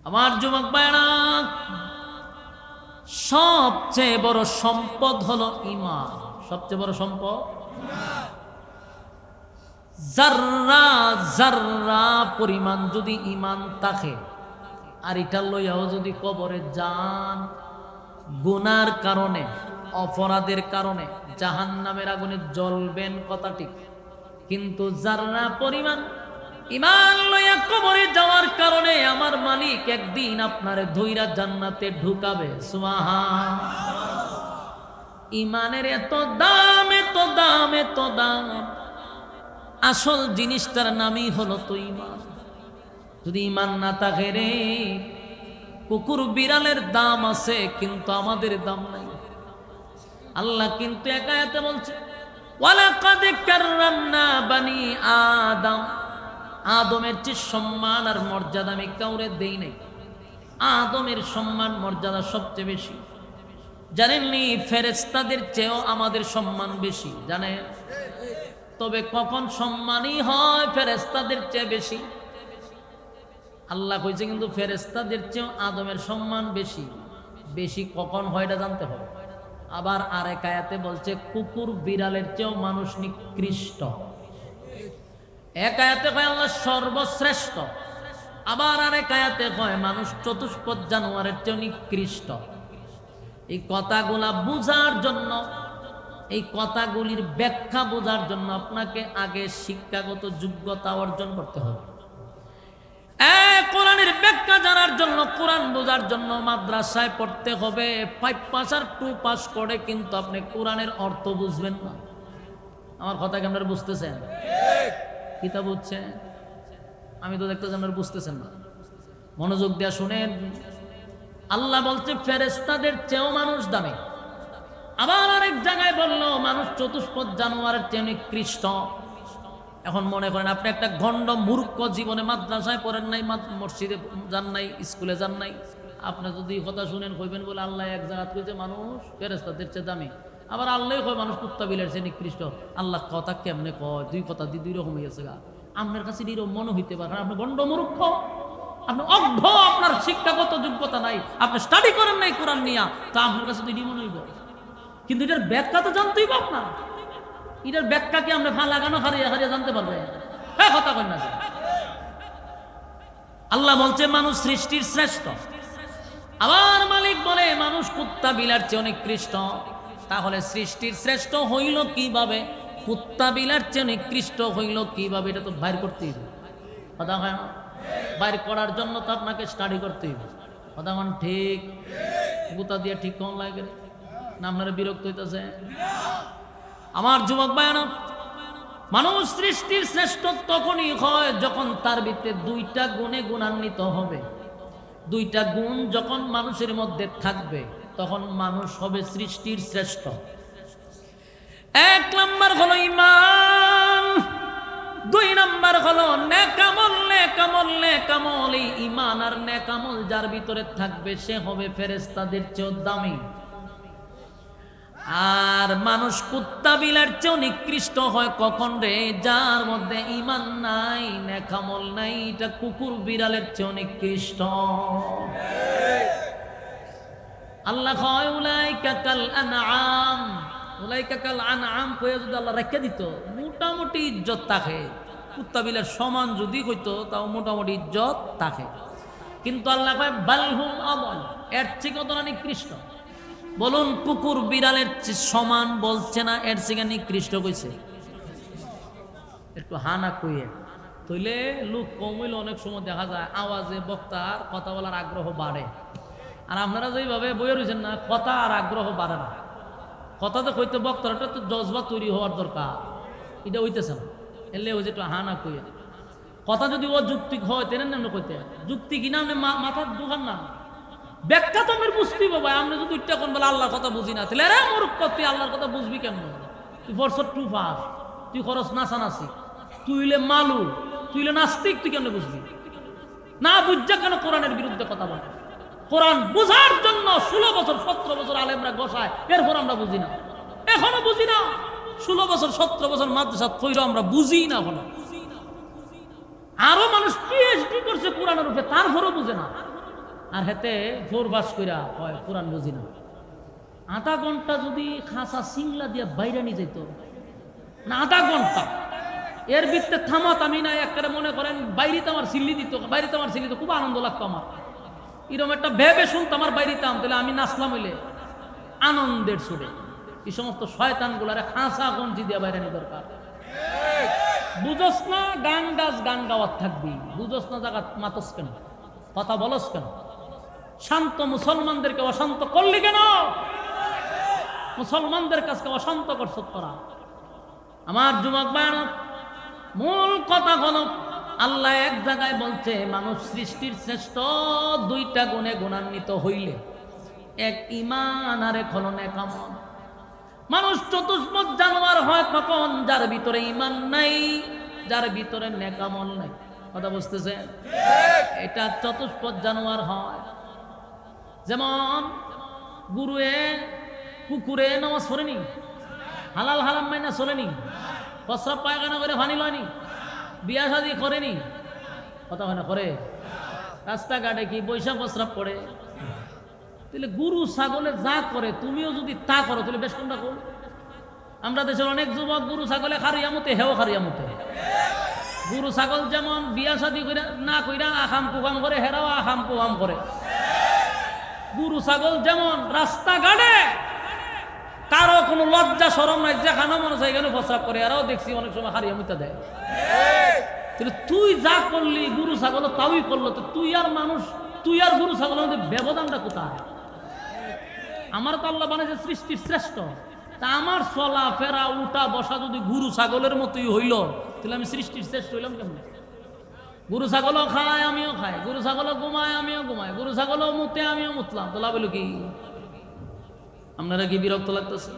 আমার যুবক ভাইরা, সবচেয়ে বড় সম্পদ হলো ঈমান। সবচেয়ে বড় সম্পদ যাররা যাররা পরিমাণ যদি ঈমান থাকে, আর এটা লইয়াও যদি কবরে যান, গুনার কারণে অপরাধের কারণে জাহান্নামের আগুনে জ্বলবেন, কথা ঠিক। কিন্তু যাররা পরিমাণ ঈমান লইয়া কবরে যাওয়ার কারণে আমার মালিক একদিন আপনারে ধইরা জান্নাতে ঢুকাবে। সুবহানাল্লাহ। ঈমানের এত দাম, এত দাম, এত দাম। আসল জিনিসটার নামই হলো তো ঈমান। যদি ঈমান না থাকে রে, কুকুর বিড়ালের দাম আছে কিন্তু আমাদের দাম নাই। আল্লাহ কিন্তু এক আয়াতে বলছে, ওয়ালাকাদ কাররামনা বানি আদম। আদমের চেয়ে সম্মান আর মর্যাদা আমি কাউরে দেই নাই। আদমের সম্মান মর্যাদা সবচেয়ে বেশি। জানেননি ফেরেশতাদের চেয়েও আমাদের সম্মান বেশি, জানেন? তবে কখন সম্মানই হয় ফেরেশতাদের চেয়ে বেশি? আল্লাহ কইছে কিন্তু ফেরেশতাদের চেয়েও আদমের সম্মান বেশি। বেশি কখন হয় এটা জানতে হবে। আবার আরেক আয়াতে বলছে কুকুর বিড়ালের চেয়েও মানুষ নিকৃষ্ট। এক আয়াতে কয় আল্লাহ সর্বশ্রেষ্ঠ, আবার আরেক আয়াতে কয় মানুষ চতুষ্পদ জানোয়ারের চেয়েও নিকৃষ্ট। এই কথাগুলা বুঝার জন্য, এই কথাগুলির ব্যাখ্যা বোঝার জন্য আপনাকে আগে শিক্ষাগত যোগ্যতা অর্জন করতে হবে। কোরআনের ব্যাখ্যা জানার জন্য, কোরআন বোঝার জন্য মাদ্রাসায় পড়তে হবে। 5 পাস আর 2 পাস করে কিন্তু আপনি কোরআনের অর্থ বুঝবেন না। আমার কথা কি আপনারা বুঝতেছেন? কিতাব বুঝছেন? আমি তো দেখতেছি আপনারা বুঝতেছেন না। মনোযোগ দিয়ে শুনেন। আল্লাহ বলছে ফেরেশতাদের চেয়েও মানুষ দামি। আবার আরেক জায়গায় বললো মানুষ চতুষ্পদ জানোয়ারের চেয়ে নিকৃষ্ট। এখন মনে করেন আপনি একটা গণ্ড মূর্খ, জীবনে মাদ্রাসায় পড়েন নাই, মসজিদে যান নাই, স্কুলে যান নাই। আপনি যদি কথা শুনেন কইবেন বলে আল্লাহ এক জায়গা কইছে মানুষ ফেরেশতাদের চেয়ে দামি, আবার আল্লাহ কয় মানুষ কুত্তা বিলের চেয়ে নিকৃষ্ট। আল্লাহ কথা কেমনে কয়? দুই কথা দুই রকম হয়েছে গা। আপনার কাছে এরকম মনে হইতে পারে আপনি গণ্ড মূর্খ, আপনি অজ্ঞ, আপনার শিক্ষাগত যোগ্যতা নাই, আপনি স্টাডি করেন নাই কোরআন নিয়া, তা আপনার কাছে তো এটি মনে হইব। কিন্তু এটার ব্যাখ্যা তো জানতে হইব আপনার। এটার ব্যাখ্যা কি আমরা লাগানো হারিয়ে হারিয়ে জানতে পারবে? হ্যাঁ, কথা কই না। আল্লাহ বলছে মানুষ সৃষ্টির শ্রেষ্ঠ, আবার মালিক বলে মানুষ কুত্তা বিলার চেয়ে নিকৃষ্ট। তাহলে সৃষ্টির শ্রেষ্ঠ হইল কিভাবে, কুত্তা বিলার চেয়ে নিকৃষ্ট হইল কিভাবে? এটা তো বাইর করতেই হবে। কথা হয় না? বাইর করার জন্য তো আপনাকে স্টাডি করতেই হবে। কথা মানে ঠিক? গুতা দিয়ে ঠিক কোন লাগে না? আপনারা বিরক্ত হইতেছে? আমার যুবক ভাইরা, মানুষ সৃষ্টির শ্রেষ্ঠ তখনই হয় যখন তার ভিতরে 2টা গুণে গুণান্বিত হবে। 2টা গুণ যখন মানুষের মধ্যে থাকবে তখন মানুষ হবে সৃষ্টির শ্রেষ্ঠ। 1 নাম্বার হলো ঈমান, 2 নাম্বার হলো নেকামল। নেকামল নেকামল এই ঈমান আর নেকামল যার ভিতরে থাকবে সে হবে ফেরেশতাদের চেয়েও দামি। আর মানুষ কুত্তা বিলার চেয়েও নিকৃষ্ট হয় কখন রে? যার মধ্যে ঈমান নাই, নেকামল নাই। এটা কুকুর বিড়ালের চেয়েও নিকৃষ্ট। আল্লাহ কয় উলাইকা কাল আনআম। উলাইকা কাল আনআম কয়ে যদি আল্লাহ রেখে দিত, মোটামুটি ইজ্জত থাকে। কুত্তা বিলার সমান যদি হইতো তাও মোটামুটি ইজ্জত থাকে। কিন্তু আল্লাহ কয় বালহুম আদল, এর চেয়ে কত নিকৃষ্ট। বলুন, কুকুর বিড়ালের সমান বলছে না, এর থেকে নিকৃষ্ট কইছে? একটু হানা কইয়ে তইলে লোক কম হইলে অনেক সময় দেখা যায় আওয়াজে বক্তার কথা বলার আগ্রহ বাড়ে। আর আপনারা যেভাবে বইয়ে রয়েছেন না, কথা আর আগ্রহ বাড়ে না। কথা তো কইতে বক্তারটা তো জজবা তৈরি হওয়ার দরকার, এটা হইতেছে না। এলে ওই যে একটু হানা কইয়ে কথা যদি ও যুক্তিক হয় তেনে নামে কইতে যুক্তি কিনা আপনি মাথার দোকান না। ব্যাখ্যা তো আমি বুঝতেই পাবো। আপনি যদি উঠতে কোন বলে আল্লাহর কথা বুঝি না, তাহলে আরে মূর্খ, তুই আল্লাহর কথা বুঝবি কেমন? তুই বর্ষর 2 পাস, তুই খরচ নাচানাচি, তুই হইলে মালু, তুই হইলে নাস্তিক, তুই কেন বুঝবি না? বুঝা কেন কোরআনের বিরুদ্ধে কথা বলে? কোরআন বুঝার জন্য 16 বছর 17 বছর আলেমরা বসায়, এরপর আমরা বুঝি না, এখনো বুঝি না। 16 বছর 17 বছর মাদ্রাসা তৈরি আমরা বুঝি না এখনো। আরো মানুষ পিএইচডি করছে কোরআনের উপরে, তারপরও বুঝে না। আর হেতে ফোর বাস কইরা হয় কোরআন বুঝি না। আধা ঘন্টা যদি খাসা সিংলা দিয়া বাইরে নিয়ে যেত না, আধা ঘন্টা এর ভিত্তে থামাত আমি না, একটা মনে করেন বাইরেতে আমার সিল্লি দিত, বাইরেতে আমার সিল্লি দিত, খুব আনন্দ লাগতো আমার। এরকম একটা ভেবে শুনতাম আর বাইরেতাম, তাহলে আমি নাচলাম হইলে আনন্দের সুরে। এই সমস্ত শয়তান গুলারে খাসা গঞ্জি দিয়া বাইরে নিয়ে দরকার। বুঝস না গান গাছ, গান গাওয়ার থাকবি, বুঝস না জায়গা মাতস কেন, কথা বলস কেন? শান্ত মুসলমানদেরকে অশান্ত করলি কেন? মুসলমানদের কাছে অশান্ত করছ তোরা। আমার যুবক ভাইরা, মূল কথা হলো আল্লাহ এক জায়গায় বলছে মানুষ সৃষ্টির শ্রেষ্ঠ দুইটা গুণে গুণান্বিত হইলে, এক ঈমান আর এক হলো নেক আমল। মানুষ চতুষ্পদ জানোয়ার হয় কখন? যার ভিতরে ঈমান নাই, যার ভিতরে নেক আমল নাই। কথা বুঝতেছেন? এটা চতুষ্পদ জানোয়ার হয়। যেমন গুরুয়ে পুকুরে নামাজ পড়েনি, হালাল হারাম মাইনা চলেনি, প্রস্রাব পায়খানা করে পানি লয়নি, বিয়া শাদী করেনি, কথা হয় না করে, রাস্তাঘাটে কি বৈশা প্রস্রাব করে। তাহলে গুরু ছাগলে যা করে তুমিও যদি তা করো তাহলে বেশ কোনটা কর? আমরা দেশের অনেক যুবক গুরু ছাগলে খারিয়ামতে, হেও খারিয়ামতে। গুরু ছাগল যেমন বিয়া শাদী করে না কইরা আখাম কুখাম করে, হেরাও আখাম কুখাম করে। গুরু ছাগল যেমন রাস্তাঘাটে কারো কোনো লজ্জা শরম নাই, যেখানে মনে চাই গেল প্রস্রাব করে, এরাও দেখছি অনেক সময় হারিয়া মুতা দেয়। তাহলে তুই যা করলি গুরু ছাগল তাওই করলো, তো তুই আর মানুষ, তুই আর গুরু ছাগলের মধ্যে ব্যবধানটা কোথায়? আমার তো আল্লাহ বানাইছে সৃষ্টির শ্রেষ্ঠ, তা আমার চলা ফেরা উঠা বসা যদি গুরু ছাগলের মতোই হইল, তাহলে আমি সৃষ্টির শ্রেষ্ঠ হইলাম কেমন? গুরু ছাগলও খায় আমিও খাই, গুরু ছাগলও ঘুমায় আমিও ঘুমাই, গুরু ছাগলও মুতে আমিও মুতলাম, তো লাভ হলো কি? আপনারা কি বিরক্ত লাগতেছে?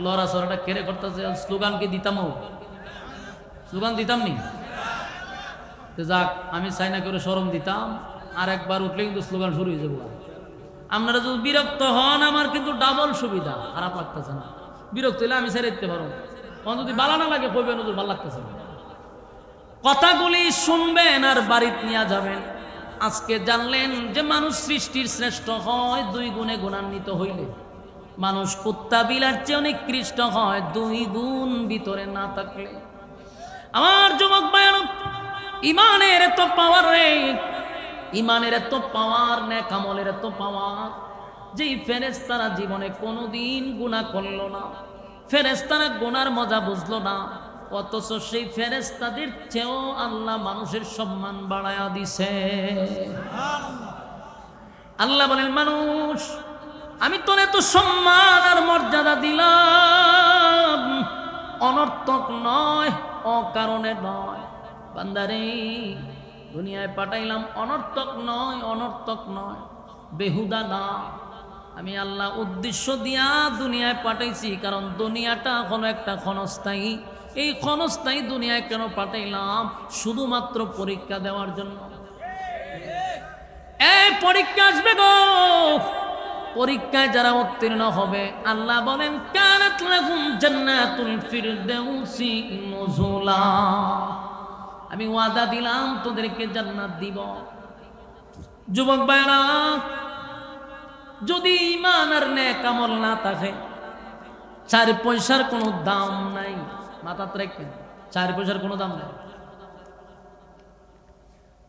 লড়া সরাটা কেড়ে করতেছে। স্লোগান কি দিতাম? স্লোগান দিতাম নি? যাক, আমি চাই না করে শরম দিতাম, আর একবার উঠলে কিন্তু স্লোগান শুরু হয়ে যাবো। আপনারা যদি বিরক্ত হন আমার কিন্তু ডাবল সুবিধা, খারাপ লাগতেছে না। বিরক্ত হলে আমি ছেড়ে দিতে পারো, যদি ভালো না লাগে কইবেন ওদের ভালো লাগতেছে না। কথাগুলি শুনবেন আর বাড়িতে নিয়ে যাবেন। আজকে জানলেন যে মানুষ সৃষ্টির শ্রেষ্ঠ হয় দুই গুণে গুণান্বিত হইলে। মানুষ কুত্তা বিলার চেয়ে অনেক নিকৃষ্ট হয় দুই গুণ ভিতরে না থাকলে। আমার যুবক ভাইরা, ইমানের এত পাওয়ার রে, ইমানের এত পাওয়ার, নেক আমলের এত পাওয়ার, যেই ফেরেশতারা জীবনে কোনোদিন গুনাহ করলো না, ফেরেশতারা গুনার মজা বুঝলো না, অথচ সেই ফেরেশতাদের চেয়েও আল্লাহ মানুষের সম্মান বাড়ায়া দিছে। আল্লাহ বলেন, মানুষ আমি তোর এত সম্মান আর মর্যাদা দিলাম অনর্থক নয়, অকারণে নয়। বান্দারে দুনিয়ায় পাঠাইলাম অনর্থক নয়, অনর্থক নয়, বেহুদা না। আমি আল্লাহ উদ্দেশ্য দিয়া দুনিয়ায় পাঠাইছি, কারণ দুনিয়াটা হলো একটা ক্ষণস্থায়ী। এই ক্ষণস্থায়ী দুনিয়ায় কেন পাঠাইলাম? শুধুমাত্র পরীক্ষা দেওয়ার জন্য। এই পরীক্ষা আসবে গো, পরীক্ষায় যারা উত্তীর্ণ হবে আল্লাহ বলেন কানাত লাহুম জান্নাতুল ফিরদাউসি নুজুলা, আমি ওয়াদা দিলাম তোদেরকে জান্নাত দিব। যুবক ভাইরা, যদি ঈমান আর নেক আমল না থাকে, 4 পয়সার কোনো দাম নাই। মাথাতে রাখবেন, 4 পয়সার কোনো দাম নাই।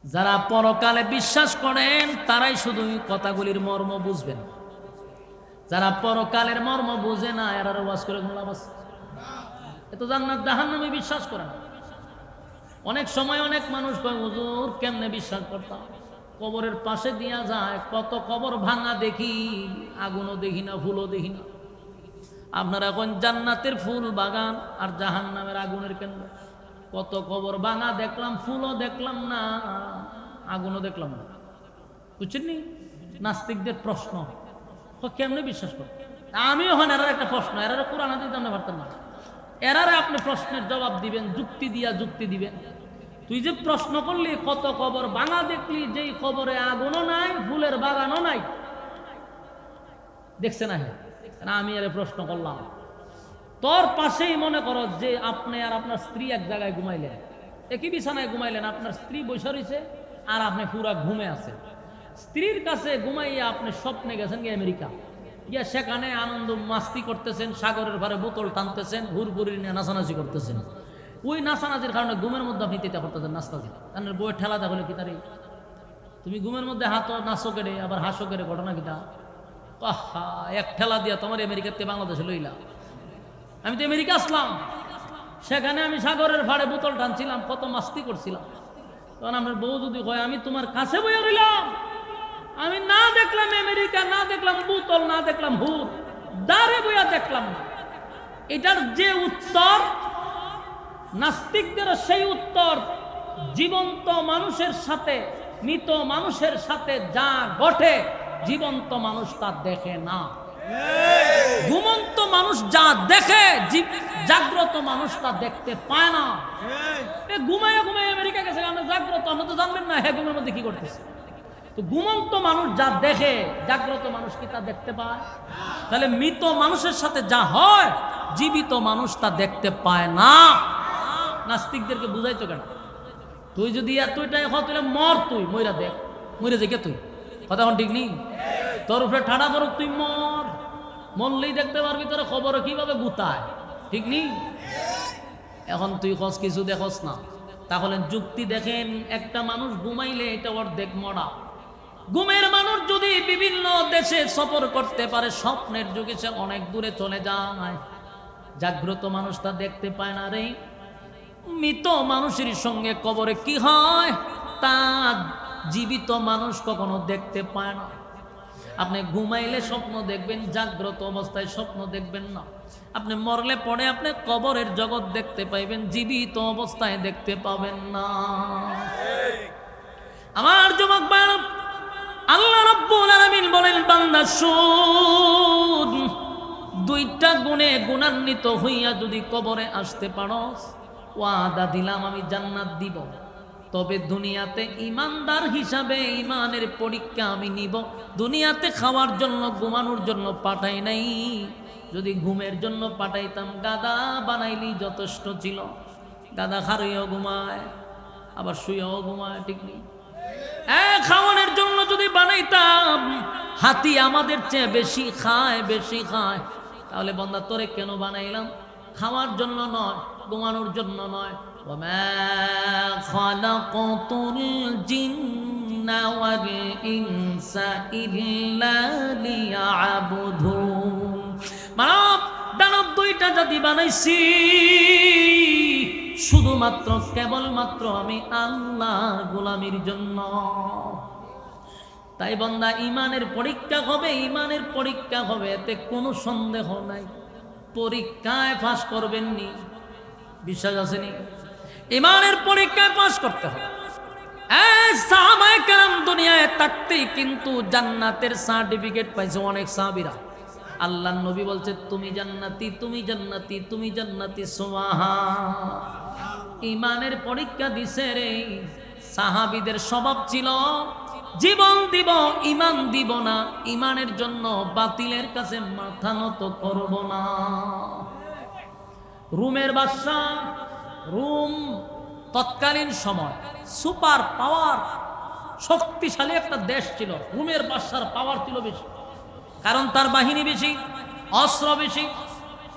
যারা পরকালে বিশ্বাস করেন তারাই শুধু কথাগুলির মর্ম বুঝবেন। যারা পরকালের মর্ম বুঝে না, এরা ওয়াজ করে কোনো লাভ আছে? এত জান্নাত জাহান্নামে বিশ্বাস করে না। অনেক সময় অনেক মানুষ কয়, হুজুর কেমনে বিশ্বাস করতাম? কবরের পাশে দিয়া যায়, কত কবর ভাঙা দেখি, আগুনও দেখি না, ফুলও দেখি না। আপনারা এখন জান্নাতের ফুল বাগান আর জাহান্নামের আগুনের কেন্দ্র। কত কবর ভাঙা দেখলাম, ফুলও দেখলাম না, আগুনও দেখলাম না। বুঝছেন নি? নাস্তিকদের প্রশ্ন, কেমনে বিশ্বাস করেন? আমিও হন এরার একটা প্রশ্ন, এরারে কোরআন হাদিস জানতে পারতেন না, এরারে আপনি প্রশ্নের জবাব দিবেন, যুক্তি দিয়া যুক্তি দিবেন। তুই যে প্রশ্ন করলি কত কবর ভাঙা দেখলি, যেই কবরে আগুনও নাই, ফুলের বাগানও নাই, দেখছে না? হ্যাঁ, আমি এর প্রশ্ন করলাম। তোর পাশেই মনে করো যে আপনি আর আপনার স্ত্রী এক জায়গায় ঘুমাইলেন, একই বিছানায় ঘুমাইলেন, আপনার স্ত্রী বসে রয়েছে আর আপনি পুরা ঘুমে আছেন। স্ত্রীর কাছে ঘুমাইয়া আপনি স্বপ্নে গেছেন গিয়ে আমেরিকা, গিয়া সেখানে আনন্দ মাস্তি করতেছেন, সাগরের পারে বোতল টানতেছেন, হুড়বুড়ি নিয়ে নাচানাচি করতেছেন। ওই নাচানাচির কারণে ঘুমের মধ্যে আপনি তেতা করতেছেন, নাচতাছেন, কারণ বইয়ের ঠেলা দেখলে কি তারে তুমি ঘুমের মধ্যে হাতও নাচো কেড়ে আবার হাসো কেড়ে, ঘটনা কিটা? আহা, এক ঠেলা দিয়া তোমার আমেরিকাতে বাংলাদেশে লইলা। আমি তো আমেরিকা আসলাম, সেখানে আমি সাগরের ভাড়ে বোতল টানছিলাম, কত মাস্তি করছিলাম। তখন আমার বউ যদি কয় আমি তোমার কাছে বইয়া রইলাম, আমি না দেখলাম আমেরিকা, না দেখলাম বোতল, না দেখলাম হুর, দাঁড়ে বইয়া দেখলাম না, এটার যে উত্তর নাস্তিকদের, সেই উত্তর জীবন্ত মানুষের সাথে মৃত মানুষের সাথে যা ঘটে জীবন্ত মানুষ তা দেখে না। ঘুমন্ত মানুষ যা দেখে জাগ্রত মানুষ তা দেখতে পায় না। ঘুমাইয়া ঘুমাইয়া আমেরিকা গেছে, আমরা জাগ্রত, আমরা তো জানবেন না হ্যাঁ ঘুমের মধ্যে কি করতেছে। তো ঘুমন্ত মানুষ যা দেখে জাগ্রত মানুষ কি তা দেখতে পায়? তাহলে মৃত মানুষের সাথে যা হয় জীবিত মানুষ তা দেখতে পায় না। নাস্তিকদেরকে বুঝাইতো কেন? তুই যদি এতটাই হয় তাহলে মর, তুই মইরা দেখ, মরে দেখে তুই কথা এখন ঠিক নেই, তোর উপরে ঠাডা পড়ুক, তুই মর, মরলেই দেখতে পারবি তোর খবর কিভাবে গুতায়, ঠিক নেই? এখন তুই খোঁজ কিছু দেখোস না, তাহলে যুক্তি দেখেন, একটা মানুষ ঘুমাইলে এটা অর্ধেক মরা। ঘুমের মানুষ যদি বিভিন্ন দেশে সফর করতে পারে, স্বপ্নের যুগে সে অনেক দূরে চলে যায়, জাগ্রত মানুষ তা দেখতে পায় না রে। মৃত মানুষের সঙ্গে কবরে কি হয় তা জীবিত মানুষ কখনো দেখতে পায় না। আপনি ঘুমাইলে স্বপ্ন দেখবেন, জাগ্রত অবস্থায় স্বপ্ন দেখবেন না। আপনি মরলে পরে আপনি কবরের জগৎ দেখতে পাইবেন, জীবিত অবস্থায় দেখতে পাবেন না। আমার যুবক ভাই, আল্লাহ রাব্বুল আলামিন বলেন, বান্দা শুন, দুইটা গুণে গুণান্বিত হইয়া যদি কবরে আসতে পারস, ওয়াদা দিলাম আমি জান্নাত দিব। তবে দুনিয়াতে ইমানদার হিসাবে ইমানের পরীক্ষা আমি নিব। দুনিয়াতে খাওয়ার জন্য, ঘুমানোর জন্য পাঠাই নাই। যদি ঘুমের জন্য পাঠাইতাম, গাদা বানাইলি যথেষ্ট ছিল। গাদা খারইও ঘুমায়, আবার শুয়েও ঘুমায়, ঠিক নেই? খাওয়ানোর জন্য যদি বানাইতাম, হাতি আমাদের চেয়ে বেশি খায়, বেশি খায়, তাহলে বান্দা তোরে কেন বানাইলাম? খাওয়ার জন্য নয়, ঘুমানোর জন্য নয়। ওমা খালাকাতুল জিন্না ওয়াল ইনসা ইল্লা লিয়াবুদুন। মানব দানব দুইটা জাতি বানাইছি শুধুমাত্র কেবলমাত্র আমি আল্লাহর গোলামির জন্য। তাই বান্দা ইমানের পরীক্ষা হবে, ইমানের পরীক্ষা হবে, এতে কোনো সন্দেহ নাই। পরীক্ষায় পাস করবেন নি, বিশ্বাস আসেনি? ইমানের পরীক্ষায় পাস করতে হবে। সাহাবায়ে কেরাম দুনিয়ায় থাকতেই কিন্তু জান্নাতের সার্টিফিকেট পাইছে অনেক সাহাবীরা। আল্লাহর নবী বলছে, তুমি জান্নাতি, তুমি জান্নাতি, তুমি জান্নাতি, সুবহান। ইমানের পরীক্ষা দিছে রে। সাহাবীদের স্বভাব ছিল জীবন দিব, ইমান দিব না, ইমানের জন্য বাতিলের কাছে মাথা নত করব না। রোমের বাদশা, রোম তৎকালীন সময় সুপার পাওয়ার, শক্তিশালী একটা দেশ ছিল। রোমের বাদশার পাওয়ার ছিল বেশি, কারণ তার বাহিনী বেশি, অস্ত্র বেশি।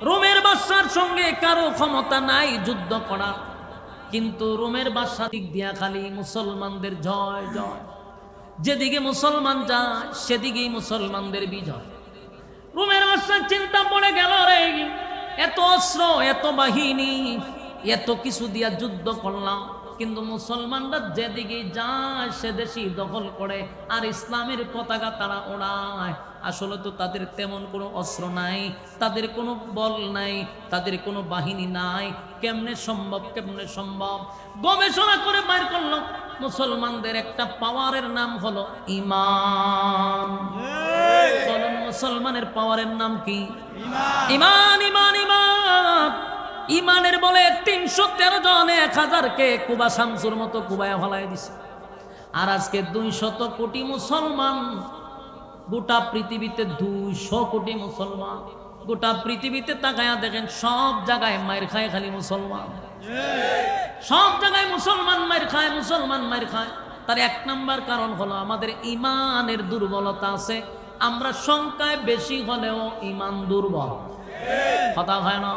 রোমের বাদশার সঙ্গে কারো ক্ষমতা নাই যুদ্ধ করা, কিন্তু রোমের বাদশা দিক দিয়া খালি মুসলমানদের জয় জয়। যেদিকে মুসলমান যায় সেদিকেই মুসলমানদের বিজয়। রোমের বাদশার চিন্তা পড়ে গেল, রে এত অস্ত্র, এত বাহিনী, এত কিছু দিয়া যুদ্ধ করলাম, কিন্তু মুসলমানরা যেদিকে যায় সেদেশই দখল করে, আর ইসলামের পতাকা তারা ওড়ায়। আসলে তো তাদের তেমন কোনো অস্ত্র নাই, তাদের কোনো বল নাই, তাদের কোনো বাহিনী নাই। কেমনে সম্ভব, কেমনে সম্ভব? গবেষণা করে বাইর করলো মুসলমানদের একটা পাওয়ারের নাম হলো ঈমান। বলুন, মুসলমানের পাওয়ারের নাম কি? ঈমান, ঈমান, ঈমান। ঈমানের বলে 313 জন 1000-কে কুবা শামসুর মতো কুবায়া ফেলাই দিছে। আর আজকে 200 কোটি মুসলমান, গোটা পৃথিবীতে 200 কোটি মুসলমান। গোটা পৃথিবীতে তাকায়া দেখেন, সব জায়গায় মায়ের খায় খালি মুসলমান। সব জায়গায় মুসলমান মায়ের খায়, মুসলমান মায়ের খায়। তার এক নাম্বার কারণ হলো আমাদের ইমানের দুর্বলতা আছে। আমরা সংখ্যায় বেশি হলেও ইমান দুর্বল, কথা হয় না?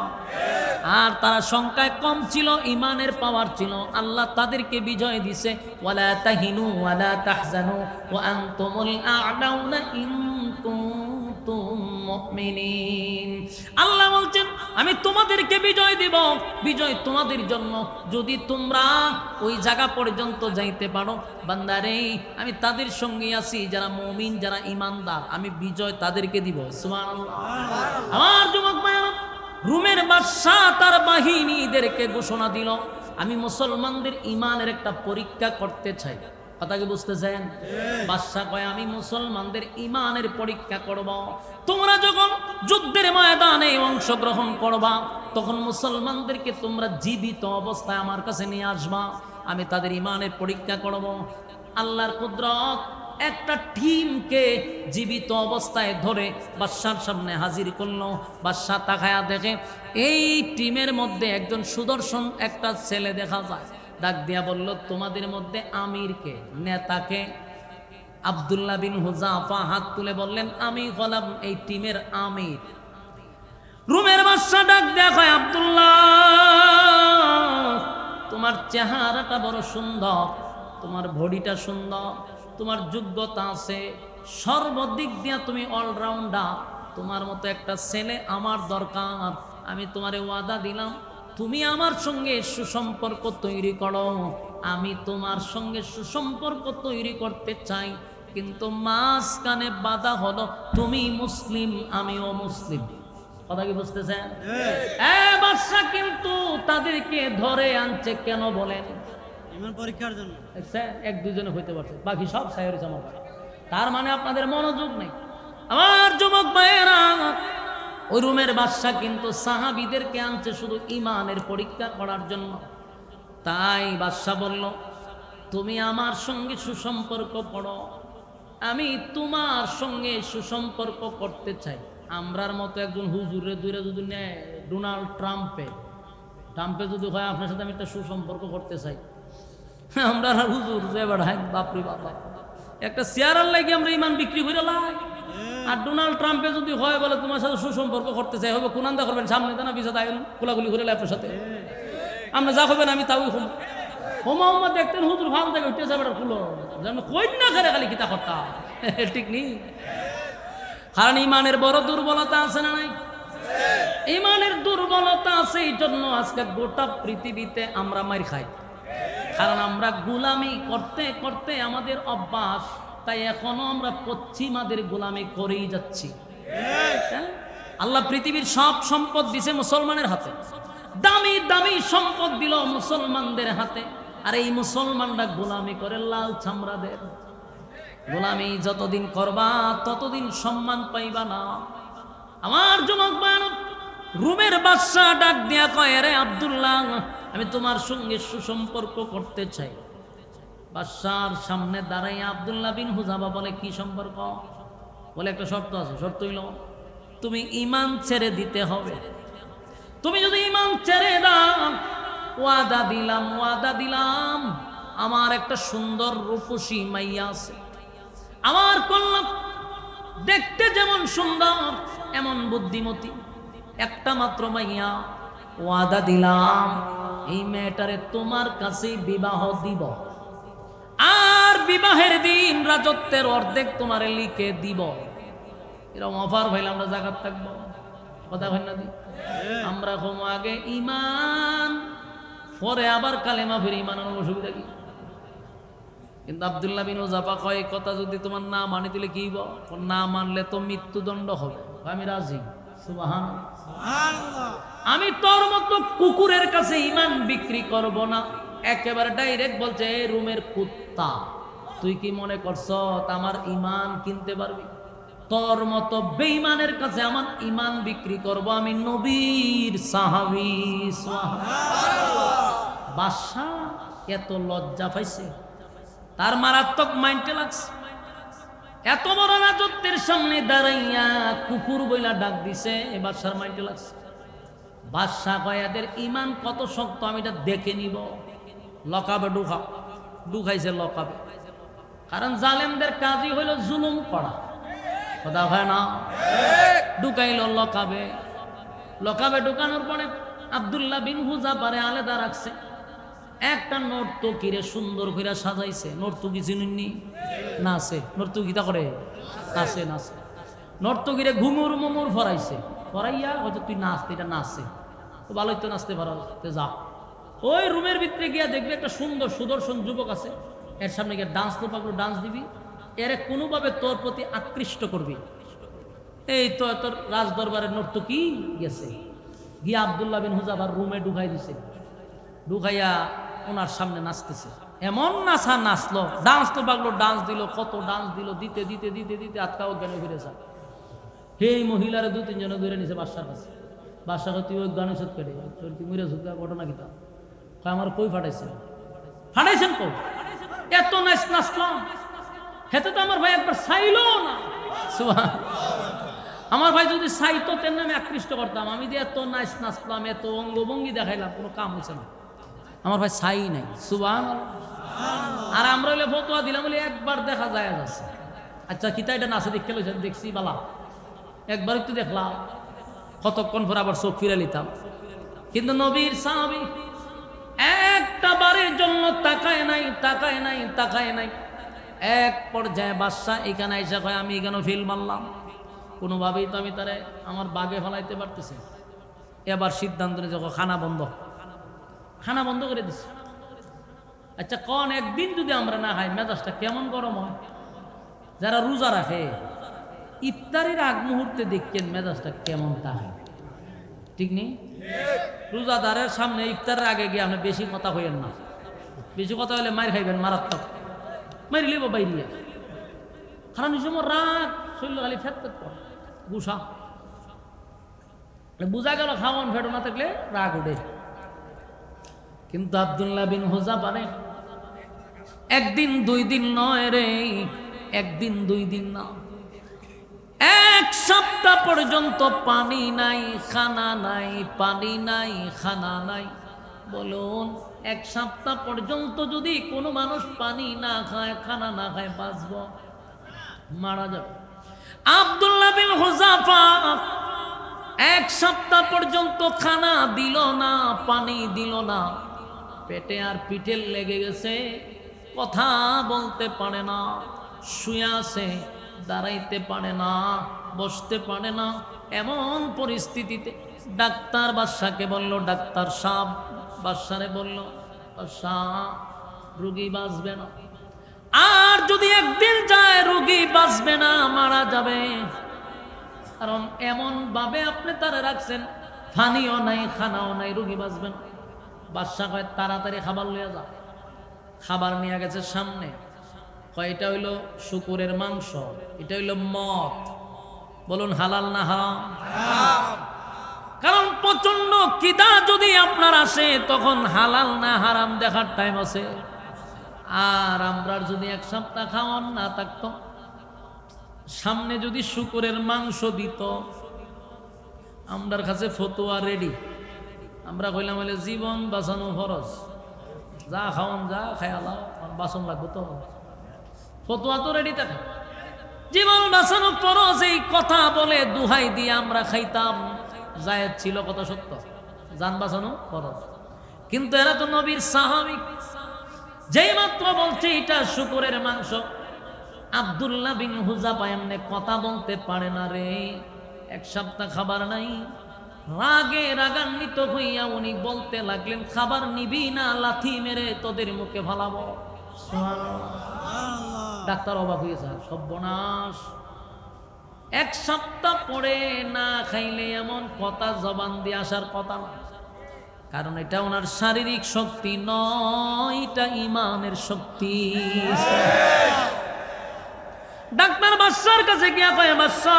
আর তারা সংখ্যায় কম ছিল, ইমানের পাওয়ার ছিল, আল্লাহ তাদেরকে বিজয় দিছে। ওয়ালা তাহিনু ওয়ালা তাহজানু ওয়া আনতুমুল আ'লাউনা ইন কুনতুম মুমিনিন। আল্লাহ বলছেন আমি তোমাদেরকে বিজয় দেব, বিজয় তোমাদের জন্য যদি তোমরা ওই জায়গা পর্যন্ত যাইতে পারো। বান্দারে আমি তাদের সঙ্গে আছি যারা মুমিন, যারা ইমানদার, আমি বিজয় তাদেরকে দিব। সুবহানাল্লাহ। আমার যুবক ভাইরা, রোমের বাদশাহ তার বাহিনীদেরকে ঘোষণা দিল আমি মুসলমানদের ইমানের একটা পরীক্ষা করতে চাই। কথা কি বুঝতেছেন? বাদশাহ কয় আমি মুসলমানদের ইমানের পরীক্ষা করব। তোমরা যখন যুদ্ধের ময়দানে অংশগ্রহণ করবা তখন মুসলমানদেরকে তোমরা জীবিত অবস্থায় আমার কাছে নিয়ে আসবা, আমি তাদের ইমানের পরীক্ষা করব। আল্লাহর কুদরত একটা টিমকে জীবিত অবস্থায় ধরে বাদশার সামনে হাজির করলো। বাদশা তাকায়া দেখে এই টিমের মধ্যে একজন সুদর্শন একটা ছেলে দেখা যায়। ডাক দিয়া বলল তোমাদের মধ্যে আমিরকে, নেতাকে? আব্দুল্লাহ বিন হুযাফা হাত তুলে বললেন আমি হলাম এই টিমের আমির। রোমের বাদশা ডাক দিয়া কয় আব্দুল্লাহ, তোমার চেহারাটা বড় সুন্দর, তোমার বডিটা সুন্দর, তোমার যোগ্যতা আছে, সর্বদিক দিয়া তুমি অলরাউন্ডার, তোমার মতো একটা ছেলে আমার দরকার। আমি তোমারে ওয়াদা দিলাম তুমি আমার সঙ্গে সুসম্পর্ক তৈরি করো, আমি তোমার সঙ্গে সুসম্পর্ক তৈরি করতে চাই, কিন্তু মাঝখানে বাধা হলো তুমি মুসলিম আমিও মুসলিম। কথা কি বুঝতেছেন? বাদশা কিন্তু তাদেরকে ধরে আনছে কেন বলেন? ইমান পরীক্ষার জন্য। এক দুজনে হইতে পারছে, বাকি সব সাইরেছে আমার ভাই। তার মানে আপনাদের মনোযোগ নেই। আমার যুবক ভাইয়েরা, ওই রোমের বাদশা কিন্তু সাহাবীদেরকে আনছে শুধু ইমানের পরীক্ষা করার জন্য। তাই বাদশা বলল তুমি আমার সঙ্গে সুসম্পর্ক করো, আমি তোমার সঙ্গে সুসম্পর্ক করতে চাই। আমরার মতো একজন হুজুরে দুইরা যদি নেয় ডোনাল্ড ট্রাম্পে যদি হয় আপনার সাথে আমি একটা সুসম্পর্ক করতে চাই, আমরা হুজুর যে বাড়াই বাপরি বাবা, একটা চেয়ারের লাগে আমরা ইমান বিক্রি করে লাই। আর ডোনাল্ড ট্রাম্পে যদি হয় বলে তোমার সাথে সুসম্পর্ক করতে চাই, হবে কোনান্দা করবেন সামনে না পিছাতে আইন কোলাগুলি করে লাই আপনার সাথে, আমরা যা করবেন আমি তাও হোমা দেখতেন হুজুর ভালো থেকে উঠে যাবে খুলো কই না ঘরে খালি কিতা করতা ঠিক নেই। কারণ ইমানের বড় দুর্বলতা আছে না নাই? ইমানের দুর্বলতা আছে, এই জন্য আজকে গোটা পৃথিবীতে আমরা মার খাই। কারণ আমরা গোলামি করতে করতে আমাদের অভ্যাস, তাই এখনো আমরা পশ্চিমাদের গোলামি করেই যাচ্ছি। আল্লাহ পৃথিবীর সব সম্পদ দিছে মুসলমানের হাতে, দামি দামি সম্পদ দিল মুসলমানদের হাতে, আর এই মুসলমানরা গোলামি করে লাল চামড়াদের। গোলামি যতদিন করবা ততদিন সম্মান পাইবা না। আমার যুবক বান, রোমের বাদশা ডাক দিয়া কয় রে আব্দুল্লাহ, আমি তোমার সঙ্গে সুসম্পর্ক করতে চাই। বাদশার সামনে দাঁড়াইয়া আব্দুল্লাহ বিন হুযাফা বলে কি সম্পর্ক? বলে একটা শর্ত আছে, শর্ত হইল তুমি ঈমান ছেড়ে দিতে হবে। তুমি যদি ঈমান ছেড়ে দাও, ওয়াদা দিলাম আমার একটা সুন্দর রূপসী মাইয়া আছে, আমার কন্যা দেখতে যেমন সুন্দর এমন বুদ্ধিমতী, একটা মাত্র মাইয়া, ওয়াদা দিলাম এই মেয়েটারে তোমার কাছে বিবাহ দিব, আর বিবাহের দিন রাজত্বের অর্ধেক তোমারে লিখে দিব। এরকম অফার ভাইলে আমরা জাগাত থাকবো, কথা ভাই না দি আমরা কম আগে ইমান, পরে আবার কালেমা ফিরে ইমানের অসুবিধা কি? কিন্তু আব্দুল্লাহ বিন হুযাফা কয় কথা যদি তোমার না মানি দিলে কি না মানলে তো মৃত্যুদণ্ড হবে। আমি রাজি। সুবহানাল্লাহ। আমি তোর মতো কুকুরের কাছে ইমান বিক্রি করব না। একেবারে ডাইরেক্ট বলছে রোমের কুত্তা, তুই কি মনে করছ আমার ইমান কিনতে পারবি? তোর মতো বেঈমানের কাছে আমার ইমান বিক্রি করব আমি নবীর সাহাবী। বাদশা এত লজ্জা পাইছে, তার মারাত্মক মাইন্ডে লাগছে। এত বড় রাজত্বের সামনে দাঁড়াইয়া কুকুর বইলা ডাক দিছে, বাদশার মাইন্ডে লাগছে। বাদশা কয় এদের ইমান কত শক্ত আমি এটা দেখে নিব। লকাবে ঢুকাইছে, লকাবে কারণ জালেমদের কাজই হইল জুলুম করা, কথা হয় না? ঢুকাইল লকাবে, লকাবে ঢুকানোর পরে আব্দুল্লাহ বিন হুযাফারে আলাদা রাখছে। একটা নর্তকীরে সুন্দর করে সাজাইছে। নর্তকী চিনুননি? নাচে। নর্তকীটা করে নাচে, নাচে। নর্তকীরে ঘুমুর মুমুর ফরাইছে, ফরাইয়া হয়তো তুই নাচ, এটা নাচে তো ভালোই তো নাচতে পারো, যা ওই রুমের ভিতরে গিয়া দেখবি একটা সুন্দর সুদর্শন যুবক আছে, এর সামনে গিয়ে ডান্স তো পাগলো ডান্স দিবি, এর কোনোভাবে তোর প্রতি আকৃষ্ট করবি। এই তো তোর রাজ দরবারের নর্তকী গেছে, গিয়া আব্দুল্লাহ বিন হুযাফার রুমে ঢুকাই দিছে, ঢুকাইয়া ওনার সামনে নাচতেছে। এমন নাচা নাচলো, ডান্স তো পাগলো ডান্স দিল, কত ডান্স দিল, দিতে দিতে দিতে দিতে আজকাও জ্ঞানে ফিরে যায়। এই মহিলারা দু তিনজনে ধরে নিছে বাদশার কাছে। বাদশাহ তুই ওই গানের সাথে কেটে তোর কি মরে সুদ্ধা ঘটনা কিতা আমার কই ফাটাইছে, ফাটাইছেন কই? এত নাচ নাচলাম, হেতে তো আমার ভাই একবার চাইলো না। আমার ভাই যদি চাইতো তেন আমি আকৃষ্ট করতাম। আমি যে এত নাচ নাচলাম, এত অঙ্গভঙ্গি দেখাইলাম, কোনো কাম হয়েছে না। আমার ভাই চাই নাই। সুবহানাল্লাহ। আর আমরা হইলে ফতোয়া দিলাম বলে একবার দেখা যায় যাচ্ছে। আচ্ছা কিতা এটা নাচে দেখতে লইছেন? দেখছি বালা, একবার একটু দেখলাম, কতক্ষণ পর আবার চোখ ফিরে নিতাম। কিন্তু নবীর সাহাবী একটা বারের জন্য তাকায় নাই, তাকায় নাই, তাকায় নাই। এক পর্যায়ে বাদশা এখানে এসে কয় আমি এখানে ফিল মারলাম, কোনোভাবেই তো আমি তারে আমার বাগে ফেলাইতে পারতেছি। এবার সিদ্ধান্ত নিয়ে যখন খানা বন্ধ, খানা বন্ধ করে দিছে। আচ্ছা কোন একদিন যদি আমরা না খাই মেজাজটা কেমন গরম হয়? যারা রোজা রাখে ইফতারির আগ মুহূর্তে দেখছেন মেজাজটা কেমন থাকে, ঠিক নেই? রোজাদারের সামনে ইফতারের আগে গিয়ে আপনি বেশি কথা হইয়েন না। বেশি কথা হলে মার খাইবেন, মারাত্মক মারি লিব বাইরিয়া। কারণ এই সময় রাগ শরীর খালি ফেট কর গুসা বুঝা গেল খাওয়ান ফেটো না থাকলে রাগ উঠে। কিন্তু আব্দুল্লাহ বিন হুযাফা একদিন দুই দিন নয় রে, একদিন দুই দিন না, এক সপ্তাহ পর্যন্ত পানি নাই, খানা নাই, পানি নাই, খানা নাই। বলুন এক সপ্তাহ পর্যন্ত যদি কোনো মানুষ পানি না খায়, খানা না খায়, বাঁচব? মারা যাবে। আব্দুল্লাহ বিন হুযাফা এক সপ্তাহ পর্যন্ত খানা দিল না, পানি দিল না, পেটে আর পিঠে লেগে গেছে, কথা বলতে পারে না, শুয়ে আছে, দাঁড়াইতে পারে না, বসতে পারে না। এমন পরিস্থিতিতে ডাক্তার বাদশাকে বলল, ডাক্তার সাহেব বাদশারে বলল, বাদশাহ রোগী বাঁচবে না, আর যদি একদিন যায় রোগী বাঁচবে না, মারা যাবে। কারণ এমন ভাবে আপনি তারা রাখছেন, পানিও নাই, খানাও নাই, রোগী বাঁচবে না। বাদশা কয় তাড়াতাড়ি খাবার লইয়া যা। খাবার নিয়ে গেছে সামনে, কয়টা হইল শুকুরের মাংস, এটা হইল মদ। বলুন হালাল না হারাম? কারণ প্রচন্ড খিদা যদি আপনার আসে তখন হালাল না হারাম দেখার টাইম আছে। আর আমরা যদি এক সপ্তাহ খাওয়ান না থাকতো, সামনে যদি শুকুরের মাংস দিত, আমরার কাছে ফতোয়া রেডি। আমরা কইলাম হলে জীবন বাঁচানো ফরজ, যা খাওয়ান যা খায়ালা বাঁচন লাগবে তো, ফতোয়া তো রেডি থাকে। জীবন বাঁচানো ফরজ এই কথা বলে দুহাই দিয়ে আমরা খাইতাম। জায়েদ ছিল কথা সত্য, জান বাঁচানো ফরজ। কিন্তু এরা তো নবীর সাহাবী, যেই মাত্র বলছে এটা শুকুরের মাংস, আব্দুল্লাহ বিন হুযাফা এমনি কথা বলতে পারে না রে। এক সপ্তাহ খাবার নাই, রাগে রাগান্বিত হইয়া উনি বলতে লাগলেন, খাবার নিবি না লাথি মেরে তোদের মুখে ফালাবো। ডাক্তার অবাক হয়ে যায়, সর্বনাশ, এক সপ্তাহ পরে না খাইলে এমন কথা জবান দিয়ে আসার কথা না। কারণ এটা ওনার শারীরিক শক্তি নয়, এটা ইমানের শক্তি। ডাক্তার বাদশার কাছে গিয়া কয়, বাদশা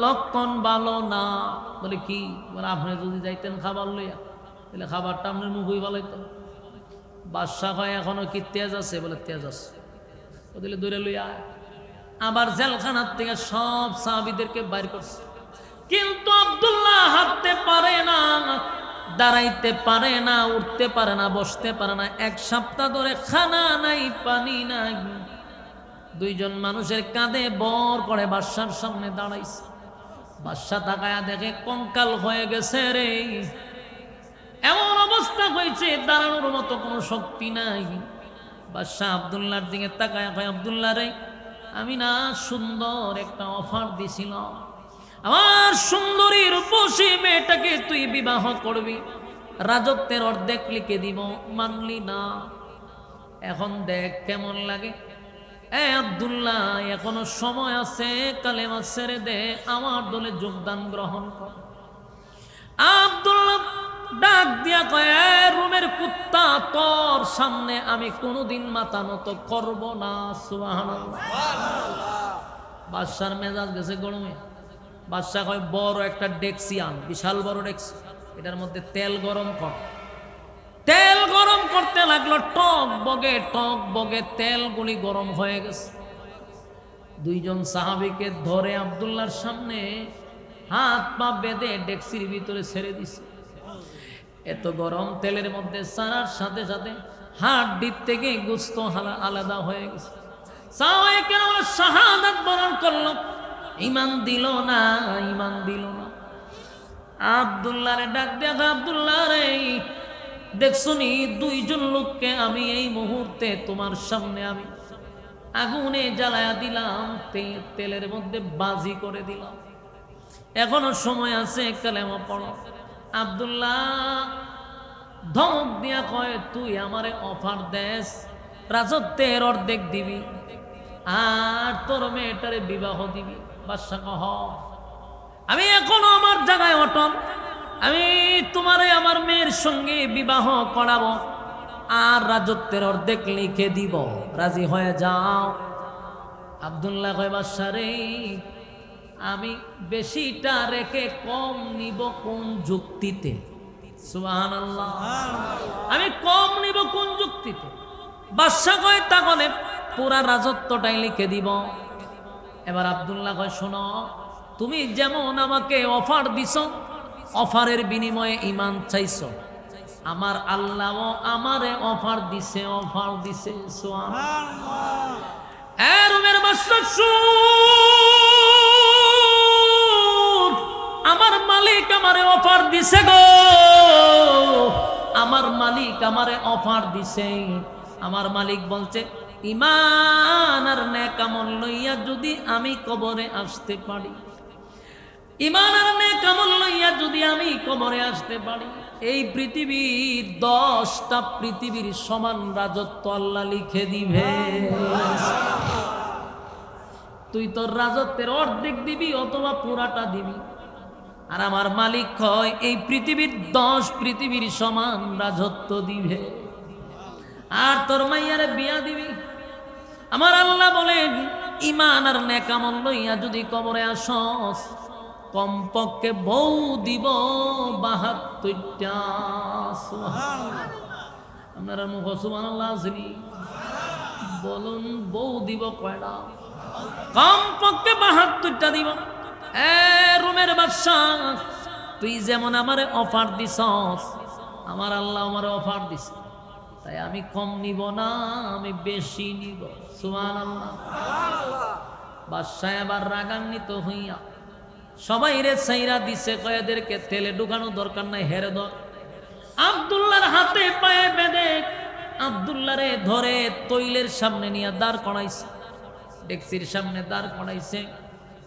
লক্ষণ ভালো না। বলে কি? বলে আপনি যদি যাইতেন খাবার লইয়া, তাহলে খাবারটা আপনার মুখই ভালো হইতো। বাদশা কয় এখনো কি তেজ আছে? বলে তেজ আছে। দিলে দূরে লইয়া আবার জেলখানার থেকে সব সাহাবীদেরকে বাইর করছে, কিন্তু আব্দুল্লাহ হাঁটতে পারে না। দাঁড়াইতে পারে না, উঠতে পারে না, বসতে পারে না। 1 সপ্তাহ ধরে খানা নাই, পানি নাই। 2 জন মানুষের কাঁধে বর করে বাদশার সামনে দাঁড়াইছে। বাদশা তাকায়া দেখে কঙ্কাল হয়ে গেছে রে, এমন অবস্থা হয়েছে দাঁড়ানোর মতো কোনো শক্তি নাই। বাদশা আব্দুল্লাহর দিকে তাকায়া কয়, আব্দুল্লাহ রে, আমি না সুন্দর একটা অফার দিছিলাম, আমার সুন্দরী রূপসী মেয়েটাকে তুই বিবাহ করবি, রাজত্বের অর্ধেক লিখে দিব, মানলি না। এখন দেখ কেমন লাগে। আব্দুল্লাহ, এখনো সময় আছে, কালেমা ছেড়ে দে, আমার দলে যোগদান গ্রহণ কর। আব্দুল্লাহ ডাক দিয়া কয়, রুমের কুত্তা, তোর সামনে আমি কোনোদিন মাথা নত করব না। সুবহানাল্লাহ। বাদশার মেজাজ গেছে গরমে। বাদশা কয়, বড় একটা ডেকসি আন, বিশাল বড় ডেকসি, এটার মধ্যে তেল গরম কর। তেল গরম করতে লাগলো, টক বগে তেলগুলি গরম হয়ে গেছে। 2 জন সাহাবীকে ধরে আব্দুল্লাহর সামনে হাত পা বেঁধে ডেকসির ভিতরে ছেড়ে দিছে। এত গরম তেলের মধ্যে ছাড়ার সাথে সাথে হাড় থেকে গোশত আলাদা হয়ে গেছে। সাহাবায়ে কেরাম শাহাদাত বরণ করলো, ঈমান দিল না। আব্দুল্লাহরে ডাক দিয়া, আব্দুল্লাহ রে, দেখছো নি 2 জন লোককে আমি এই মুহূর্তে তোমার সামনে আমি আগুনে জ্বালায়া দিলাম, তেলের মধ্যে বাজি করে দিলাম, এখনো সময় আছে, কালেমা পড়ো। আব্দুল্লাহ ধমক দিয়া কয়, তুই আমারে অফার দেস, রাজত্বের অর্ধেক দিবি আর তোর মেয়েটারে বিবাহ দিবি। বাদশা কহ, আমি এখনো আমার জায়গায় অটল, আমি তোমারে আমার মেয়ের সঙ্গে বিবাহ করাবো আর রাজত্বের অর্ধেক লিখে দিব, রাজি হয়ে যাও। আব্দুল্লাহ কয়, বাদশা রে, আমি বেশিটা রেখে কম নিব কোন যুক্তিতে? সুবহানাল্লাহ। আমি কম নিব কোন যুক্তিতে? বাদশা কয়, তাহলে পুরা রাজত্বটাই লিখে দিব। এবার আব্দুল্লাহ কয়, শোনো, তুমি যেমন আমাকে অফার দিছো, অফারের বিনিময়ে ঈমান চাইছো, আমার আল্লাহ আমারে অফার দিছে। সুবহানাল্লাহ। রুমের বাদশা, আমার মালিক আমারে অফার দিছে গো, আমার মালিক আমারে অফার দিছে। আমার মালিক বলছে, ঈমান আর নেক আমল লইয়া যদি আমি কবরে আসতে পারি, ঈমান আর নেক আমল লইয়া যদি আমি কবরে আসতে পারি, এই পৃথিবীর 10টা পৃথিবীর সমান রাজত্ব আল্লাহ লিখে দিবে। তুই তোর রাজত্বের অর্ধেক দিবি অথবা পুরাটা দিবি, আর আমার মালিক কয় এই পৃথিবীর 10 পৃথিবীর সমান রাজত্ব দিবে, আর তোর মাইয়ারে বিয়া দিবি। আমার আল্লাহ বলেন, ঈমান আর নেক আমল লইয়া যদি কবরে আসস, কমপক্ষে বউ দিব 72টা। আপনারা মুখ সুবহানাল্লাহ আসেনি? বলুন, বউ দিব কয়টা? কমপক্ষে 72টা দিব। রুমের বাদশা, তুই যেমন আমারে অফার দিছস, আমার আল্লাহ আমারে অফার দিছে, তাই আমি কম নিব না, আমি বেশি নিব। সুবহানাল্লাহ। বাদশা এবার রাগান্বিত হইয়া সবাই রে ছাইরা দিছে, কয়েদেরকে তেলে ঢুকানো দরকার নাই, হেরে ধর। আব্দুল্লাহর হাতে পায়ে বেঁধে আব্দুল্লাহরে ধরে তৈলের সামনে নিয়ে দাঁড় করাইছে, ডেকসির সামনে দাঁড় করাইছে।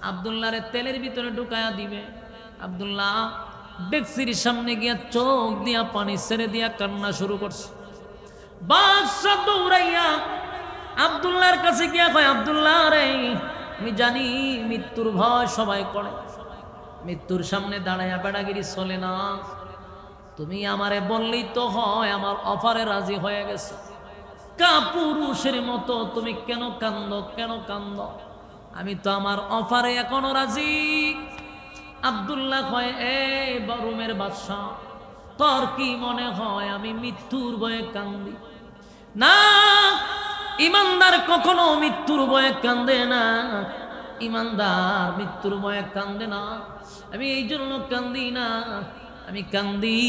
আব্দুল্লাহরে তেলের ভিতরে ঢুকায়া দিবে। আব্দুল্লাহ ডেকসির সামনে গিয়া চোখ দিয়া পানি ছেড়ে দিয়া কান্না শুরু করছে। বাদশা দৌড়াইয়া আব্দুল্লাহর কাছে গিয়া কয়, আব্দুল্লাহ রে, আমি জানি মৃত্যুর ভয় সবাই করে, মৃত্যুর সামনে দাঁড়াইয়া বেড়াগিরি চলে না, তুমি আমারে বললেই তো হয়, আমার অফারে রাজি হয়ে গেছে, কাপুরুষের মতো তুমি কেন কান্দ? আমি তো আমার অফারে এখনো রাজি। আব্দুল্লাহ কয়, এই রুমের বাদশা, তোর কি মনে হয় আমি মৃত্যুর ভয়ে কান্দি? না, ইমানদার কখনো মৃত্যুর ভয়ে কান্দে না, ইমানদার মৃত্যুর ভয়ে কান্দে না। আমি এই জন্য কান্দি না, আমি কান্দি,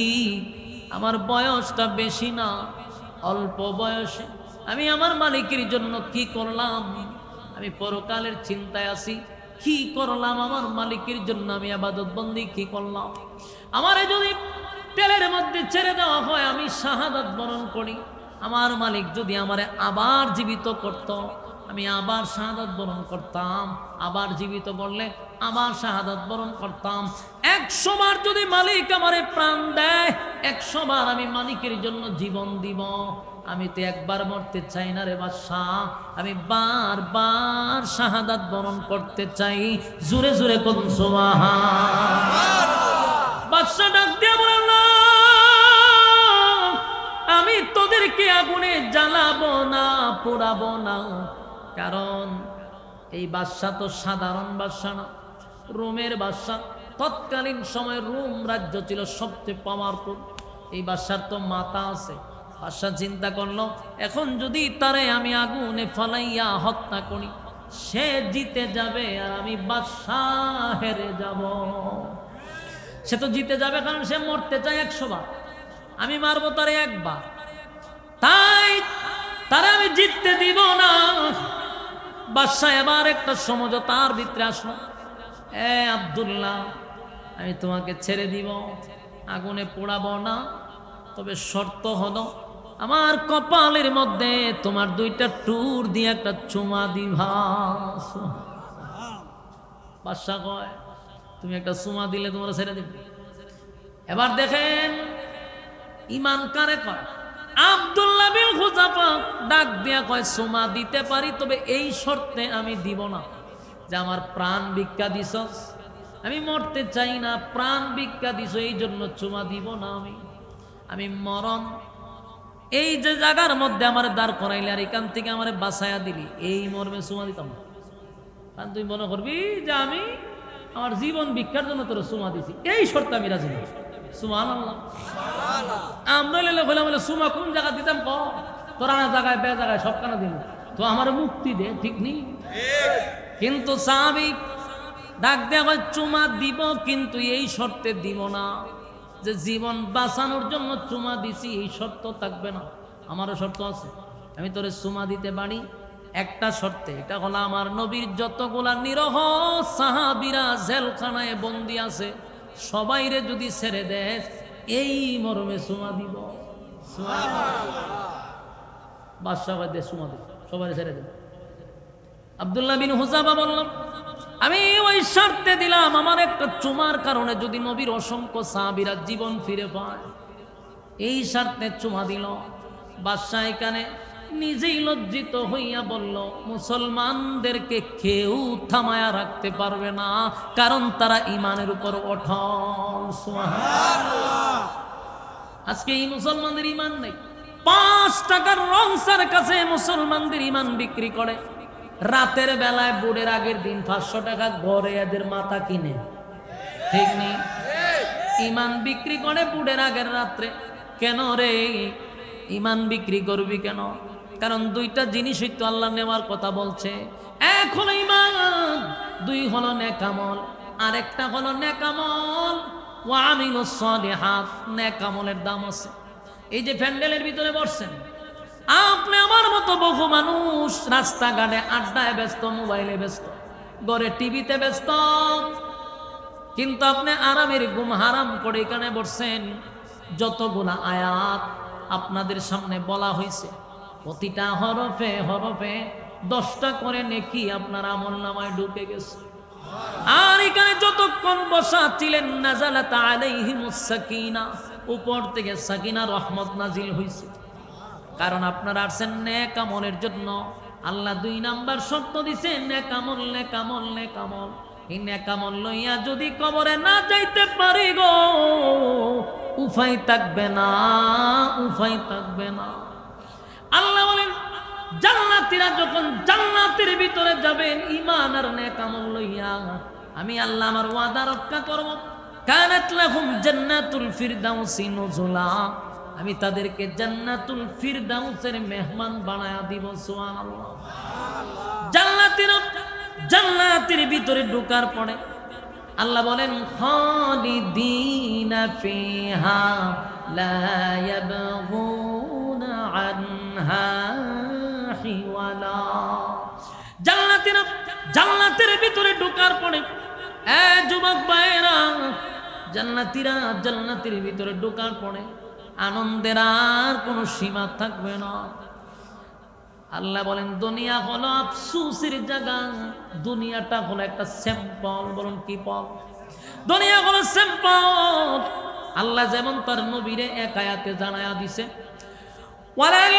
আমার বয়সটা বেশি না, অল্প বয়সে আমি আমার মালিকের জন্য কি করলাম, আমি পরকালের চিন্তায় আছি, কি করলাম আমার মালিকের জন্য, আমি ইবাদত বন্দি কি করলাম। আমারে যদি তেলের মধ্যে ছেড়ে দেওয়া হয়, আমি শাহাদাত বরণ করি, আমার মালিক যদি আমারে আবার জীবিত করত, আমি আবার শাহাদাত বরণ করতাম, আবার জীবিত করলে আবার শাহাদাত বরণ করতাম। 100 বার যদি মালিক আমারে প্রাণ দেয়, 100 বার আমি মালিকের জন্য জীবন দিব। আমি তো একবার মরতে চাই না রে বাদশাহ, আমি বারবার শাহাদাত বরণ করতে চাই। জোরে জোরে কোন সুবহান। বাদশাহ ডাক দিয়ে বলেন, না, আমি তোদেরকে আগুনে জ্বালাবো না, পোড়াবো না, কারণ এই বাদশাহ তো সাধারণ বাদশাহ না, রোমের বাদশাহ। তৎকালীন সময় রোম রাজ্য ছিল সবচেয়ে পাওয়ারফুল। এই বাদশার তো মাথা আছে। বাদশাহ চিন্তা করলো, এখন যদি তারে আমি আগুনে ফলাইয়া হত্যা করি, সে জিতে যাবে আর আমি বাদশাহ হেরে যাব। সে তো জিতে যাবে, কারণ সে মরতে চায় 100 বার, আমি মারবো তারে একবার, তাই তারে আমি জিততে দিব না। বাদশাহ এবার একটা সমঝোতার ভিতরে আসলো, আব্দুল্লাহ, আমি তোমাকে ছেড়ে দিব, আগুনে পোড়াবো না, তবে শর্ত হলো আমার কপালের মধ্যে তোমার 2টা টুর দিয়ে একটা চুমা দিবা। বাদশাহ কয়, তুমি একটা চুমা দিলে তোমার ছেড়ে দিবে। এবার দেখেন ইমান কারে কয়। আব্দুল্লাহ বিন হুযাফা ডাক দিয়া কয়, চুমা দিতে পারি, তবে এই শর্তে আমি দিব না যে আমার প্রাণ ভিক্ষা দিছস, আমি মরতে চাই না, প্রাণ ভিক্ষা দিছ, এই জন্য চুমা দিব না। আমি মরণ এই যে জায়গার মধ্যে আমার দাঁড় করাইলে আর এখান থেকে আমার বাঁচাইয়া দিলি, এই মর্মে চুমা দিতাম না। কারণ তুই মনে করবি যে আমি আমার জীবন ভিক্ষার জন্য তোর চুমা দিছি, এই শর্তে আমি রাজি নই। সুবহানাল্লাহ। আমরা বলে সুমা কোন জায়গা দিতাম, ক তোরা না জায়গায় বে জায়গায় সব কানা দিন, তো আমার মুক্তি দে, ঠিক নেই। কিন্তু সাহাবী ডাক দেওয়া চুমা দিব, কিন্তু এই শর্তে দিব না যে জীবন বাঁচানোর জন্য চুমা দিছি, এই শর্ত থাকবে না। আমারও শর্ত আছে, আমি তোরে চুমা দিতে পারি একটা শর্তে, এটা হলো আমার নবীর যতগুলা নিরহ সাহাবীরা জেলখানায় বন্দী আছে, সবাইরে যদি ছেড়ে দেয়, এই মরমে চুমা দিব। বাদশাহ দে চুমা দিব, সবাই ছেড়ে দেব। আব্দুল্লাহ বিন হুযাফা বললাম, আমি ওই শর্তে দিলাম, আমার একটা চুমার কারণে যদি নবীর অসংখ্য সাহাবীরা জীবন ফিরে পায়, এই শর্তে চুমা দিল। বাদশাহ এখানে নিজেই লজ্জিত হইয়া বলল, মুসলমানদেরকে কেউ থামায়া রাখতে পারবে না, কারণ তারা ইমানের উপর অটল। সুবহানাল্লাহ। আজকে এই মুসলমানদের ইমান নেই। 5 টাকার রংসার কাছে মুসলমানদের ইমান বিক্রি করে, রাতের বেলায় বুড়ের আগের দিন 500 টাকা ঘরে এদের মাথা কিনে, ঠিক নেই? ইমান বিক্রি করে বুড়ের আগের রাত্রে। কেন রে ইমান বিক্রি করবি কেন? কারণ 2টা জিনিসই তো আল্লাহ নেওয়ার কথা বলছে। এক হলো ইমান, 2 হলো নেকামল, আরেকটা হলো নেকামল ওয়া আমিলুস সালিহাত। নেকামলের দাম আছে। এই যে প্যান্ডেলের ভিতরে বসছেন, আপনি আমার মতো বহু মানুষ রাস্তাঘাটে আড্ডায় ব্যস্ত, মোবাইলে ব্যস্ত, ঘরে টিভিতে ব্যস্ত, কিন্তু আপনি আরামের ঘুম হারাম করে এখানে বসছেন। যতগুলা আয়াত আপনাদের সামনে বলা হয়েছে, প্রতিটা হরফে হরফে 10টা করে নেকি আপনার আমলনামায় ঢুকে গেছে। আর এখানে যতক্ষণ বসা ছিলেন, নাযালাত আলাইহিমুস সাকিনা, উপর থেকে সাকিনা রহমত নাজিল হয়েছে। কারণ আপনারা আসছেন নেক আমলের জন্য। আল্লাহ 2 নাম্বার শর্ত দিছে, নেক আমল, নেক আমল, নেক আমল। এই নেক আমল লইয়া যদি কবরে না যাইতে পারি গো, উপায় থাকবে না, উপায় থাকবে না। আল্লাহ বলেন, জান্নাতীরা যখন জান্নাতের ভিতরে যাবেন ঈমান আর নেক আমল লইয়া, আমি আল্লাহ আমার ওয়াদা রক্ষা করব। কানাত লাহুম জান্নাতুল ফিরদাউসি নুজুলা, আমি তাদেরকে জান্নাতুল ফিরদাউসের মেহমান বানায়া দিব। সুবহানাল্লাহ। জান্নাতের ভিতরে ঢোকার পরে আল্লাহ বলেন খালিদিনা ফিহা লা ইয়াবগুনা আনহা হিওয়ালা। জান্নাতের ভিতরে ঢোকার পরে যুবক ভাইরা, জান্নাতের ভিতরে ঢোকার পরে আনন্দের আর কোনো সীমা থাকবে না। আল্লাহ বলেন দুনিয়া হলো আফসোসের জায়গা, দুনিয়াটা হলো একটা স্যাম্পল। বলুন কি পল? দুনিয়া হলো স্যাম্পল। আল্লাহ যেমন তার নবীরে এক আয়াতে জানায়া দিছে, ওয়ালাল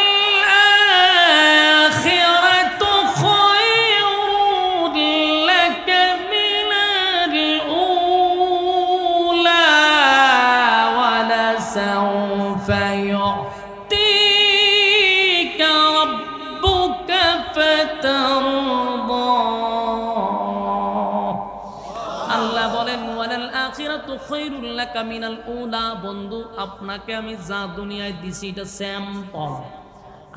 আখিরাতু খায়রুন লাকা মিনাল উলা ওয়ালা সাওফা ইউতিকা রাব্বুকা ফাতারদা। আল্লাহ বলেন ওয়ালাল আখিরাতু খায়রুল লাকা মিনাল উলা। বন্ধু, আপনাকে আমি যা দুনিয়ায় দিছি এটা স্যাম্পল,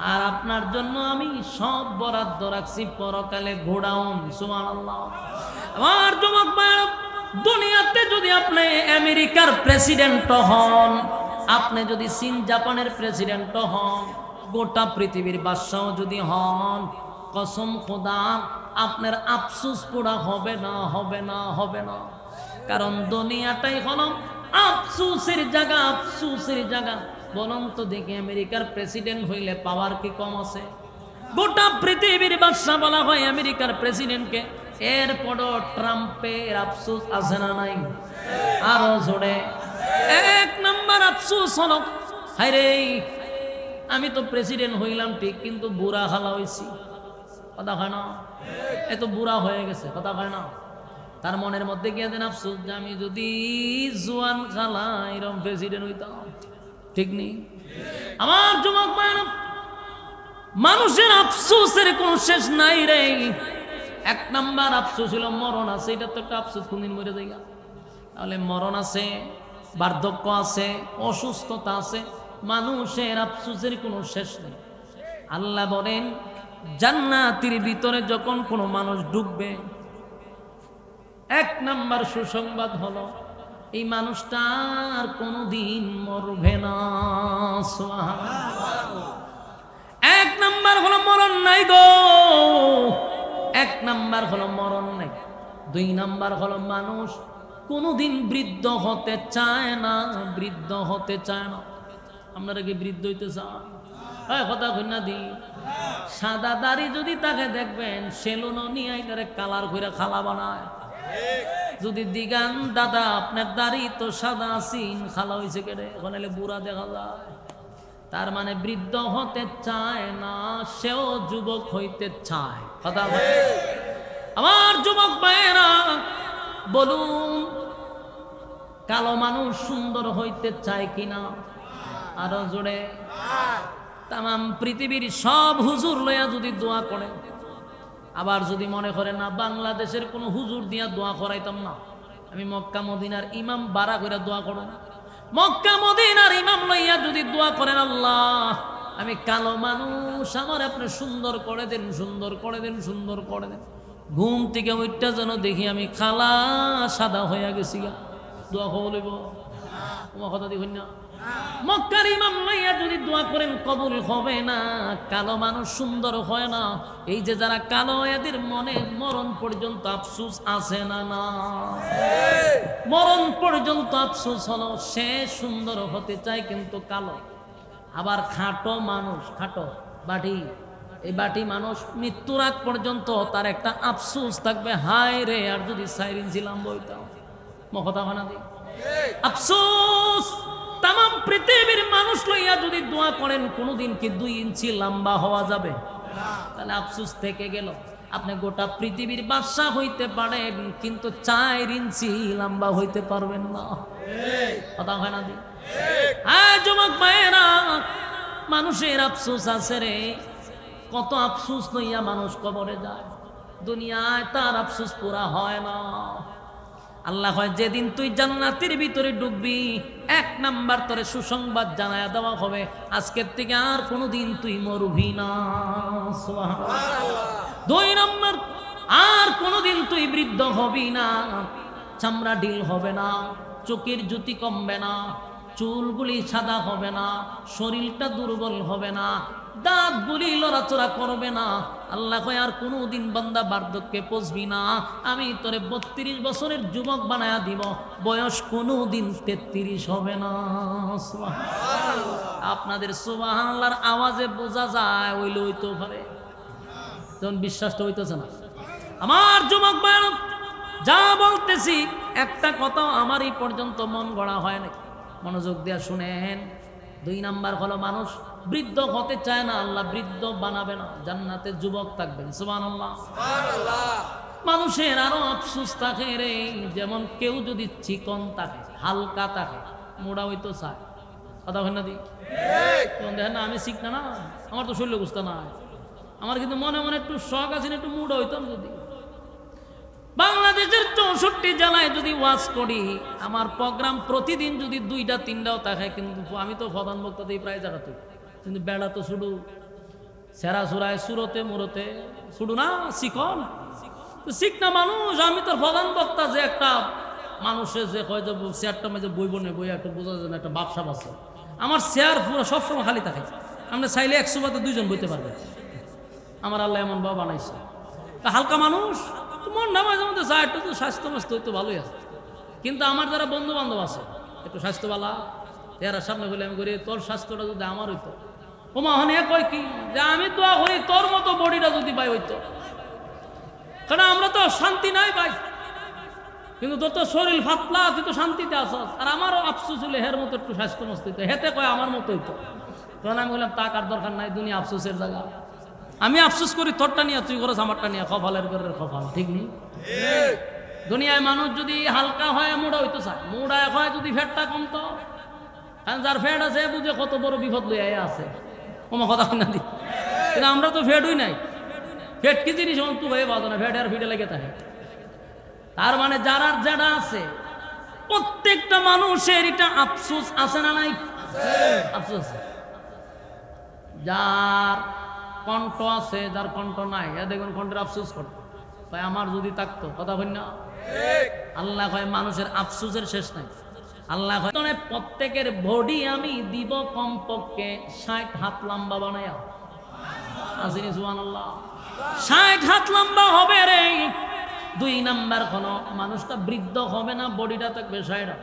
আর আপনার জন্য আমি সব বরাদ্দ রাখছি পরকালে গোডাউন। সুবহানাল্লাহ। আমার যুবক ভাইরা, দুনিয়াতে যদি আপনি আমেরিকার প্রেসিডেন্ট হন, আপনি যদি চীন জাপানের প্রেসিডেন্ট হন, গোটা পৃথিবীর বাদশাহ যদি হন, কসম খোদা আপনার আফসোস পুরা হবে না, হবে না, হবে না। কারণ দুনিয়াটাই হলো আফসোসের জায়গা, আফসোসের জায়গা। বলুন তো দেখি, আমেরিকার প্রেসিডেন্ট হইলে পাওয়ার কি কম আছে? গোটা পৃথিবীর বাদশা বলা হয় আমেরিকার প্রেসিডেন্টকে। এরপরও ট্রাম্পের আফসোস আছে না নাই? আরো জোরে। এক নাম্বার আফসোস হলো, হায়রে আমি তো প্রেসিডেন্ট হইলাম ঠিক, কিন্তু বুড়া খালা হইছি। কথা হয় না? এত বুড়া হয়ে গেছে। কথা হয় না? তার মনের মধ্যে গিয়ে দেন আফসোস যে আমি যদি জোয়ান খালা এরকম প্রেসিডেন্ট হইতাম। ঠিক নেই? আমার যুবক ভাইরা, মানুষের আফসোসের কোন শেষ নাই রে। এক নাম্বার আফসোস হলো মরণ আছে। এটা তো একটা আফসোস, কোনদিন মরে যাই। তাহলে মরণ আছে, বার্ধক্য আছে, অসুস্থতা আছে। মানুষের আফসোসের কোনো শেষ নেই। আল্লাহ বলেন জান্নাতের ভিতরে যখন কোনো মানুষ ঢুকবে, এক নাম্বার সুসংবাদ হলো এই মানুষটা আর কোনোদিন মরবে না। সুবহানাল্লাহ। এক নাম্বার হলো মরণ নাই গো। এক নাম্বার হলো মরণ নাই। দুই নাম্বার হলো মানুষ কোনোদিন বৃদ্ধ হতে চায় না, বৃদ্ধ হতে চায় না। আপনারা কি বৃদ্ধ হইতে চান? হ্যাঁ, কথা কইনা দি। সাদা দাড়ি যদি তাকে দেখবেন, সেলুনও নিয়ে এটারে কালার করে খালা বানায়। যদি দিগান দাদা আপনার দাড়ি তো সাদা আছেন, খালা হয়েছে কেটে, এখন এলে বুড়া দেখা যায়। তার মানে বৃদ্ধ হতে চায় না, সেও যুবক হইতে চায়। কথা বলে আমার যুবক ভাইয়েরা, বলুন কালো মানুষ সুন্দর হইতে চায় কিনা? আরো জোরে। তাম পৃথিবীর সব হুজুর লইয়া যদি দোয়া করে, আবার যদি মনে করে না বাংলাদেশের কোন হুজুর দিয়া দোয়া করাইতাম না, আমি মক্কা মদিনার ইমাম বাড়া করে দোয়া করো। মক্কা মদিনার ইমাম লইয়া যদি দোয়া করেন, আল্লাহ আমি কালো মানুষ, আমার আপনি সুন্দর করে দেন, সুন্দর করে দেন, সুন্দর করে দেন। ঘুম থেকে ওইটা যেন দেখি আমি খালা সাদা হইয়া গেছি। দোয়া কবলিব তোমার কথা দেখুন না। মক্কার ইমাম লইয়া যদি দোয়া করেন, কবুল হবে না। কালো মানুষ সুন্দর হয় না। এই যে যারা কালো, এদের মনে মরণ পর্যন্ত আফসোস আছে না? না, মরণ পর্যন্ত আফসোস হলো সে সুন্দর হতে চায় কিন্তু কালো। আবার খাটো মানুষ, খাটো বাটি, এই বাটি মানুষ মৃত্যুর আগ পর্যন্ত তার একটা আফসোস থাকবে, হায় রে আর যদি 4 ইঞ্চি লম্বা হইতাম। কথা হয় না? আফসোস। তাম পৃথিবীর মানুষ লইয়া যদি দোয়া করেন, কোনোদিন কি 2 ইঞ্চি লম্বা হওয়া যাবে? তাহলে আফসোস থেকে গেল। আপনি গোটা পৃথিবীর বাদশা হইতে পারেন, কিন্তু 4 ইঞ্চি লম্বা হইতে পারবেন না। কথা হয় না? হ্যাঁ যুবক ভাইয়েরা, মানুষের আফসোস আছে রে। কত আফসোস লইয়া মানুষ কবরে যায়, দুনিয়ায় তার আফসোস পুরা হয় না। আল্লাহ হয় যেদিন তুই জান্নাতের ভিতরে ঢুকবি, 1 নাম্বার তোরে সুসংবাদ জানায়া দেওয়া হবে, আজকের থেকে আর কোনোদিন তুই মরবি না। সুবহানাল্লাহ। 2 নাম্বার, আর কোনোদিন তুই বৃদ্ধ হবি না। চামড়া ঢিল হবে না, চোখের জ্যোতি কমবে না, চুলগুলি সাদা হবে না, শরীরটা দুর্বল হবে না, দাঁতগুলি লড়াচড়া করবে না। আল্লাহ কয় আর কোনোদিন বান্দা বার্ধক্যে পৌঁছবি না, আমি তোরে 32 বছরের যুবক বানায়া দিব, বয়স কোনোদিন 33 হবে না। আপনাদের সুবহানাল্লাহর আওয়াজে বোঝা যায় হইলে হইতেও পারে, যখন বিশ্বাসটা হইতেছে না। আমার যুবক বান যা বলতেছি একটা কথাও আমার এই পর্যন্ত মন গড়া হয় না, মনোযোগ দিয়া শুনেন। 2 নাম্বার হলো মানুষ বৃদ্ধ হতে চায় না, আল্লাহ বৃদ্ধ বানাবে না, জান্নাতে যুবক থাকবেন। সুবহানাল্লাহ। মানুষের আরো আফসোস থাকে রে, যেমন কেউ যদি চিকন থাকে, হালকা থাকে, মোড়া হইতো চায়, কথা হয় না দি দেখেন না, আমি শিখনা না, আমার তো শরীর বুঝতে না, আমার কিন্তু মনে মনে একটু শখ আছে, একটু মুড হইতাম যদি। বাংলাদেশের 64 জেলায় যদি ওয়াজ করি, আমার প্রোগ্রাম প্রতিদিন যদি 2টা 3টাও থাকে, কিন্তু আমি তো প্রধান বক্তা দিই প্রায় জায়গাতে, কিন্তু বেড়া তো শুধু সেরা সুরায় সুরতে মুরতে শুধু না, শিখন শিখ না মানুষ। আমি তো প্রধান বক্তা, যে একটা মানুষের যে কয় যে চেয়ারটা মাঝে বইব না, বই একটা বোঝা যায় না, একটা বাপসাপ আছে। আমার চেয়ার পুরো সবসময় খালি থাকে, আপনি চাইলে 100 বাতে 2 জন বইতে পারবেন। আমার আল্লাহ এমন বাবা বানাইছে, হালকা মানুষ, মন না মাঝে মধ্যে যায় একটু তো স্বাস্থ্য মাস্ত হইতে ভালোই আছে। কিন্তু আমার যারা বন্ধু বান্ধব আছে একটু স্বাস্থ্যবালা, এরা সামনে বলে আমি করি তোর স্বাস্থ্যটা যদি আমার হইতো, ওমা হনে কয় কি যে আমি তো হই তোর মতো বডিটা যদি পাই হইতো, কারণ আমরা তো শান্তি নাই ভাই, কিন্তু তোর তো শরীর ফাতলা, তুই তো শান্তিতে আসস। আর আমারও আফসোস হলে হের মতো একটু স্বাস্থ্য মস্ত হইতো, হেতে কয় আমার মতো হইতো। তখন আমি বললাম টাকার দরকার নাই, দুনিয়া আফসোসের জায়গা। আমি আফসোস করি তোরটা নিয়ে, তুই করস আমারটা নিয়ে, কপালের ঘরের কপাল, ঠিক নেই। দুনিয়ায় মানুষ যদি হালকা হয় মুড়া হইতো চায়, মুড়া হয় যদি ফ্যাটটা কমতো, কারণ যার ফ্যাট আছে বুঝে কত বড় বিপদ লইয়া আছে, ওমা কথা না দি। কিন্তু আমরা তো ফ্যাটই নাই, ফ্যাট কি জিনিস অন্তু হয়ে বাজে না, ফ্যাট আর ফিটে লেগে থাকে। তার মানে যারা যেটা আছে প্রত্যেকটা মানুষের এটা আফসোস আছে না নাই? আফসোস। যার কণ্ঠ আছে, যার কণ্ঠ নাই, দেখবেন কণ্ঠের আফসোস করতো, ভাই আমার যদি থাকতো, কথা বল না। আল্লাহ কয় মানুষের আফসোসের শেষ নাই। আল্লাহ কয় প্রত্যেকের বডি আমি দিব কমপক্ষে 60 হাত লম্বা বানায়া, আসেনি সুবহানাল্লাহ, 60 হাত লম্বা হবে রে। 2 নাম্বার হলো মানুষটা বৃদ্ধ হবে না, বডিটা থাকবে 60,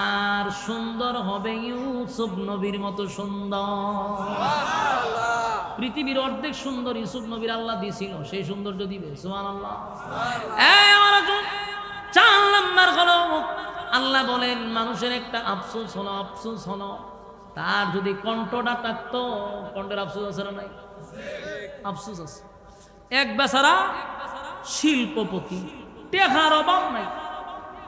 আর সুন্দর হবে ইউসুফ নবীর মতো সুন্দর। পৃথিবীর অর্ধেক সুন্দর ইউসুফ নবীর আল্লাহ দিয়েছিল, সেই সৌন্দর্য দিবে। সুবহানাল্লাহ। আমার 4 নাম্বার হলো আল্লাহ বলেন মানুষের একটা আফসোস হলো, আফসোস হলো তার যদি কণ্ঠটা থাকতো। কণ্ঠের আফসোস আছে না নাই? আফসোস আছে। এক বেচারা শিল্পপতি, টেকার অভাব নাই,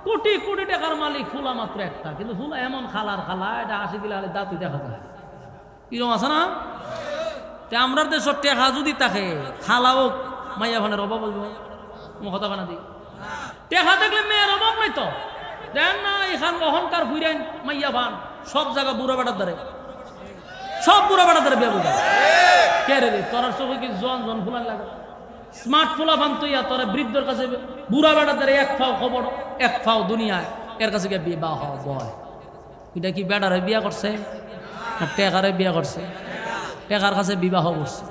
কোটি কোটি টাকার মালিক, ফুলা মাত্র একটা, কিন্তু ফুলা এমন খালার খালা, এটা 80 দিলে দাঁতই দেখা যায়, এরকম আছে না? আমরা দেশের টেকা যদি থাকে, খালাও মাইয়া ভানের অভাব বলবো, কথা বানা দিই। টেকা থাকলে মেয়ের অভাব নাই তো, দেন না এখান অহংকার ঘুরেন মাইয়া ভান, সব জায়গা বুড়া বেটার দ্বারে, সব বুড়া বেটার দ্বারে বিয়ে বুঝা। কে রে তোর চোখে কি জন জন ফুলান লাগে? স্মার্ট ফুলা ভান তুইয়া তোর বৃদ্ধর কাছে বুড়া বেটার দ্বারে 1 ফাও খবর, 1 ফাও দুনিয়ায়, এর কাছে গিয়ে বিবাহ বয়। এটা কি বেটারে বিয়া করছে না টেকারে বিয়া করছে? টেকার কাছে বিবাহ করছে।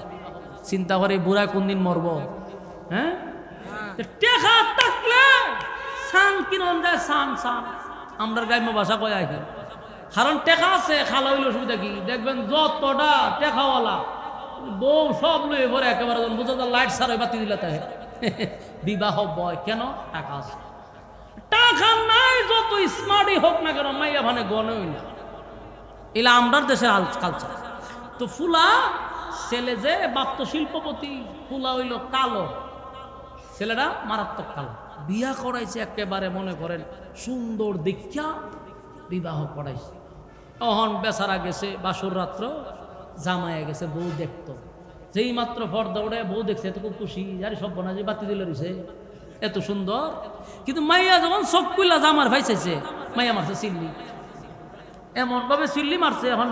চিন্তা করে বুড়া কোন দিন মরব? হ্যাঁ, টেকা থাকলে সান কিনন যায়, সান সান আমরা গ্রাম্য ভাষা কয় আর কি। কারণ টেকা আছে, খালা হইল অসুবিধা কি? দেখবেন যতটা টেকাওয়ালা বউ সব লয়ে পরে একেবারে বুঝা যায় লাইট সার বাতি দিলে তাই বিবাহ বয়। কেন? টাকা আছে। টাকা নাই, যত স্মার্টই হোক না কেন মাইয়া ভানে গনেই না। এলা আমরার দেশের কালচার। তো ফুলা ছেলে যে বাপ তো শিল্পপতি, ফুলা হইল কালো, ছেলেটা মারাত্মক কালো। বিয়া করাইছে একেবারে মনে করেন সুন্দর দীক্ষা, বিবাহ করাইছে। অহন বেচারা গেছে বাসুর রাত্র, জামাইয়া গেছে বউ দেখতো, যেই মাত্র পর্দা উঠে বউ দেখছে এত খুব খুশি, আরে সব বোনা যে বাতি দিলে রয়েছে এত সুন্দর। কিন্তু মাইয়া যখন সব কুইলা জামার ভাই চাইছে, মাইয়া মারছে চিল্লি, এমন ভাবে চিল্লি মারছে, এখন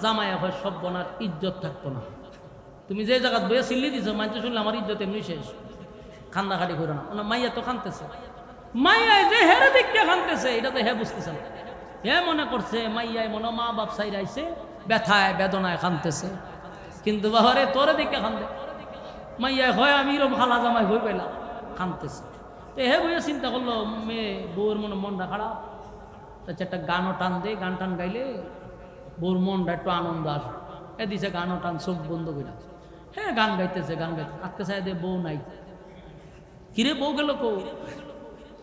জামাইয়া হয় সব বোনার ইজ্জত থাকতো না। তুমি যে জায়গা বইয়া চিল্লি দিছো, মানতে শুনলে আমার ইজ্জত এমনি শেষ, কান্দাকাটি করে না। ওনার মাইয়া তো কানতেছে, মাইয়াই যে হেরে দিকে খানতেছে এটা তো হে বুঝতেছে না। হে মনে করছে মাইয়াই মনে মা বাপ সাইরাইছে, ব্যথায় বেদনায় খানতেছে, কিন্তু বাবারে তোরে দিকে খানতে মাইয়াই হয় আমি এরকম খালা জামাই হয়ে পেলাম খানতেছে। তো হে বইয়া চিন্তা করলো মেয়ে বউর মনটা খারাপ, তার একটা গানও টান দে, গান টান গাইলে বউর মনটা একটু আনন্দ আসে। এ দিছে গানও টান চোখ বন্ধ করে, হ্যাঁ গান গাইতেছে আজকে চাই দে বউ নাই। কিরে বউ গেল কো?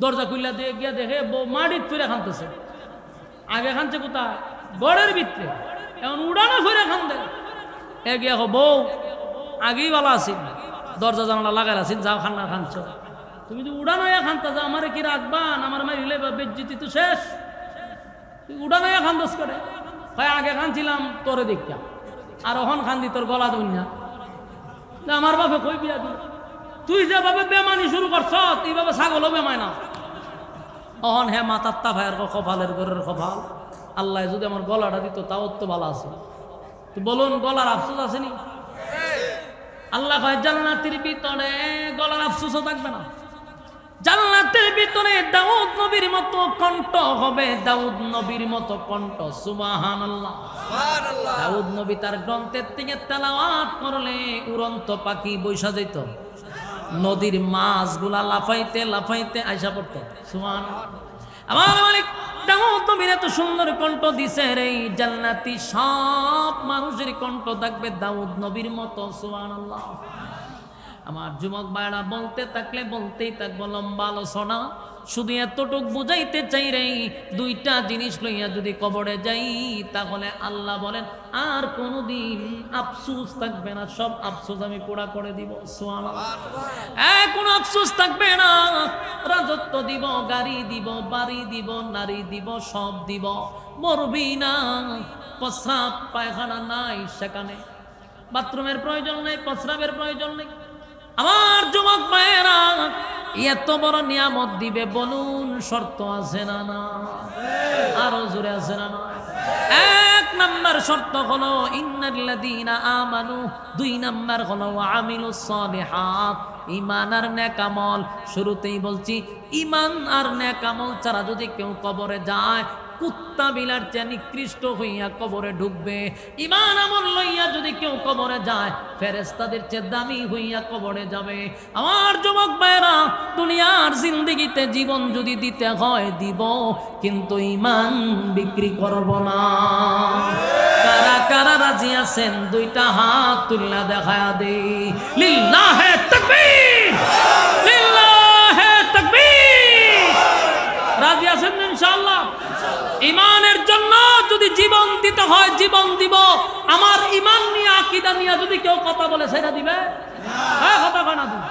দরজা খুললা দিয়ে গিয়া দেখে বউ মাটির ফিরে খানতেছে। আগে খানছে কোথায়? গড়ের ভিতরে। এখন উড়ানো ফিরে খান দে। এ গিয়া বউ আগেই ভালো আছি, দরজা জানালা লাগাই আছি, যাও খান্না খানছ। তুমি তো উড়ানো খানতা যাও, আমারে কি রাখবান? আমার মারিলে বেজ্জিতি তো শেষ। তুই উড়ানো খানদোস করে হয় আগে খানছিলাম তোরে দেখা, আর ওখান খান্দি তোর গলা দুই না। আমার বাপে কই বিয়া দিল, তুই যেভাবে বেমানি শুরু করছ এইভাবে ছাগলও বেমায় না। অহন হে মাতার তাফায়ের কপালের ঘরের কপাল, আল্লাহ যদি আমার গলাটা দিত তাও তো ভালো আছে। তো বলুন গলার আফসোস আসেনি? আল্লাহ কয় জান্নাতের ভিতরে গলার আফসোসও থাকবে না। জান্নাতের ভিতরে দাউদ নবীর মতো কণ্ঠ হবে, দাউদ নবীর মতো কণ্ঠ। সুবহানাল্লাহ, সুবহানাল্লাহ। দাউদ নবী তার গ্রন্থের থেকে তেলাওয়াত করলে উড়ন্ত পাখি বৈশা যেত, নদীর মাছগুলা লাফাইতে লাফাইতে আইসা পড়তো। সুবহানাল্লাহ। আমার মালিক দাউদ নবীর এত সুন্দর কণ্ঠ দিছে রে, জান্নাতি সব মানুষের কণ্ঠ থাকবে দাউদ নবীর মতো। সুবহানাল্লাহ। আমার যুবক ভাইরা বলতে থাকলে বলতেই থাকবো, লম্বা আলোচনা। শুধু এতটুক বুঝাইতে চাই রে, দুইটা জিনিস লইয়া যদি কবরে যাই তাহলে আল্লাহ বলেন আর কোনোদিন আফসোস থাকবে না, সব আফসোস আমি পুরা করে দিব। সুবহানাল্লাহ। কোনো আফসোস থাকবে না। রাজত্ব দিব, গাড়ি দিব, বাড়ি দিব, নারী দিব, সব দিব, মরবি না। প্রস্রাব পায়খানা নাই সেখানে, বাথরুমের প্রয়োজন নেই, প্রস্রাবের প্রয়োজন নেই। আমার যুবক ভাইয়েরা এত বড় নিয়ামত দিবে, বলুন শর্ত আছে না না? আরো জোরে আছে না না? এক নাম্বার শর্ত হলো ইন্নাল্লাযীনা আমানু, দুই নাম্বার হলো আমিলুস সালিহাত, ঈমান আর নেক আমল। শুরুতেই বলছি ঈমান আর নেক আমল ছাড়া যদি কেউ কবরে যায় কুত্তা বিলার চেয়ে নিকৃষ্ট হইয়া কবরে ঢুকবে। ঈমান আমল লইয়া যদি কেউ কবরে যায় ফেরেশতাদের চেয়ে দামি হইয়া কবরে যাবে। আমার যুবক ভাইরা দুনিয়ার জিন্দেগিতে জীবন যদি দিতে হয় দিব, কিন্তু ঈমান বিক্রি করব না। কারা কারা রাজি আছেন দুইটা হাত তুললা দেখায়া দেই। লিল্লাহে তাকবীর, লিল্লাহে তাকবীর। রাজি আছেন ইনশাআল্লাহ? ঈমানের জন্য যদি জীবন দিতে হয় জীবন দিব। আমার ঈমান নিয়ে আকীদা নিয়ে যদি কেউ কথা বলে সেটা দিবে? হ্যাঁ, কথা কয় না দিবে।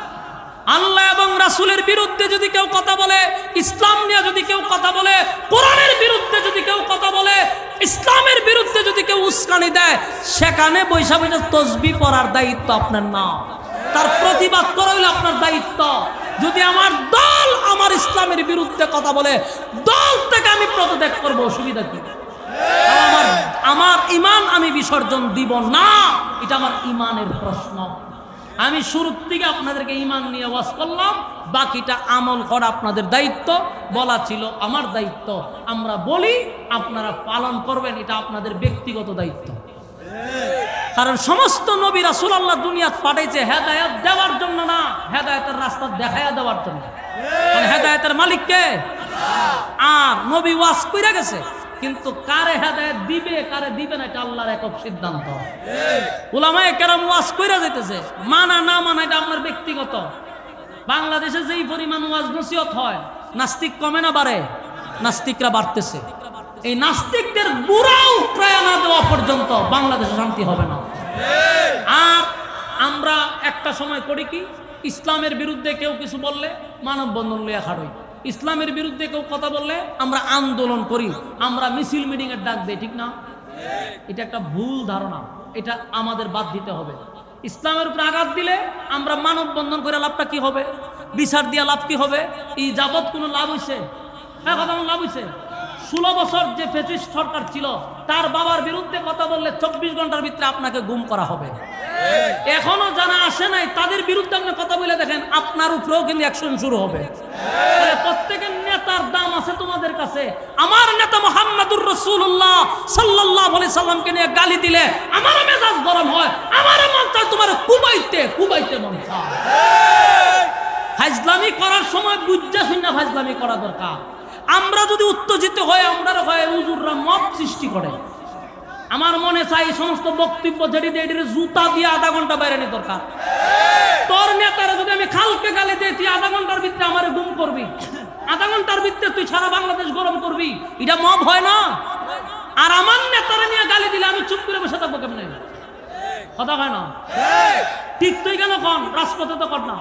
আল্লাহ এবং রাসূলের বিরুদ্ধে যদি কেউ কথা বলে, ইসলাম নিয়ে যদি কেউ কথা বলে, কোরআনের বিরুদ্ধে যদি কেউ কথা বলে, ইসলামের বিরুদ্ধে যদি কেউ উস্কানি দেয়, সেখানে বৈশা বৈশা তাসবিহ পড়ার দায়িত্ব আপনার না, তার প্রতিবাদ করা হইল আপনার দায়িত্ব। যদি আমার দল আমার ইসলামের বিরুদ্ধে কথা বলে, দল থেকে আমি পদত্যাগ করব, অসুবিধা কি? আমার ঈমান আমি বিসর্জন দিব না, এটা আমার ঈমানের প্রশ্ন। আমি শুরুর থেকে আপনাদেরকে ঈমান নিয়ে ওয়াজ করলাম, বাকিটা আমল করা আপনাদের দায়িত্ব। বলা ছিল আমার দায়িত্ব, আমরা বলি আপনারা পালন করবেন, এটা আপনাদের ব্যক্তিগত দায়িত্ব। কারণ সমস্ত নবী রাসূল আল্লাহ দুনিয়াত পাঠাইছে হেদায়েত দেওয়ার জন্য না, হেদায়েতের রাস্তা দেখায়া দেওয়ার জন্য। মানে হেদায়েতের মালিক কে? আর নবী ওয়াজ কইরা গেছে, কিন্তু কারে হেদায়েত দিবে কারে দিবে না এটা আল্লাহর একক সিদ্ধান্ত। উলামায়ে কেরাম ওয়াজ কইরা যাইতেছে, মানা না মানা এটা আপনার ব্যক্তিগত। বাংলাদেশে যেই পরিমাণ ওয়াজ নসিহত হয়, নাস্তিক কমে না বাড়ে? নাস্তিকরা বাড়তেছে। এই নাস্তিকদের বুড়া উৎরায় না দেওয়া পর্যন্ত বাংলাদেশে শান্তি হবে না। আর আমরা একটা সময় করি কি, ইসলামের বিরুদ্ধে কেউ কিছু বললে মানববন্ধন লইয়া খাড়ই, ইসলামের বিরুদ্ধে কেউ কথা বললে আমরা আন্দোলন করি, আমরা মিছিল মিটিং এর ডাক দেই, ঠিক না? এটা একটা ভুল ধারণা, এটা আমাদের বাদ দিতে হবে। ইসলামের উপর আঘাত দিলে আমরা মানববন্ধন করে লাভটা কি হবে? বিচার দিয়া লাভ কি হবে? এই যাবৎ কোনো লাভ হইছে? হ্যাঁ, কথা লাভ হইছে? 16 বছর যে ফ্যাসিস্ট সরকার ছিল তার বাবার বিরুদ্ধে কথা বললে 24 ঘন্টার ভিতরে আপনাকে গুম করা হবে। এখনো যারা আসে নাই তাদের বিরুদ্ধে আপনি কথা বলে দেখেন, আপনার উপরেও কিন্তু অ্যাকশন শুরু হবে। তাহলে প্রত্যেকের নেতার দাম আছে তোমাদের কাছে। আমার নেতা মুহাম্মদুর রাসূলুল্লাহ সাল্লাল্লাহু আলাইহি সাল্লামকে নিয়ে গালি দিলে আমার মেজাজ গরম হয়, আমার মন চায় তোমার কুবাইতে মন চায়। ফাজলামি করার সময় বুঝা শুনে ফাজলামি করা দরকার। আমরা যদি উত্তেজিত হয়, আমরা হয় হুজুররা মত সৃষ্টি করে। আমার মনে চাই এই সমস্ত বক্তব্য যেটি জুতা দিয়ে আধা ঘন্টা বাইরে নিয়ে দরকার। তোর নেতারা যদি আমি খালকে গালি দিই, তুই আধা ঘন্টার ভিতরে আমার গুম করবি, আধা ঘন্টার ভিতরে তুই সারা বাংলাদেশ গরম করবি, এটা মব হয় না? আর আমার নেতারা নিয়ে গালি দিলে আমি চুপ করে বসে থাকবো কেমনে? কথা হয় না? ঠিক তুই কেন কন? রাজপথে তো কর না।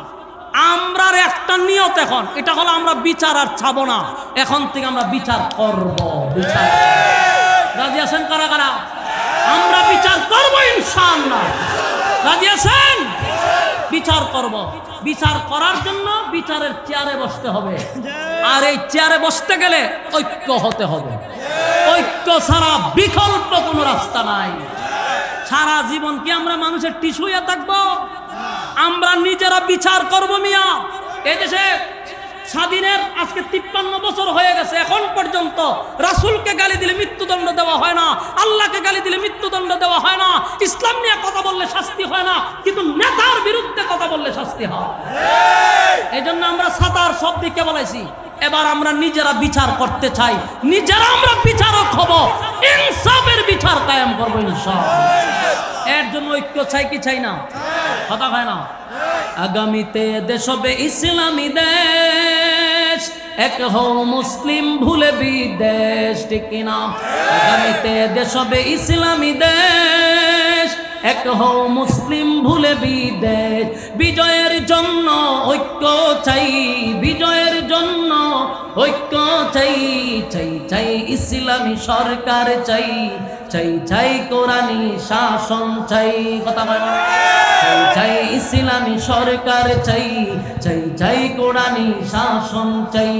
আমরা একটা নিয়ত এখন, এটা হলো আমরা বিচার আর ছাবো না, এখন থেকে আমরা বিচার করব। বিচার রাজি আছেন কারা কারা? আমরা বিচার করব ইনশাআল্লাহ। রাজি আছেন? বিচার করব। বিচার করার জন্য বিচারের চেয়ারে বসতে হবে, আর এই চেয়ারে বসতে গেলে ঐক্য হতে হবে। ঐক্য ছাড়া বিকল্প কোনো রাস্তা নাই। সারা জীবন কি আমরা মানুষের টিস্যু হয়ে থাকবো? আমরা নিজেরা বিচার করব মিয়া। এই দেশে স্বাধীনের আজকে 53 বছর হয়ে গেছে, এখন পর্যন্ত রাসূলকে গালি দিলে মৃত্যুদণ্ড দেওয়া হয় না, আল্লাহকে গালি দিলে মৃত্যুদণ্ড দেওয়া হয় না, ইসলাম নিয়ে কথা বললে শাস্তি হয় না, কিন্তু নেতার বিরুদ্ধে কথা বললে শাস্তি হয়। এই জন্য আমরা সাতার সব দিকে বলাইছি, এবার আমরা নিজেরা বিচার করতে চাই, নিজেরা আমরা বিচারক হব, ইনসাফের বিচার কায়েম করবো ইনশাআল্লাহ। এর জন্য ঐক্য চাই কি চাই না? কথা হয় না? আগামীতে দেশ হবে ইসলামী দেশ, এক হও মুসলিম ভুলে বিদেশ, ঠিক কিনা? আগামীতে দেশ হবে ইসলামী দেশ, এক হও মুসলিম ভুলে বিদেশ। বিজয়ের জন্য ঐক্য চাই, বিজয়ের জন্য ঐক্য চাই, চাই চাই ইসলামী সরকার চাই, চাই চাই কোরআনী শাসন চাই। কথা বলো। চাই চাই ইসলামী সরকার চাই, চাই চাই কোরআনী শাসন চাই,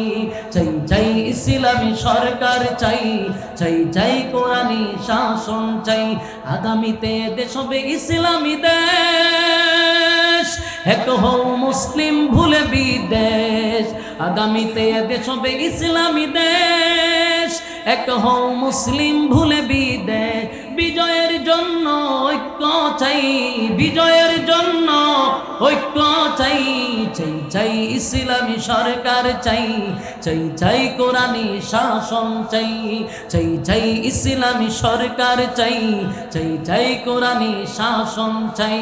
চাই চাই ইসলামী সরকার চাই, চাই চাই কোরআনী শাসন চাই। আগামীতে দেশ হবে ইসলামী দেশ, এক হও মুসলিম ভুলে বিদেশ। আগামীতে দেশ হবে ইসলামী দেশ, এক হও মুসলিম ভুলে বিদেশ। বিজয়ের জন্য ঐক্য চাই, বিজয়ের জন্য ঐক্য চাই, চাই চাই ইসলামী সরকার চাই, চাই চাই কোরআনী শাসন চাই, চাই চাই ইসলামী সরকার চাই, চাই চাই কোরআনী শাসন চাই।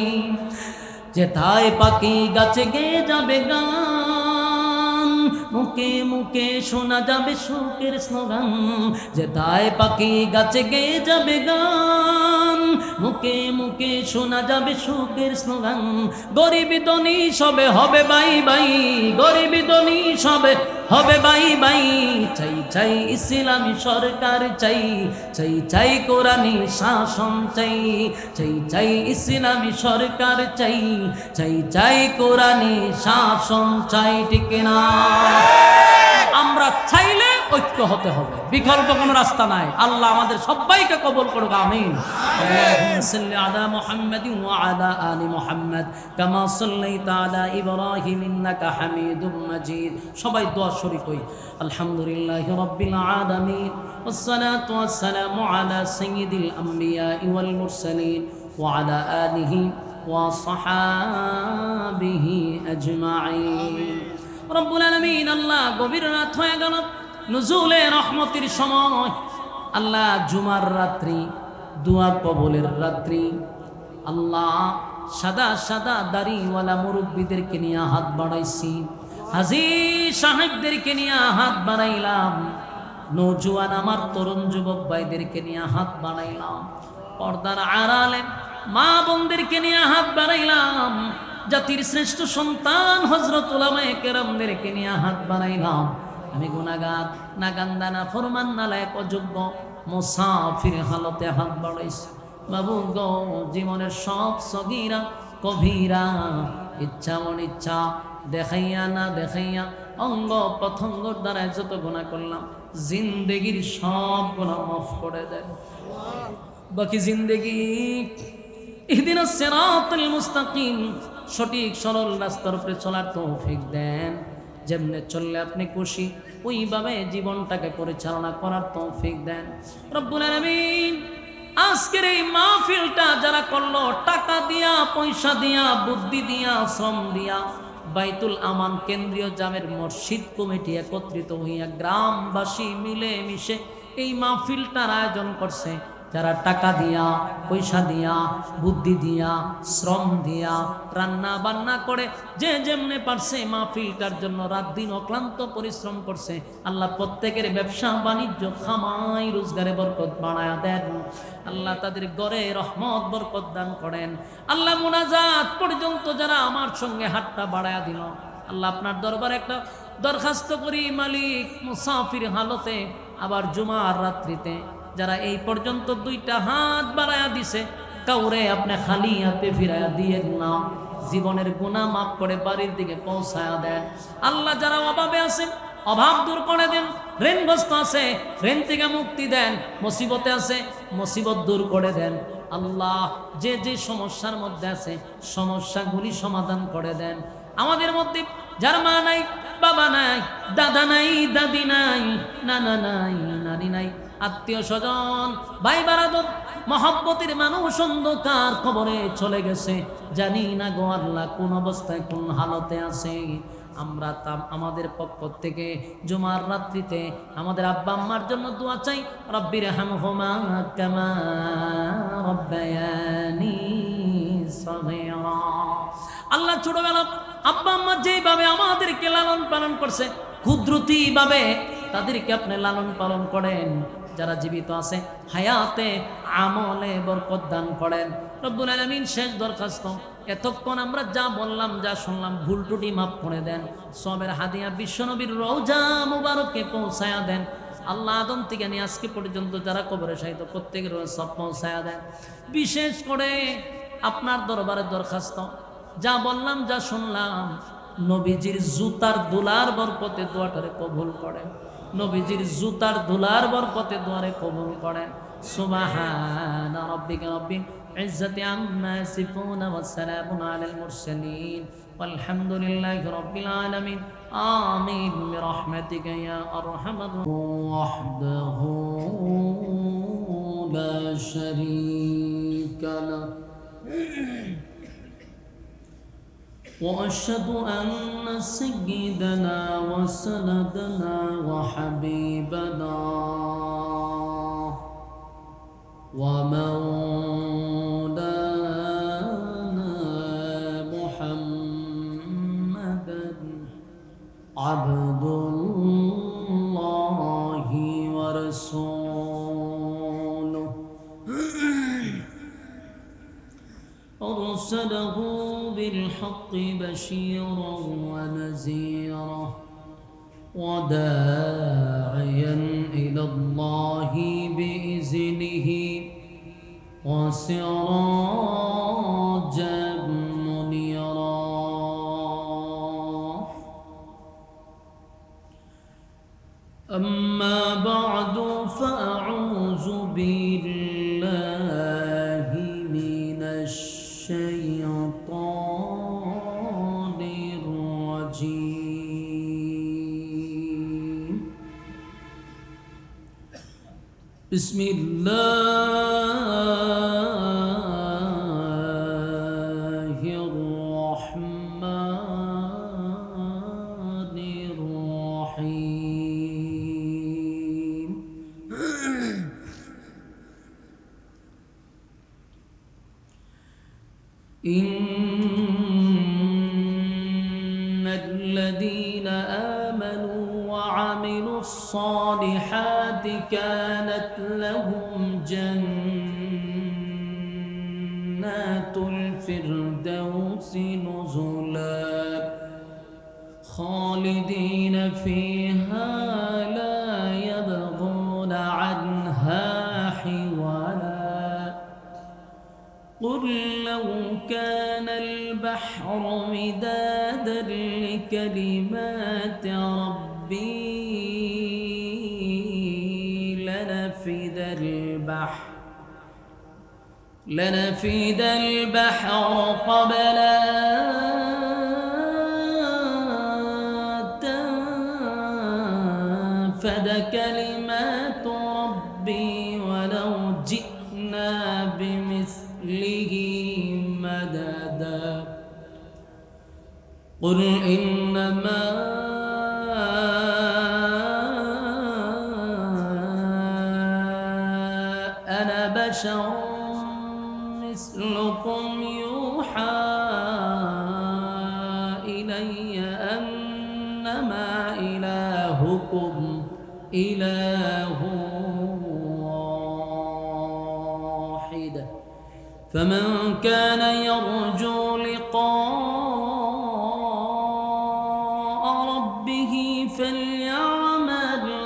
যেথায় পাখি গাছে গেয়ে যাবে গান, মুখে মুখে শোনা যাবে সুখের স্লোগান। যেথায় পাখি গাছে গেয়ে যাবে গান, মুখে মুখে শোনা যাবে সুখের স্লোগান। গরিব ধনী সবে হবে বাই বাই, গরিব ধনী সবে হবে বাই বাই। চাই চাই ইসলামী সরকার চাই, চাই চাই কোরআনী শাসন চাই, চাই চাই ইসলামী সরকার চাই, চাই চাই কোরআনী শাসন চাই, ঠিক না? আমরা চাইলে ঐক্য হতে হবে, বিকল্প কোনো রাস্তা নাই। আল্লাহ আমাদের সবাইকে কবুল করুক, আমিন। আল্লাহুম্মা সাল্লি আলা মুহাম্মাদিন ওয়া আলা আলি মুহাম্মাদ কামা সাল্লাইতা আলা ইব্রাহিম ইন্নাকা হামিদুম মাজিদ। সবাই দোয়া শরীক হই। আলহামদুলিল্লাহি রাব্বিল আলামিন ওয়াসসালাতু ওয়াসসালামু আলা সাইয়্যিদিল আমবিয়া ওয়াল মুরসালিন ওয়া আলা আলিহি ওয়া সাহাবিহি আজমাইন। রব্বুল আলামিন, আল্লাহ গভীর রাত হয়ে গেল, নুজুলে রহমতের সময়। আল্লাহ জুমার রাত্রি, দুয়া কবুলের রাত্রি। আল্লাহ সাদা সাদা দাড়িওয়ালা মুরব্বীদেরকে নিয়ে হাত বাড়াইছি, হাজী সাহেবদেরকে নিয়ে হাত বাড়াইলাম, নৌজওয়ান আমার তরুণ যুবক ভাইদেরকে নিয়ে হাত বাড়াইলাম, পর্দার আড়ালে মা বোনদেরকে নিয়ে হাত বাড়াইলাম, জাতির শ্রেষ্ঠ সন্তান হযরত উলামায়ে কেরামদেরকে নিয়ে হাত বাড়াইলাম। আমি গুনাহগার, নাগান্দা, নাফরমান, নালায়েক, অযোগ্য, মুসাফির হালতে হাত বাড়াইছি। বাবু গো, জীবনের সব সগীরা কবিরা, ইচ্ছা অনিচ্ছা, দেখাইয়া না দেখাইয়া, অঙ্গ প্রত্যঙ্গর দ্বারা যত গুনাহ করলাম, জিন্দেগির সব গুনাহ মাফ করে দেন। বাকি জিন্দেগি ইহদিনাস সিরাতাল মুস্তাকিম, সঠিক সরল রাস্তার উপরে চলার তৌফিক দেন। যেমনে চললে আপনি খুশি ওইভাবে জীবনটাকে পরিচালনা করার তৌফিক দেন রব্বুল আলামিন। আজকের এই মাহফিলটা যারা করলো টাকা দিয়া, পয়সা দিয়া, বুদ্ধি দিয়া, শ্রম দিয়া, বাইতুল আমান কেন্দ্রীয় জামের মসজিদ কমিটি একত্রিত হইয়া গ্রামবাসী মিলে মিশে এই মাহফিলটার আয়োজন করছে, যারা টাকা দিয়া, পয়সা দিয়া, বুদ্ধি দিয়া, শ্রম দিয়া, রান্না বান্না করে যে যেমনে পারছে মাহফিলটার জন্য রাত দিন অক্লান্ত পরিশ্রম করছে, আল্লাহ প্রত্যেকের ব্যবসা বাণিজ্য খামাই রোজগারে বরকত বাড়ায়া দেন। আল্লাহ তাদের ঘরে রহমত বরকত দান করেন। আল্লাহ মুনাজাত পর্যন্ত যারা আমার সঙ্গে হাতটা বাড়ায়া দিল, আল্লাহ আপনার দরবারে একটা দরখাস্ত করি মালিক, মুসাফির হালতে আবার জুমার রাত্রিতে যারা এই পর্যন্ত দুইটা হাত বাড়ায়া দিছে, কাউরে আপনি খালি হাতে ফিরাইয়া দিয়ে না, জীবনের গুনাহ মাফ করে বাড়ির দিকে পৌঁছায়া দেন। আল্লাহ যারা অভাবে আছেন অভাব দূর করে দেন, ঋণগ্রস্ত আছে ঋণ থেকে মুক্তি দেন, মুসিবতে আছে মুসিবত দূর করে দেন। আল্লাহ যে যে সমস্যার মধ্যে আছে সমস্যাগুলি সমাধান করে দেন। আমাদের মধ্যে যার মা নাই, বাবা নাই, দাদা নাই, দাদি নাই, নানা নাই, নানি নাই, আত্মীয় স্বজন, ভাই বারাদর, মহব্বতের মানুষ অন্ধকার কবরে চলে গেছে, জানি না গো আল্লাহ কোন অবস্থায় কোন হালতে আছে। আমরা আমাদের পক্ষ থেকে জুমার রাত্রিতে আমাদের আব্বা আম্মার জন্য দোয়া চাই, রব্বির হামহুমা কামা রব্বায়ানি সগীরা। আল্লাহ ছোটবেলা আব্বা আম্মা যেভাবে আমাদেরকে লালন পালন করছে, কুদরতি ভাবে তাদেরকে আপনি লালন পালন করেন। যারা জীবিত আছে হায়াতে আমলে বরকত দান করেন রব্বুল আলামিন। শেষ দরখাস্ত, এতক্ষণ আমরা যা বললাম যা শুনলাম ভুল ত্রুটি মাফ করে দেন, সবের হাদিয়া বিশ্বনবীর রওজা মুবারকে পৌঁছায়া দেন। আল্লাহ আদম থেকে নিয়ে আজকে পর্যন্ত যারা কবরে শায়িত প্রত্যেকের সব পৌঁছায়া দেন। বিশেষ করে আপনার দরবারে দরখাস্ত, যা বললাম যা শুনলাম নবীজির জুতার দুলার বরকতে দোয়াটারে কবুল করেন, নবীজির জুতার দুলার বরকতে দোয়ারে কবুল করেন। সুবহানা রাব্বিকা রাব্বিল ইজ্জাতি আম্মা ইয়াসিফুন ওয়া সালামুন আলাল মুরসালিন ওয়ালহামদুলিল্লাহি রাব্বিল আলামিন। আমিন বিরহমাতিকা ইয়া আরহামার ওয়াহদাহু লা শারীকা লাহ وأشهد أن سيدنا وسندنا وحبيبنا ومولانا محمدا عبد الله ورسوله أرسله بالحق بشيرا ونذيرا وداعيا إلى الله بإذنه وسراجا منيرا. أما بعد فأعوذ بالله من الشيطان الرجيم. بسم الله الرحمن الرحيم. إن الذين آمنوا وعملوا الصالحات كانت لهم جنات الفردوس نزلا خالدين فيها لا يبغون عنها حولا. قل لو كان البحر مدادا لكلمات ربي لنفد البحر لنفد البحر قبل أن تنفد كلمات ربي ولو جئنا بمثله مددا قل إنما أنا بشر مثلكم يوحى إلي أنما إلهكم إله واحد فمن كان يرجو لقاء ربه فليعمل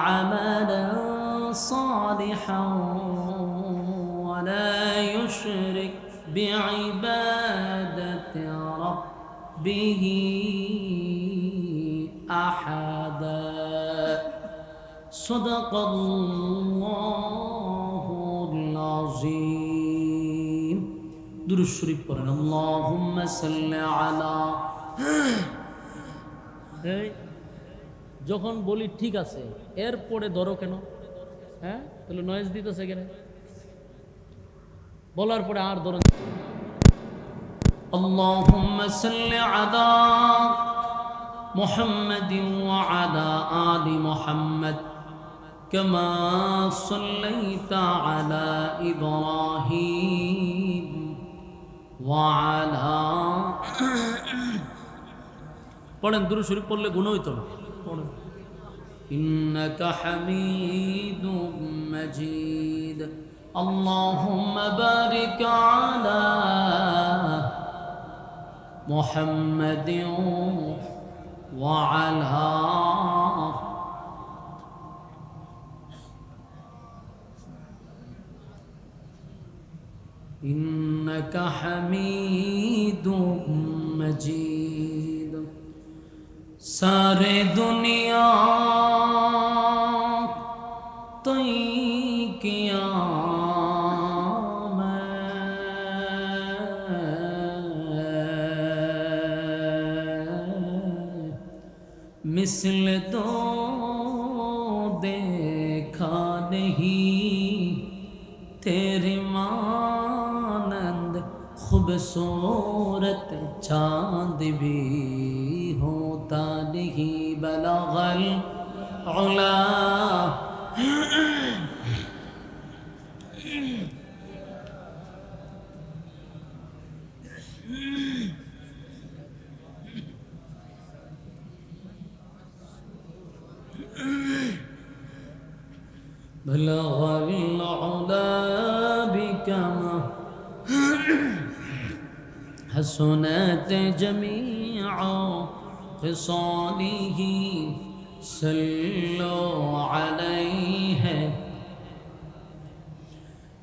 عملا صالحا ولا يشرك بعبادة ربه أحدا صدق الله العظيم درود شريف পড়েন اللهم صل على যখন বলি ঠিক আছে এরপরে ধরো কেন হ্যাঁ তাহলে নয়েজ দিতেছে কেন বলার পরে আর ধরো اللهم صل على محمد وعلى آل محمد كما صليت على إبراهيم وعلى পড়েন দুরূদ শরীফ পড়লে গুনাহ হইতো না পড়েন إنك حميد مجيد اللهم بارك على محمد وعلى إنك حميد مجيد سارے دنیا کیا مثل تو دیکھا نہیں تیری مانند خوبصورت چاند بھی ہوتا نہیں بلغ العلا بلغ العلا بكما حسنت جميع خصاله صلوا عليه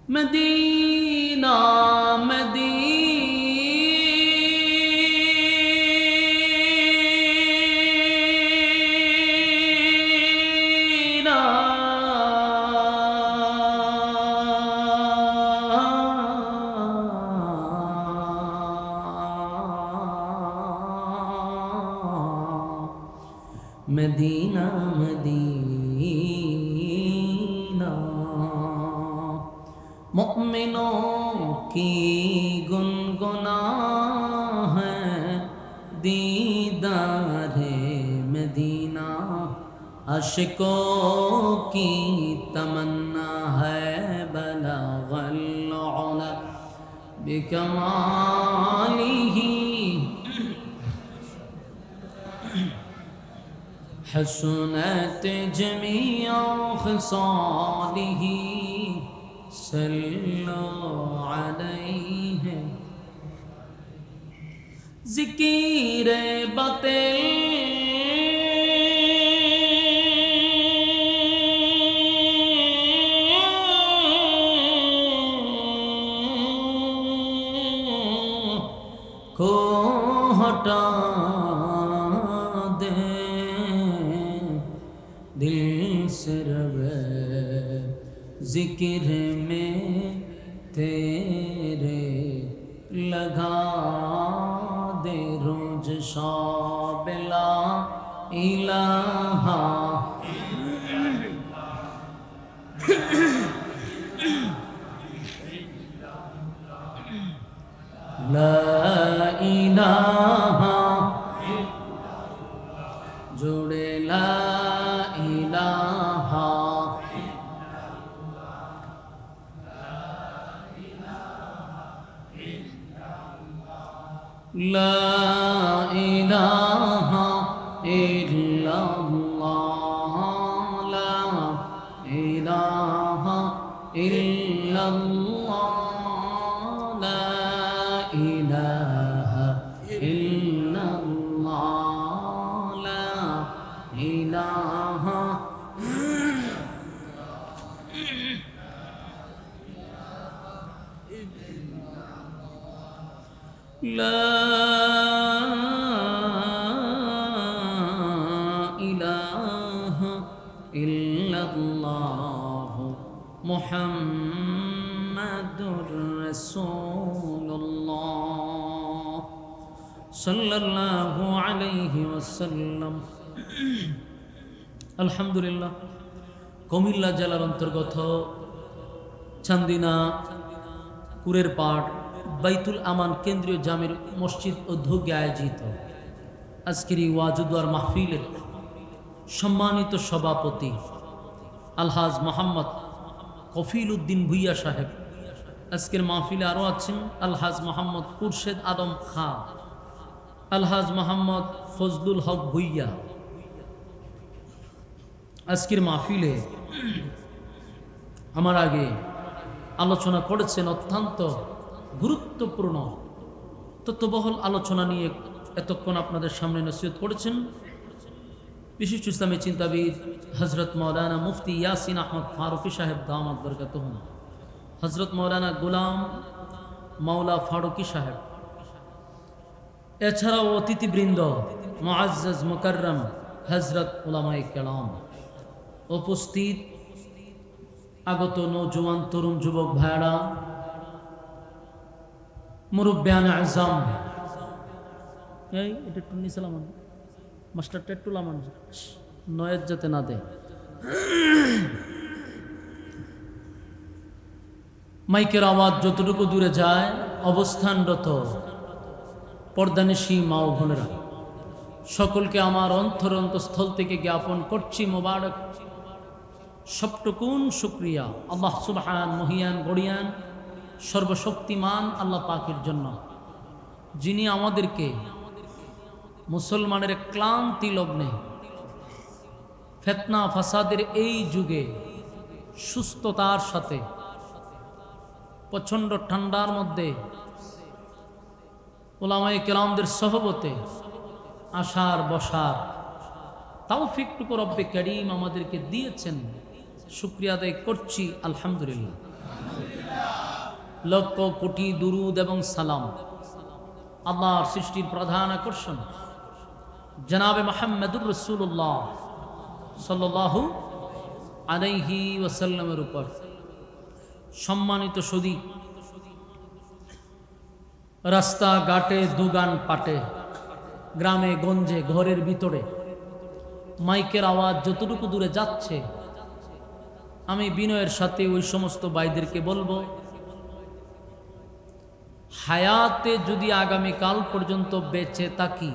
مدینہ مدینہ مدینہ مؤمنوں کی گنگنا ہے دیدار مدینہ عاشقوں کی تمنا ہے بلغ العلا بکمالہ حسنت جميع خصاله صلوا عليه ذکر باطل کو ہٹا دل سے जिक्र में तेरे लगा दे रोज शब ला इलाहा ला इलाहा जुड़े ला इलाहा ला इलाहा इल्लल्लाह ला इलाहा इल्लल्लाह ला इलाहा इल्लल्लाह ला इलाहा لا إله إلا الله محمد رسول الله صلى الله عليه وسلم الحمد لله কুমিল্লা জেলার অন্তর্গত চান্দিনা কুরের পাট বাইতুল আমান কেন্দ্রীয় জামির মসজিদ উদ্যোগে আয়োজিত আজকের এই ওয়াজুদার মাহফিলের সম্মানিত সভাপতি আলহাজ মোহাম্মদ কফিল উদ্দিন ভুইয়া সাহেব, আজকের মাহফিলে আরও আছেন আলহাজ মোহাম্মদ খুরশেদ আদম খাঁ, আলহাজ মোহাম্মদ ফজলুল হক ভুইয়া। আজকের মাহফিলে আমার আগে আলোচনা করেছেন অত্যন্ত গুরুত্বপূর্ণ তত্ত্ববহল আলোচনা নিয়ে এতক্ষণ আপনাদের সামনে নসিহত করেছেন বিশিষ্ট ইসলামী চিন্তাবিদ হজরত মৌলানা মুফতি ইয়াসিন আহমদ ফারুকি সাহেব দামাত বরকাতুহুম, হজরত মৌলানা গুলাম মাওলা ফারুকি সাহেব, এছাড়াও অতিথিবৃন্দ মুআজ্জাজ মুকাররম হজরত উলামায়ে কেরাম, উপস্থিত আগত নৌজওয়ান তরুণ যুবক ভাইরা, মুরব্বিয়ান আযম, এই এটা একটু নিচে লামান মাস্টারটা একটু লামান নয়েজ যাতে না দেয়। মাইকের আওয়াজ যতটুকু দূরে যায় অবস্থানরত পর্দানিশী মা ও বোনেরা, সকলকে আমার অন্তরন্তস্থল থেকে জ্ঞাপন করছি মোবারক সবটুকুন শুকরিয়া আল্লাহ সুবহান মহিয়ান গড়িয়ান সর্বশক্তিমান আল্লাহ পাকের জন্য, যিনি আমাদেরকে মুসলমানের ক্লান্তি লগ্নে ফিতনা ফাসাদের এই যুগে সুস্থতার সাথে প্রচণ্ড ঠান্ডার মধ্যে উলামায়ে কেরামদের সহবতে আসার বসার তৌফিকটুকু রব্বে করিম আমাদেরকে দিয়েছেন, শুকরিয়া আদায় করছি আলহামদুলিল্লাহ। লক্ষ কোটি দুরুদ এবং সালাম আল্লাহর সৃষ্টির প্রধান আকর্ষণ জনাবে মুহাম্মদুর রাসূলুল্লাহ সাল্লাল্লাহু আলাইহি ওয়াসাল্লামের উপর। সম্মানিত সুধী, রাস্তাঘাটে দোকান পাটে গ্রামে গঞ্জে ঘরের ভিতরে মাইকের আওয়াজ যতটুকু দূরে যাচ্ছে, আমি বিনয়ের সাথে ওই সমস্ত ভাইদেরকে বলবো, হায়াতে যদি আগামীকাল পর্যন্ত বেঁচে থাকি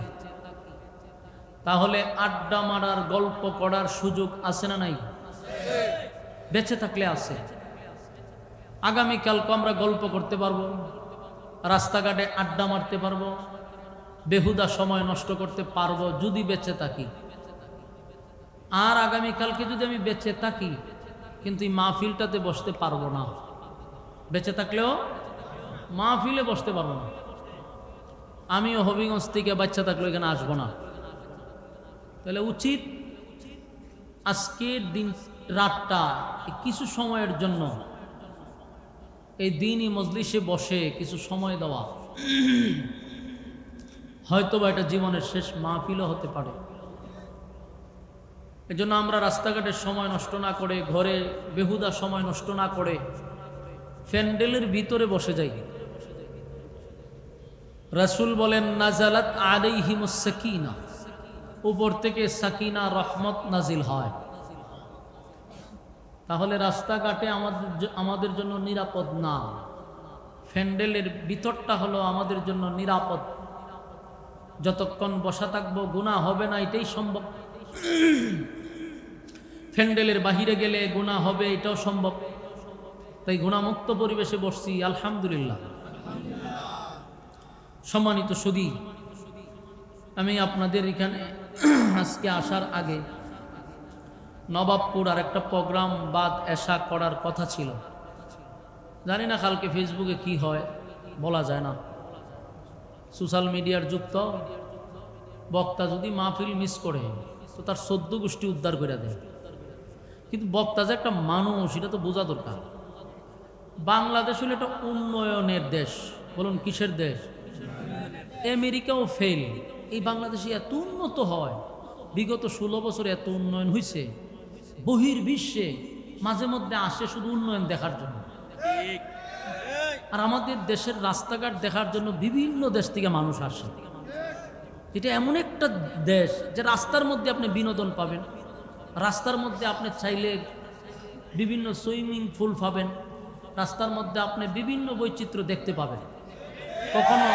তাহলে আড্ডা মারার গল্প করার সুযোগ আছে না নাই? বেঁচে থাকলে আছে। আগামীকালকে আমরা গল্প করতে পারবো, রাস্তাঘাটে আড্ডা মারতে পারবো, বেহুদা সময় নষ্ট করতে পারবো যদি বেঁচে থাকি। আর আগামীকালকে যদি আমি বেঁচে থাকি কিন্তু এই মাহফিলটাতে বসতে পারবো না, বেঁচে থাকলেও মাহফিলে বসতে পারবো না। আমিও হবিগঞ্জ থেকে বাচ্চা থাকলেও এখানে আসবো না। তাহলে উচিত আজকের দিন রাতটা কিছু সময়ের জন্য এই দিনই মজলিসে বসে কিছু সময় দেওয়া, হয়তো বা এটা জীবনের শেষ মাহফিলও হতে পারে। এজন্য আমরা রাস্তাঘাটের সময় নষ্ট না করে, ঘরে বেহুদা সময় নষ্ট না করে প্যান্ডেলের ভিতরে বসে যাই। রাসূল বলেন নাজালাত আলাইহিমুস সাকিনা, উপর থেকে সাকিনা রহমত নাজিল হয়। তাহলে রাস্তাঘাটে আমাদের জন্য নিরাপদ না, প্যান্ডেলের ভিতরটা হলো আমাদের জন্য নিরাপদ। যতক্ষণ বসা থাকবো গুনাহ হবে না, এটাই সম্ভব। প্যান্ডেলের বাহিরে গেলে গুনাহ হবে, এটাও সম্ভব। তাই গুনাহমুক্ত পরিবেশে বসছি, আলহামদুলিল্লাহ। সম্মানিত সুধী, আমি আপনাদের এখানে আজকে আসার আগে নবাবপুর আর একটা প্রোগ্রাম বাদ এশা করার কথা ছিল। জানি না কালকে ফেসবুকে কি হয়, বলা যায় না। সোশ্যাল মিডিয়ার যুগ তো, বক্তা যদি মাহফিল মিস করে তো তার 14 গোষ্ঠী উদ্ধার করে দেয়। কিন্তু বক্তা যে একটা মানুষ, এটা তো বোঝা দরকার। বাংলাদেশ হলো একটা উন্নয়নের দেশ। বলুন কিসের দেশ? আমেরিকাও ফেল, এই বাংলাদেশে এত উন্নত হয়। বিগত 16 বছরে এত উন্নয়ন হয়েছে, বহির্বিশ্বে মাঝে মধ্যে আসে শুধু উন্নয়ন দেখার জন্য। আর আমাদের দেশের রাস্তাঘাট দেখার জন্য বিভিন্ন দেশ থেকে মানুষ আসে। এটা এমন একটা দেশ যে রাস্তার মধ্যে আপনি বিনোদন পাবেন, রাস্তার মধ্যে আপনি চাইলে বিভিন্ন সুইমিং পুল পাবেন, রাস্তার মধ্যে আপনি বিভিন্ন বৈচিত্র্য দেখতে পাবেন। কখনো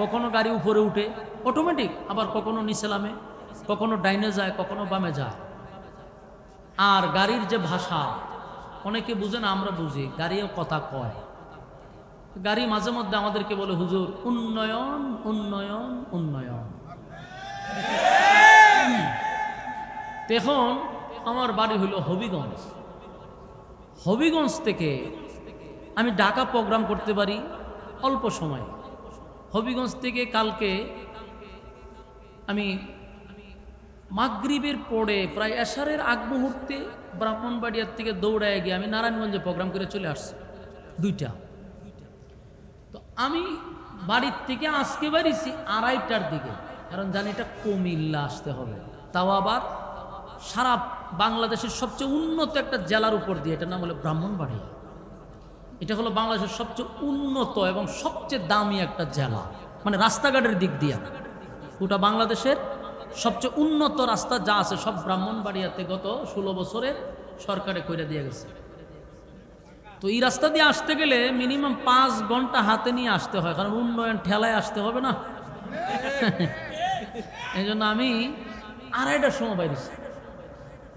কখনো গাড়ি উপরে উঠে অটোমেটিক, আবার কখনো নিচে নামে, কখনো ডাইনে যায়, কখনো বামে যায়। আর গাড়ির যে ভাষা, অনেকে বুঝে না, আমরা বুঝি। গাড়িও কথা কয়। গাড়ি মাঝে মধ্যে আমাদেরকে বলে হুজুর উন্নয়ন উন্নয়ন উন্নয়ন। এখন আমার বাড়ি হইল হবিগঞ্জ। হবিগঞ্জ থেকে আমি ঢাকা প্রোগ্রাম করতে পারি অল্প সময়। হবিগঞ্জ থেকে কালকে আমি মাগরিবের পরে প্রায় এশারের আগ মুহূর্তে ব্রাহ্মণবাড়িয়ার থেকে দৌড়ায় গিয়ে আমি নারায়ণগঞ্জে প্রোগ্রাম করে চলে আসছি, 2টা। তো আমি বাড়ির থেকে আজকে বাড়িছি 2:30টার দিকে, কারণ জানি এটা কুমিল্লা আসতে হবে, তাও আবার সারা বাংলাদেশের সবচেয়ে উন্নত একটা জেলার উপর দিয়ে। এটার নাম হলো ব্রাহ্মণবাড়িয়া। এটা হলো বাংলাদেশের সবচেয়ে উন্নত এবং সবচেয়ে দামি একটা জেলা, মানে রাস্তাঘাটের দিক দিয়ে। গোটা বাংলাদেশের সবচেয়ে উন্নত রাস্তা যা আছে সব ব্রাহ্মণবাড়িয়াতে গত 16 বছরে সরকারে কইরা দিয়ে গেছে। তো এই রাস্তা দিয়ে আসতে গেলে মিনিমাম 5 ঘন্টা হাতে নিয়ে আসতে হয়, কারণ উন্নয়ন ঠেলায় আসতে হবে না। এই জন্য আমি 2:30টার সময় বাইরেছি।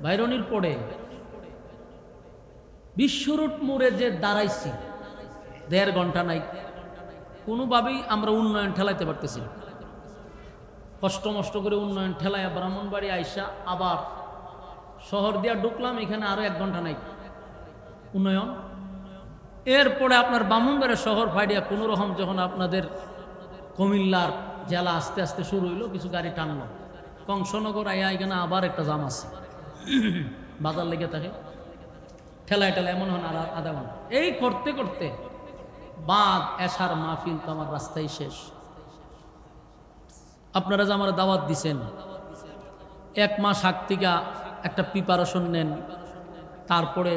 বাইরনির পরে বিশ্বরোড মোড়ে যে দাঁড়াইছি 1.5 ঘন্টা নাই, কোনোভাবেই আমরা উন্নয়ন ঠেলাইতে পারতেছি না। কষ্ট মষ্ট করে উন্নয়ন ঠেলায় ব্রাহ্মণবাড়ি আইসা আবার শহর দিয়া ঢুকলাম, এখানে আরো 1 ঘন্টা নাই উন্নয়ন। এরপরে আপনার ব্রাহ্মণবাড়ি শহর ফাইডিয়া কোনো রকম যখন আপনাদের কুমিল্লার জেলা আস্তে আস্তে শুরু হইলো, কিছু গাড়ি টানলো, কংসনগর আইয়া এখানে আবার একটা জাম আছে, বাজার লেগে থাকে, ঠেলায় ঠেলায় এমন হন আর আধা ঘন্টা। এই করতে করতে বাদ এশার মাহফিল তো আমার রাস্তায় শেষ। আপনারা যে আমার দাওয়াত দিছেন, 1 মাস আগ থেকে একটা প্রিপারেশন নেন, তারপরে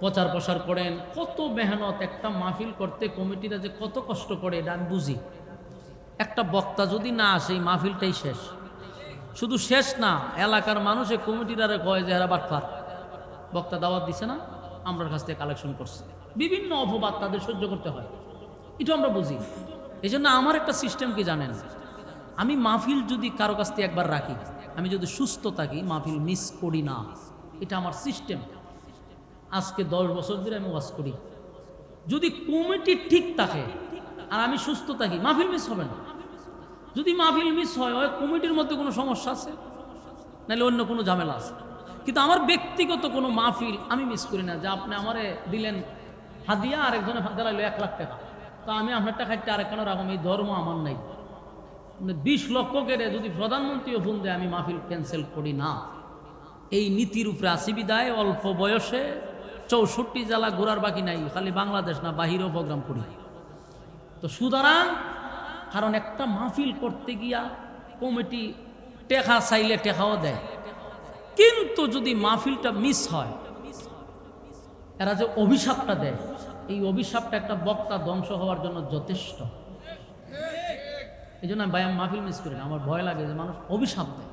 প্রচার প্রসার করেন, কত মেহনত একটা মাহফিল করতে কমিটিরা যে কত কষ্ট করে এটা আমি বুঝি। একটা বক্তা যদি না আসে এই মাহফিলটাই শেষ। শুধু শেষ না, এলাকার মানুষে কমিটিরারে কয় যে এরা বাটপার, বক্তা দাওয়াত দিছে না, আমরার কাছ থেকে কালেকশন করছে, বিভিন্ন অপবাদ তাদের সহ্য করতে হয়। এটা আমরা বুঝি। এই জন্য আমার একটা সিস্টেম কি জানেন, আমি মাহফিল যদি কারো কাছ থেকে একবার রাখি, আমি যদি সুস্থ থাকি মাহফিল মিস করি না, এটা আমার সিস্টেম। আজকে 10 বছর ধরে আমি ওয়াজ করি। যদি কমিটি ঠিক থাকে আর আমি সুস্থ থাকি, মাহফিল মিস হবে না। যদি মাহফিল মিস হয়, ওই কমিটির মধ্যে কোনো সমস্যা আছে, নাহলে অন্য কোনো ঝামেলা আছে। কিন্তু আমার ব্যক্তিগত কোনো মাহফিল আমি মিস করি না। যে আপনি আমারে দিলেন হাদিয়া, আরেকজনে দিলাইল 1 লাখ টাকা, তো আমি আপনার টাকা আরেকখানে রাখুন, এই ধর্ম আমার নাই। 20 লক্ষ কেটে যদি প্রধানমন্ত্রীও ফোন দেয়, আমি মাহফিল ক্যান্সেল করি না। এই নীতির উপরে আসি বিদায় অল্প বয়সে 64 জেলা ঘোরার বাকি নাই, খালি বাংলাদেশ না বাহিরেও প্রোগ্রাম করি। তো সুতরাং কারণ একটা মাহফিল করতে গিয়া কমিটি টেকা চাইলে টেকাও দেয়, কিন্তু যদি মাহফিলটা মিস হয়, এরা যে অভিশাপটা দেয়, এই অভিশাপটা একটা বক্তা ধ্বংস হওয়ার জন্য যথেষ্ট। এই জন্য আমি মাহফিল মিস করি না, আমার ভয় লাগে যে মানুষ অভিশাপ দেয়।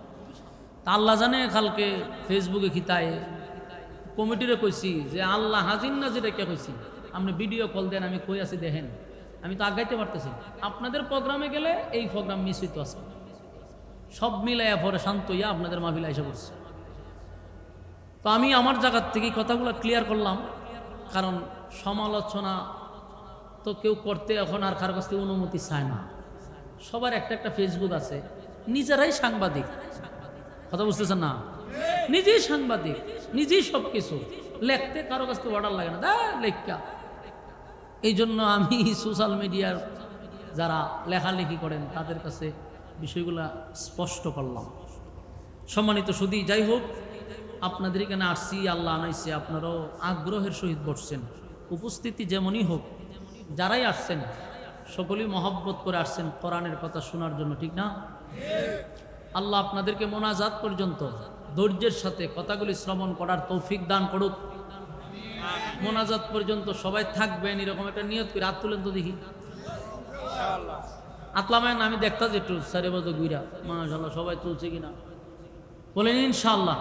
তা আল্লাহ জানে, কালকে ফেসবুকে খিতায় কমিটিরে কইছি যে আল্লাহ হাজির নাজির রেখে কইছি, আপনি ভিডিও কল দেন, আমি কই আছি দেখেন, আমি তো আগাইতে পারতেছি। আপনাদের প্রোগ্রামে গেলে এই প্রোগ্রাম মিস হইতো আছে, সব মিলাইয়া পরে শান্ত হইয়া আপনাদের মাহফিল আইসা পড়ছে। তো আমি আমার জায়গার থেকে কথাগুলো ক্লিয়ার করলাম, কারণ সমালোচনা তো কেউ করতে এখন আর কারো কাছ থেকে অনুমতি চায় না। সবার একটা একটা ফেসবুক আছে, নিজেরাই সাংবাদিক, কথা বুঝতেছেন না? নিজেই সাংবাদিক, নিজেই সব কিছু লেখতে কারো কাছ থেকে অর্ডার লাগে না, দা লেখা। এই জন্য আমি সোশ্যাল মিডিয়ার যারা লেখালেখি করেন তাদের কাছে বিষয়গুলো স্পষ্ট করলাম। সম্মানিত সুধী, যাই হোক, আপনাদের এখানে আসছি, আল্লাহ আনাইছে, আপনারাও আগ্রহের সহিত বসছেন। উপস্থিতি যেমনই হোক, যারাই আসছেন সকলেই মহব্বত করে আসছেন কোরআনের কথা শোনার জন্য, ঠিক না? আল্লাহ আপনাদেরকে মোনাজাত পর্যন্ত ধৈর্যের সাথে কথাগুলি শ্রবণ করার তৌফিক দান করুক। মোনাজাত পর্যন্ত সবাই থাকবেন, এরকম একটা নিয়ত করে হাত তুলেন তো দেখি। আতলামায় আমি দেখতাম যে একটু সারে বলতো গুইরা, মাশাআল্লাহ সবাই তুলছে কিনা বলেন ইনশাআল্লাহ।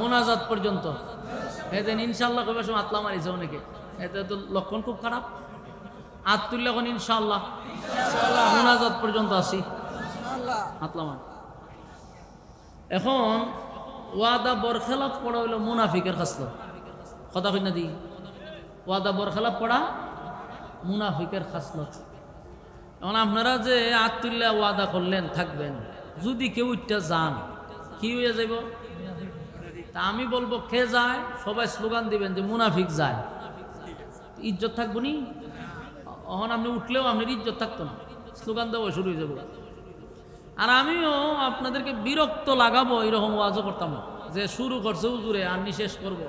মোনাজাত পর্যন্ত এদিন ইনশাআল্লাহ কবে সময় আতলা মারিছে অনেকে, এতে তো লক্ষণ খুব খারাপ। হাত তুললে এখন ইনশাআল্লাহ, মোনাজাত পর্যন্ত আসি আতলামান। এখন ওয়াদা বরখেলাপ পড়া হইল মুনাফিকের খাসলত, কথা কই না দি? ওয়াদা বরখেলাপ পড়া মুনাফিকের খাসলত। এখন আপনারা যে হাত তুললে ওয়াদা করলেন থাকবেন, যদি কেউ ইটা যান কি হয়ে যাইব? তা আমি বলবো কে যায়, সবাই স্লোগান দিবেন যে মুনাফিক যায়, ইজ্জত থাকবো নি? এখন আপনি উঠলেও আপনার ইজ্জত থাকতো না, স্লোগান দেওয়া শুরু হয়ে যাবো। আর আমিও আপনাদেরকে বিরক্ত লাগাবো এরকম ওয়াজও করতাম না, যে শুরু করছে হুজুরে আর শেষ করবো,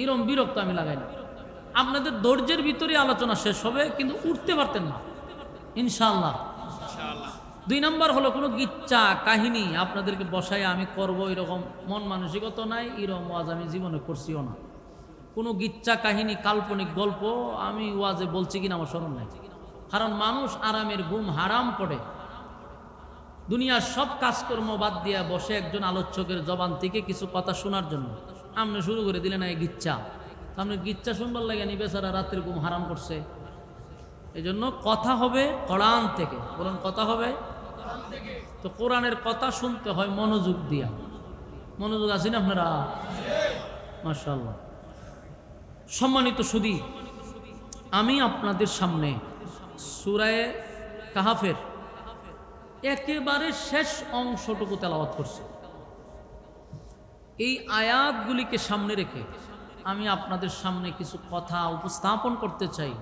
এরকম বিরক্ত আমি লাগাই না। আপনাদের ধৈর্যের ভিতরে আলোচনা শেষ হবে, কিন্তু উঠতে পারতেন না ইনশাআল্লাহ। 2 নম্বর হলো কোনো গিচ্ছা কাহিনী আপনাদেরকে বসায় আমি করব এরকম মন মানসিকতা নাই, এরকম ওয়াজ আমি জীবনে করছিও না। কোনো গিচ্ছা কাহিনী কাল্পনিক গল্প আমি ওয়াজে বলছি কিনা আমার স্মরণ নাই, কারণ মানুষ আরামের ঘুম হারাম করে দুনিয়ার সব কাজকর্ম বাদ দিয়া বসে একজন আলোচকের জবান থেকে কিছু কথা শোনার জন্য। আপনি শুরু করে দিলেন এই গিচ্ছা, আপনি গিচ্ছা শুনবার লাগে নি, বেচারা রাত্রের ঘুম হারাম করছে। এই জন্য কথা হবে কোরআন থেকে, বলুন কথা হবে। তো কোরআনের কথা শুনতে হয় মনোযোগ দিয়া, মনোযোগ আছেন আপনারা? মাশাআল্লাহ। সম্মানিত সুধী, আমি আপনাদের সামনে সূরা কাহাফের একেবারে শেষ অংশটুকু তেলাওয়াত করছি। এই আয়াতগুলিকে সামনে রেখে আমি আপনাদের সামনে কিছু কথা উপস্থাপন করতে চাই।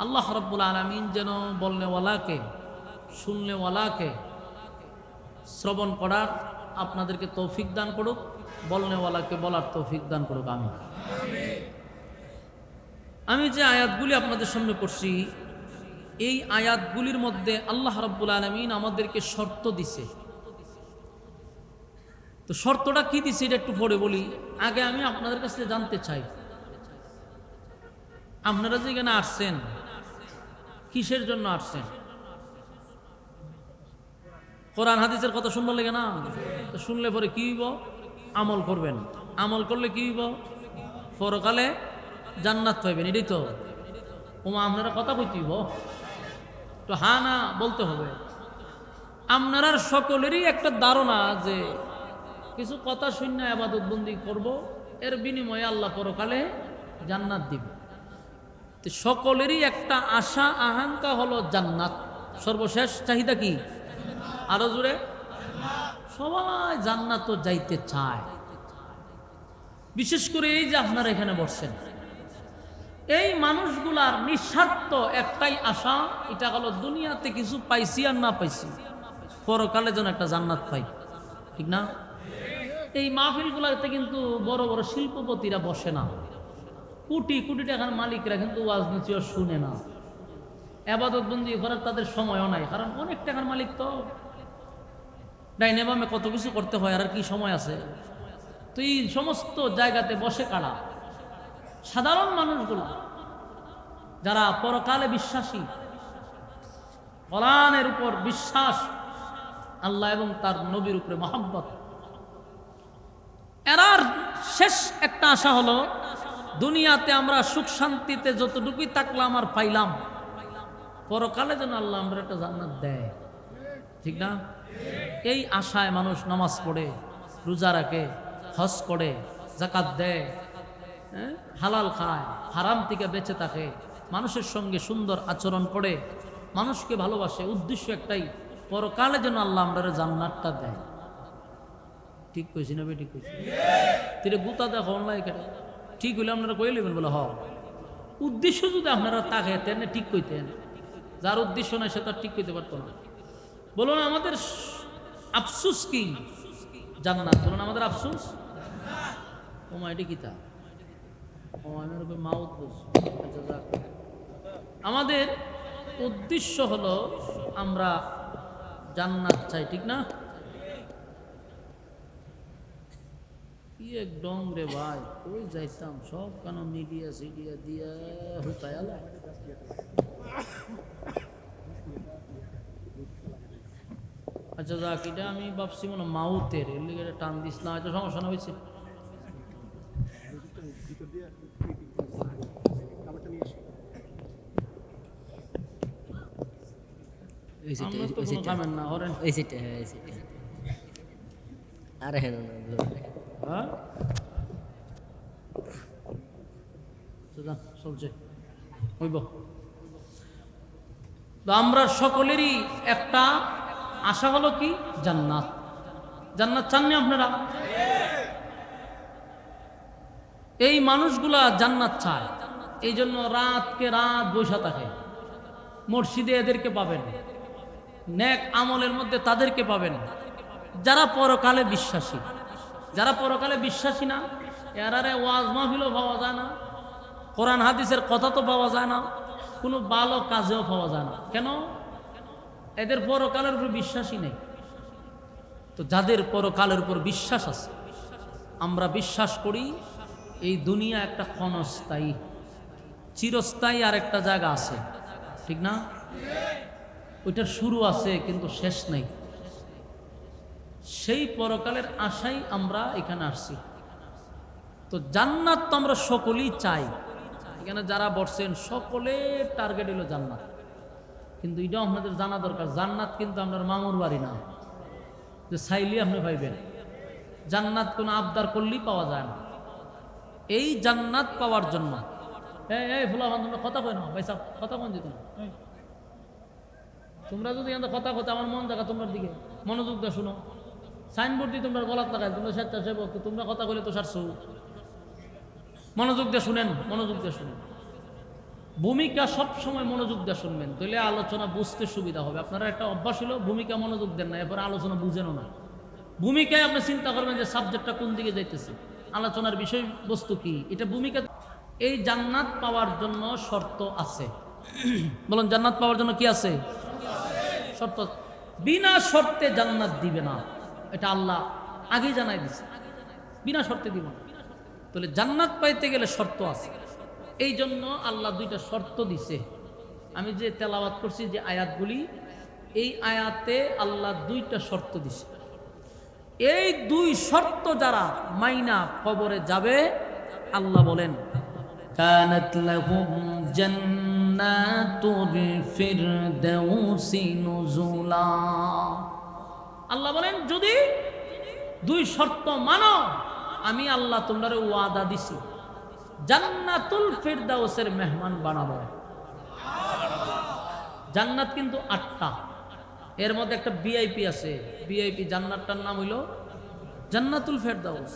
আল্লাহ রাব্বুল আলামিন যেন বলনেওয়ালাকে, শুননেওয়ালাকে শ্রবণ করার আপনাদেরকে তৌফিক দান করুক, বলনেওয়ালাকে বলার তৌফিক দান করুক। আমি যে আয়াতগুলি আপনাদের সামনে পড়ছি, এই আয়াতগুলির মধ্যে আল্লাহ রাব্বুল আলামিন আমাদেরকে শর্ত দিছে। তো শর্তটা কি দিছে এটা একটু পরে বলি। আগে আমি আপনাদের কাছে জানতে চাই, আপনারা যেখানে আসছেন কিসের জন্য আসছেন? কোরআন হাদিসের কথা শুনবার লাগে না? তো শুনলে পরে কি হইব? আমল করবেন। আমল করলে কি হইব? পরকালে জান্নাত পাইবেন। এটাই তো ওমা আপনারা কথা কইতেইব তো, হ্যাঁ না বলতে হবে। আপনারা সকলেরই একটা ধারণা যে কিছু কথা শূন্য ইবাদত বন্দি করব, এর বিনিময়ে আল্লাহ পরকালে জান্নাত দিবে। তো সকলেরই একটা আশা আকাঙ্ক্ষা হলো জান্নাত, সর্বশেষ চাহিদা কি? আরো জোরে, সবাই জান্নাত যাইতে চায়। বিশেষ করে এই যে আপনারা এখানে বসছেন, এই মানুষগুলার নিঃস্বার্থ একটাই আশা, এটা হলো দুনিয়াতে কিছু পাইছি আর না পাইছি, পরকালে যেন একটা জান্নাত পাই, ঠিক না? এই মাহফিলগুলাতে কিন্তু বড় বড় শিল্পপতিরা বসে না, কোটি কোটি টাকার মালিকরা কিন্তু ওয়াজ নসিহত শুনে না, ইবাদত বন্দি করার তাদের সময়ও নাই, কারণ অনেক টাকার মালিক তো ডাইনে বামে কত কিছু করতে হয়, আর কি সময় আছে? তো এই সমস্ত জায়গাতে বসে কারা? সাধারণ মানুষগুলো যারা পরকালে বিশ্বাসী, কোরআনের উপর বিশ্বাস, আল্লাহ এবং তার নবীর উপরে মহব্বত। এরার শেষ একটা আশা হলো দুনিয়াতে আমরা সুখ শান্তিতে যতটুকুই থাকলাম আর পাইলাম, পরকালে যেন আল্লাহ আমরা একটা জান্নাত দেয়। ঠিক না? এই আশায় মানুষ নামাজ পড়ে, রোজা রাখে, হজ করে, যাকাত দেয়, হালাল খায়, হারাম থেকে বেঁচে থাকে, মানুষের সঙ্গে সুন্দর আচরণ করে, মানুষকে ভালোবাসে। উদ্দেশ্য একটাই, পরকালে যেন আল্লাহ আমরা জান্নাতটা দেয়। ঠিক কইছি না? ঠিক কইছি? তিরে গুতা দেখো অনলাইন কেটে ঠিক হইলে আপনারা কই নেবেন বলে হ। উদ্দেশ্য যদি আপনারা তাকে তেন ঠিক কইতেন, যার উদ্দেশ্য নাই সে তো ঠিক কইতে পারতো না। বলুন আমাদের আফসুস কি? জান্নাত। বলুন আমাদের আফসুস। ওমা এটি কিতা মাউত বুঝ। আচ্ছা যাক, আমাদের উদ্দেশ্য হলো আমরা জান্নাত চাই। ঠিক না? কি এক ডং রে ভাই, কই যাইতাম সব কেন মিডিয়া সিডিয়া দিয়া হুতায়ালা। আচ্ছা যাক, এটা আমি ভাবছি মনে মাউতের, এর লিগে টান দিস না, হয়তো সমস্যা না হয়েছে। খাবেন না হরেন। আরে হ্যাঁ হ্যাঁ চলছে হইব। তো আমরা সকলেরই একটা আশা হলো কি? জান্নাত। জান্নাত চাননি আপনারা? এই মানুষগুলা জান্নাত চায়, এই জন্য রাতকে রাত বৈশা থাকে। মসজিদে এদেরকে পাবেন, নেক আমলের মধ্যে তাদেরকে পাবেন যারা পরকালে বিশ্বাসী। যারা পরকালে বিশ্বাসী না, এরারে ওয়াজ মাহফিলও পাওয়া যায় না, কোরআন হাদিসের কথা তো পাওয়া যায় না, কোনো ভালো কাজেও পাওয়া যায় না। কেন? এদের পরকালের উপর বিশ্বাসই নেই। তো যাদের পরকালের উপর বিশ্বাস আছে, আমরা বিশ্বাস করি এই দুনিয়া একটা ক্ষণস্থায়ী, চিরস্থায়ী আর একটা জায়গা আছে। ঠিক না? ওইটার শুরু আছে কিন্তু শেষ নেই। সেই পরকালের আশাই আমরা এখানে আসছি। তো জান্নাত তো আমরা সকলেই চাই। এখানে যারা বসছেন সকলের টার্গেট হলো জান্নাত। কিন্তু এটাও আপনাদের জানা দরকার, জান্নাত কিন্তু আপনার মামুর বাড়ি না যে চাইলে আপনি পাইবেন। জান্নাত কোনো আবদার করলেই পাওয়া যায় না। এই জান্নাত পাওয়ার জন্য এই ফুলা তোমরা কথা কই না ভাই সাহেব, কথা কোন যেত না। তোমরা যদি কথা কথা আমার মন জায়গা তোমার দিকে মনোযোগ দিয়ে শুনো। সাইনবোর্ড দিয়ে তোমরা গলাত লাগাই, তোমরা স্বেচ্ছাসেবক, তোমরা কথা কইলে তো সারছো। মনোযোগ দিয়ে শুনেন, মনোযোগ দিয়ে শুনেন। ভূমিকা সবসময় মনোযোগ দিয়ে শুনবেন, তাহলে আলোচনা বুঝতে সুবিধা হবে। আপনারা একটা অভ্যাস হলো ভূমিকা মনোযোগ দেন না, এরপরে আলোচনা বুঝেনও না। ভূমিকায় আপনি চিন্তা করবেন যে সাবজেক্টটা কোন দিকে যাইতেছে, আলোচনার বিষয়বস্তু কি, এটা ভূমিকা। এই জান্নাত পাওয়ার জন্য শর্ত আছে। বলুন জান্নাত পাওয়ার জন্য কি আছে? শর্ত। বিনা শর্তে জান্নাত দিবে না, এটা আল্লাহ আগেই জানাই দিছে, বিনা শর্তে দিব না। তাহলে জান্নাত পাইতে গেলে শর্ত আছে। এই জন্য আল্লাহ দুইটা শর্ত দিছে। আমি যে তেলাওয়াত করছি যে আয়াতগুলি, এই আয়াতে আল্লাহ দুইটা শর্ত দিছে। এই দুই শর্ত যারা মাইনা কবরে যাবে, আল্লাহ বলেন কানাত লাহুম জান্নাতুল ফিরদাউসি নুজুলা। আল্লাহ বলেন যদি দুই শর্ত মানো, আমি আল্লাহ তোমরা ওয়াদা দিছি জান্নাতুল ফিরদাউসের মেহমান বানাবো। জান্নাত কিন্তু 8টা, এর মধ্যে একটা ভিআইপি আছে। ভিআইপি জান্নাতটার নাম হইল জান্নাতুল ফেরদাউস।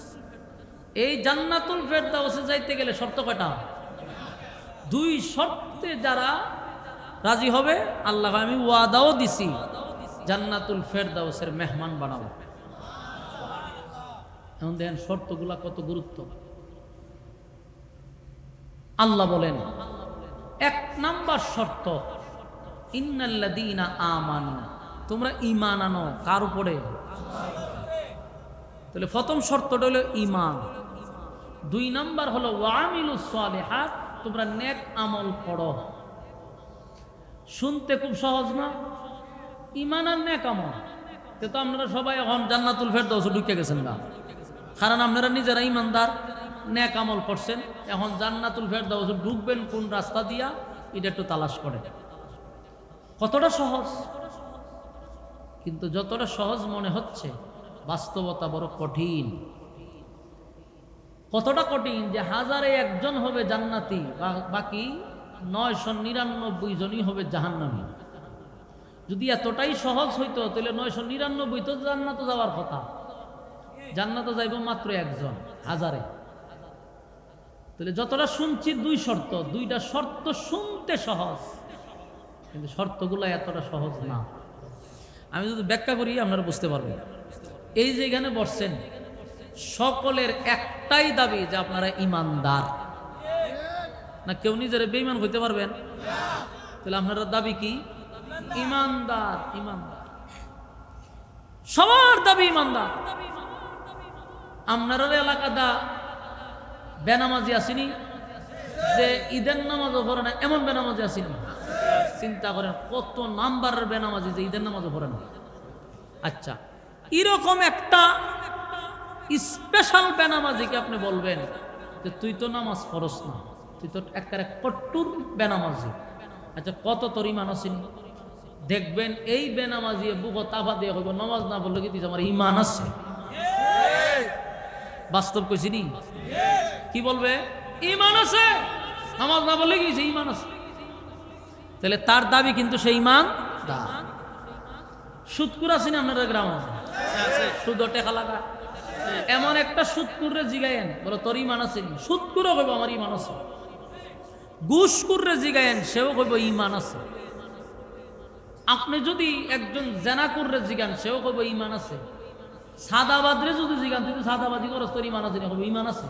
এই জান্নাতুল ফেরদাউসে যাইতে গেলে শর্ত কয়টা? দুই শর্তে যারা রাজি হবে, আল্লাহ আমি ওয়াদাও দিছি জান্নাতুল ফেরদাউসের মেহমান বানাবো। এখন দেখেন শর্তগুলা কত গুরুত্ব। আল্লাহ বলেন 1 নাম্বার শর্ত ইন্নাল্লাযীনা আমানু, তোমরা ঈমান আনো। কার উপরে? তাহলে প্রথম শর্তটা হলো ঈমান। 2 নাম্বার হলো ওয়ামিলুস সালিহাত, তোমরা নেক আমল করো। শুনতে খুব সহজ না? ঈমান আর নেক আমল। তো আপনারা সবাই এখন জান্নাতুল ফেরদাউসে ঢুকে গেছেন না, কারণ আপনারা নিজেরা ঈমানদার, নেক আমল করছেন। এখন জান্নাতুল ফেরদাউসে ঢুকবেন কোন রাস্তা দিয়া, এটা একটু তালাশ করে। কতটা সহজ, কিন্তু যতটা সহজ মনে হচ্ছে বাস্তবতা বড় কঠিন। কতটা কঠিন যে 1000-এ 1 জন হবে জান্নাতি, বাকি 999 জনই হবে জাহান্নামী। যদি এতটাই সহজ হইতো তাহলে 999 তো জান্নাতে যাওয়ার কথা, জান্নাতে যাইব মাত্র 1 জন 1000-এ। তাহলে যতটা শুনছি 2 শর্ত, 2টা শর্ত শুনতে সহজ, কিন্তু শর্তগুলো এতটা সহজ না। আমি যদি ব্যাখ্যা করি আপনারা বুঝতে পারবেন। এই যে এখানে বসছেন সকলের একটাই দাবি যে আপনারা ঈমানদার, না কেউ নিজের বেঈমান হইতে পারবেন? তাহলে আপনারা দাবি কি? ঈমানদার। ঈমানদার, সবার দাবি ঈমানদার। আপনার এলাকাটা বেনামাজি আসেনি যে ঈদের নামাজও পড়ে না, এমন বেনামাজি আসেনি? চিন্তা করেন কত নাম্বারের বেনামাজি যে ঈদের নামাজও পড়ে না। আচ্ছা, এরকম একটা স্পেশাল বেনামাজিকে আপনি বলবেন যে তুই তো নামাজ পড়স না, তুই তো একেবারে কট্টুর বেনামাজি। আচ্ছা, কত তোর ঈমান আসেনি? দেখবেন এই বেনামাজি বুকো তাফা দিয়ে হইব, নামাজ না বললে কি তুই আমার ঈমান আছে? বাস্তব কইছি নি? কি বলবে? ঈমান আছে। নামাজ না বললে কি ঈমান আছে? তাহলে তার দাবি কিন্তু সেই ঈমান দা। সুদকুর আছেন আপনারা গ্রামে? সুদ টেকা লাগা, এমন একটা সুদকুরে জিগায়েন, বলো তোর ঈমান আছে নি? সুদকুরও কইব আমার ঈমান আছে। ঘুষকুরে জিগায়েন, সেও কইব ঈমান আছে। আপনি যদি একজন জেনাকুরে জিগান, সেও কইব ঈমান আছে। সাদাবাদরে যদি জিগান তুই সাদাবাজি করস, তোর ঈমান আছে নি? কইব ঈমান আছে।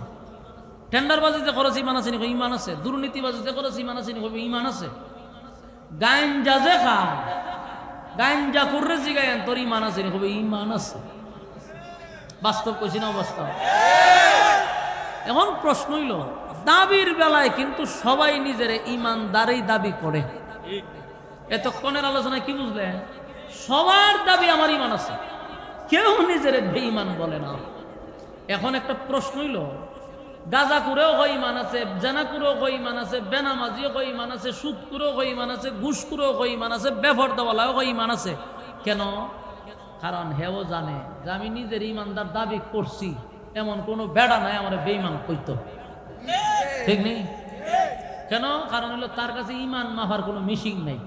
টেন্ডারবাজিতে খরচ ঈমান আছে নি? কইব ঈমান আছে। দুর্নীতিবাজিতে খরচ ঈমান আছে নি? কইব ঈমান আছে। গাঞ্জা যে খায়, গাঞ্জা কুরে জিগায়েন তোর ঈমান আছে নি? কইব ঈমান আছে। বাস্তব কইছি না অবাস্তব? এখন প্রশ্ন হইল, দাবির বেলায় কিন্তু সবাই নিজের ঈমানদারই দাবি করে। এতক্ষণের আলোচনায় কি বুঝলেন? সবার দাবি আমার ঈমান আছে, কেউ নিজের বেঈমান বলে না। এখন একটা প্রশ্ন হইল, গাজা কুরেও কই ঈমান আছে, জানা কুরেও কই ঈমান আছে, বেনামাজিও কই ঈমান আছে, সুদ কুরেও কই ঈমান আছে, ঘুষ কুরেও কই ঈমান আছে, বেফরদাওয়ালাও কই ঈমান আছে। কেন? কারণ হেও জানে যে আমি নিজের ঈমানদার দাবি করছি, এমন কোনো বেড়া নাই আমার বেঈমান কইতো। ঠিক নেই? কেন? কারণ হলো তার কাছে ঈমান মাফার কোনো মিশিং নাই।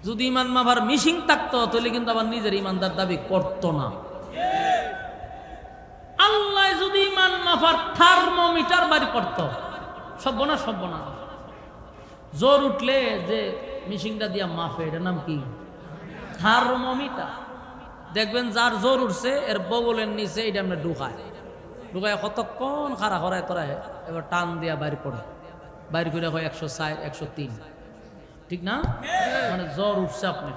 যদি ঈমান মাফার মিশিং থাকতো তাহলে কিন্তু আবার নিজের ঈমানদার দাবি করতো না। আল্লাহ যদি ঈমান মাফার থার্মোমিটার বাড়ি করতো, সব্বনা সব্বনা, জোর উঠলে যে মিশিংটা দিয়া মাফে, এটার নাম কি? থার্মোমিটার। দেখবেন যার জোর উঠছে এর বগলের নিচে এটা আমরা ঢুকায় কতক্ষণ খাড়া করায় তোরায়, এবার টান দিয়া বাইর পড়ে, বাইর করে হয় 104, 103। ঠিক না? মানে জ্বর উঠছে আপনি,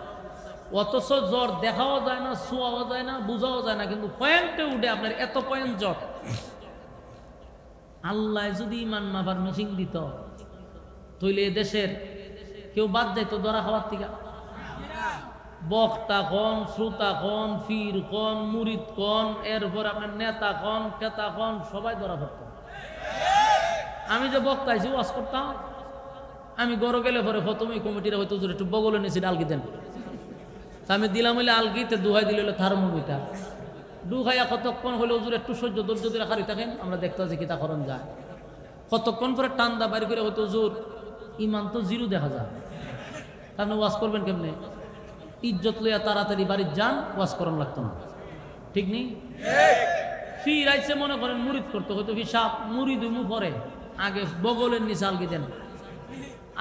অথচ জ্বর দেখাও যায় না, ছোঁয়াও যায় না, বুঝাও যায় না, কিন্তু পয়েন্টে উঠে আপনার এত পয়েন্ট জ্বর। আল্লাহ যদি ঈমান মাফার মিশিং দিত তাহলে দেশের কেউ বাদ যাইতো ধরা খাওয়ার থেকে। বক্তা কন, শ্রোতা কন, ফির কন, মুরিদ কন, এরপর আপনার নেতা কন, কেতা কন, সবাই ধরা পড়ত। আমি যে বক্তা আইছি ওয়াজ করতাম, আমি গড় গেলে পরে প্রথমে কমিটিরা হয়তো একটু বগলে নিয়েছি আলগি দেন, আমি দিলাম হইলে আলগিতে, দুহাই দিলে হলো থার্মোমিটার। দুহাইয়া কতক্ষণ হলে হুজুর একটু সহ্য ধৈর্য ধরে খালি থাকেন, আমরা দেখতে পাচ্ছি কিতা করণ যায়। কতক্ষণ পরে টান্দা বাড়ি করে হয়তো হুজুর ইমান তো জিরো দেখা যায়, আপনি ওয়াজ করবেন কেমনে? ইজ্জত লইয়া তাড়াতাড়ি বাড়ির যান, ওয়াজ করণ লাগতো না। ঠিক নেই? ফির আইসে মনে করেন মুরিদ করতে হয়তো হিসাব মুরিদ মু পরে আগে বগলের নিচে আলগি দেন,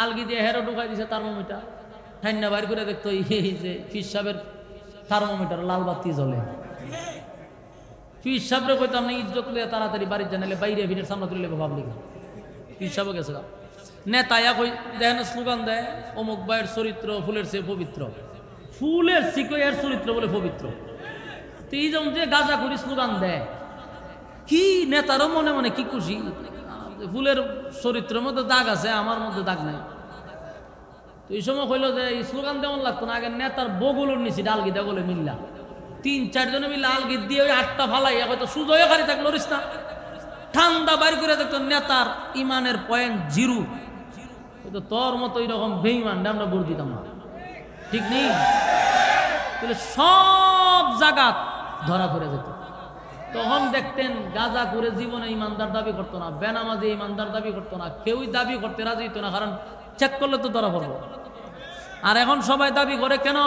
আলগি দিয়ে হেরো ঢুকাই দিছে থার্মোমিটার, ঠান্ডা বাইর করে দেখতো এই যে ফির সাহেবের থার্মোমিটার লাল বাতি জ্বলে। ফির সাহেবরে কইতো আপনি ইজ্জত লইয়া তাড়াতাড়ি বাড়ির যান, বাইরে ভিড়ের সামনে তুলে পাবলিক। ফির সাহেব গেছে নেতায়া কই দেখেন স্লোগান দেয়, অমুক ভাইয়ের চরিত্র ফুলের চেয়ে পবিত্র, ফুলের চিকো এর চরিত্র বলে পবিত্র। তো এই যেমন যে গাঁজা করি স্লোগান দেয়, কি নেতারও মনে মনে কি খুশি, ফুলের চরিত্রের মধ্যে দাগ আছে, আমার মধ্যে দাগ নাই। তো এই সময় হইলো যে এই স্লোগান তেমন লাগতো না, আগে নেতার বগুলোর নিচে ডালগিটা বলে মিল্লা 3-4 জনে মিলে আলগিট দিয়ে ওই 8টা ফালাই হয়তো সুজয় খালি থাকলো লরিস না, ঠান্ডা বাইর করে দেখতো নেতার ইমানের পয়েন্ট 0। তো তোর মতো এইরকম বেইমান আমরা ভোট দিতাম না, ঠিক নেই? তাহলে সব জায়গা ধরা পড়ে যেত। তখন দেখতেন গাঁজা করে জীবনে ইমানদার দাবি করতো না, বেনামাজি ইমানদার দাবি করতো না, কেউই দাবি করতে রাজি হতো না, কারণ চেক করলে তো ধরা পড়বো। আর এখন সবাই দাবি করে কেন?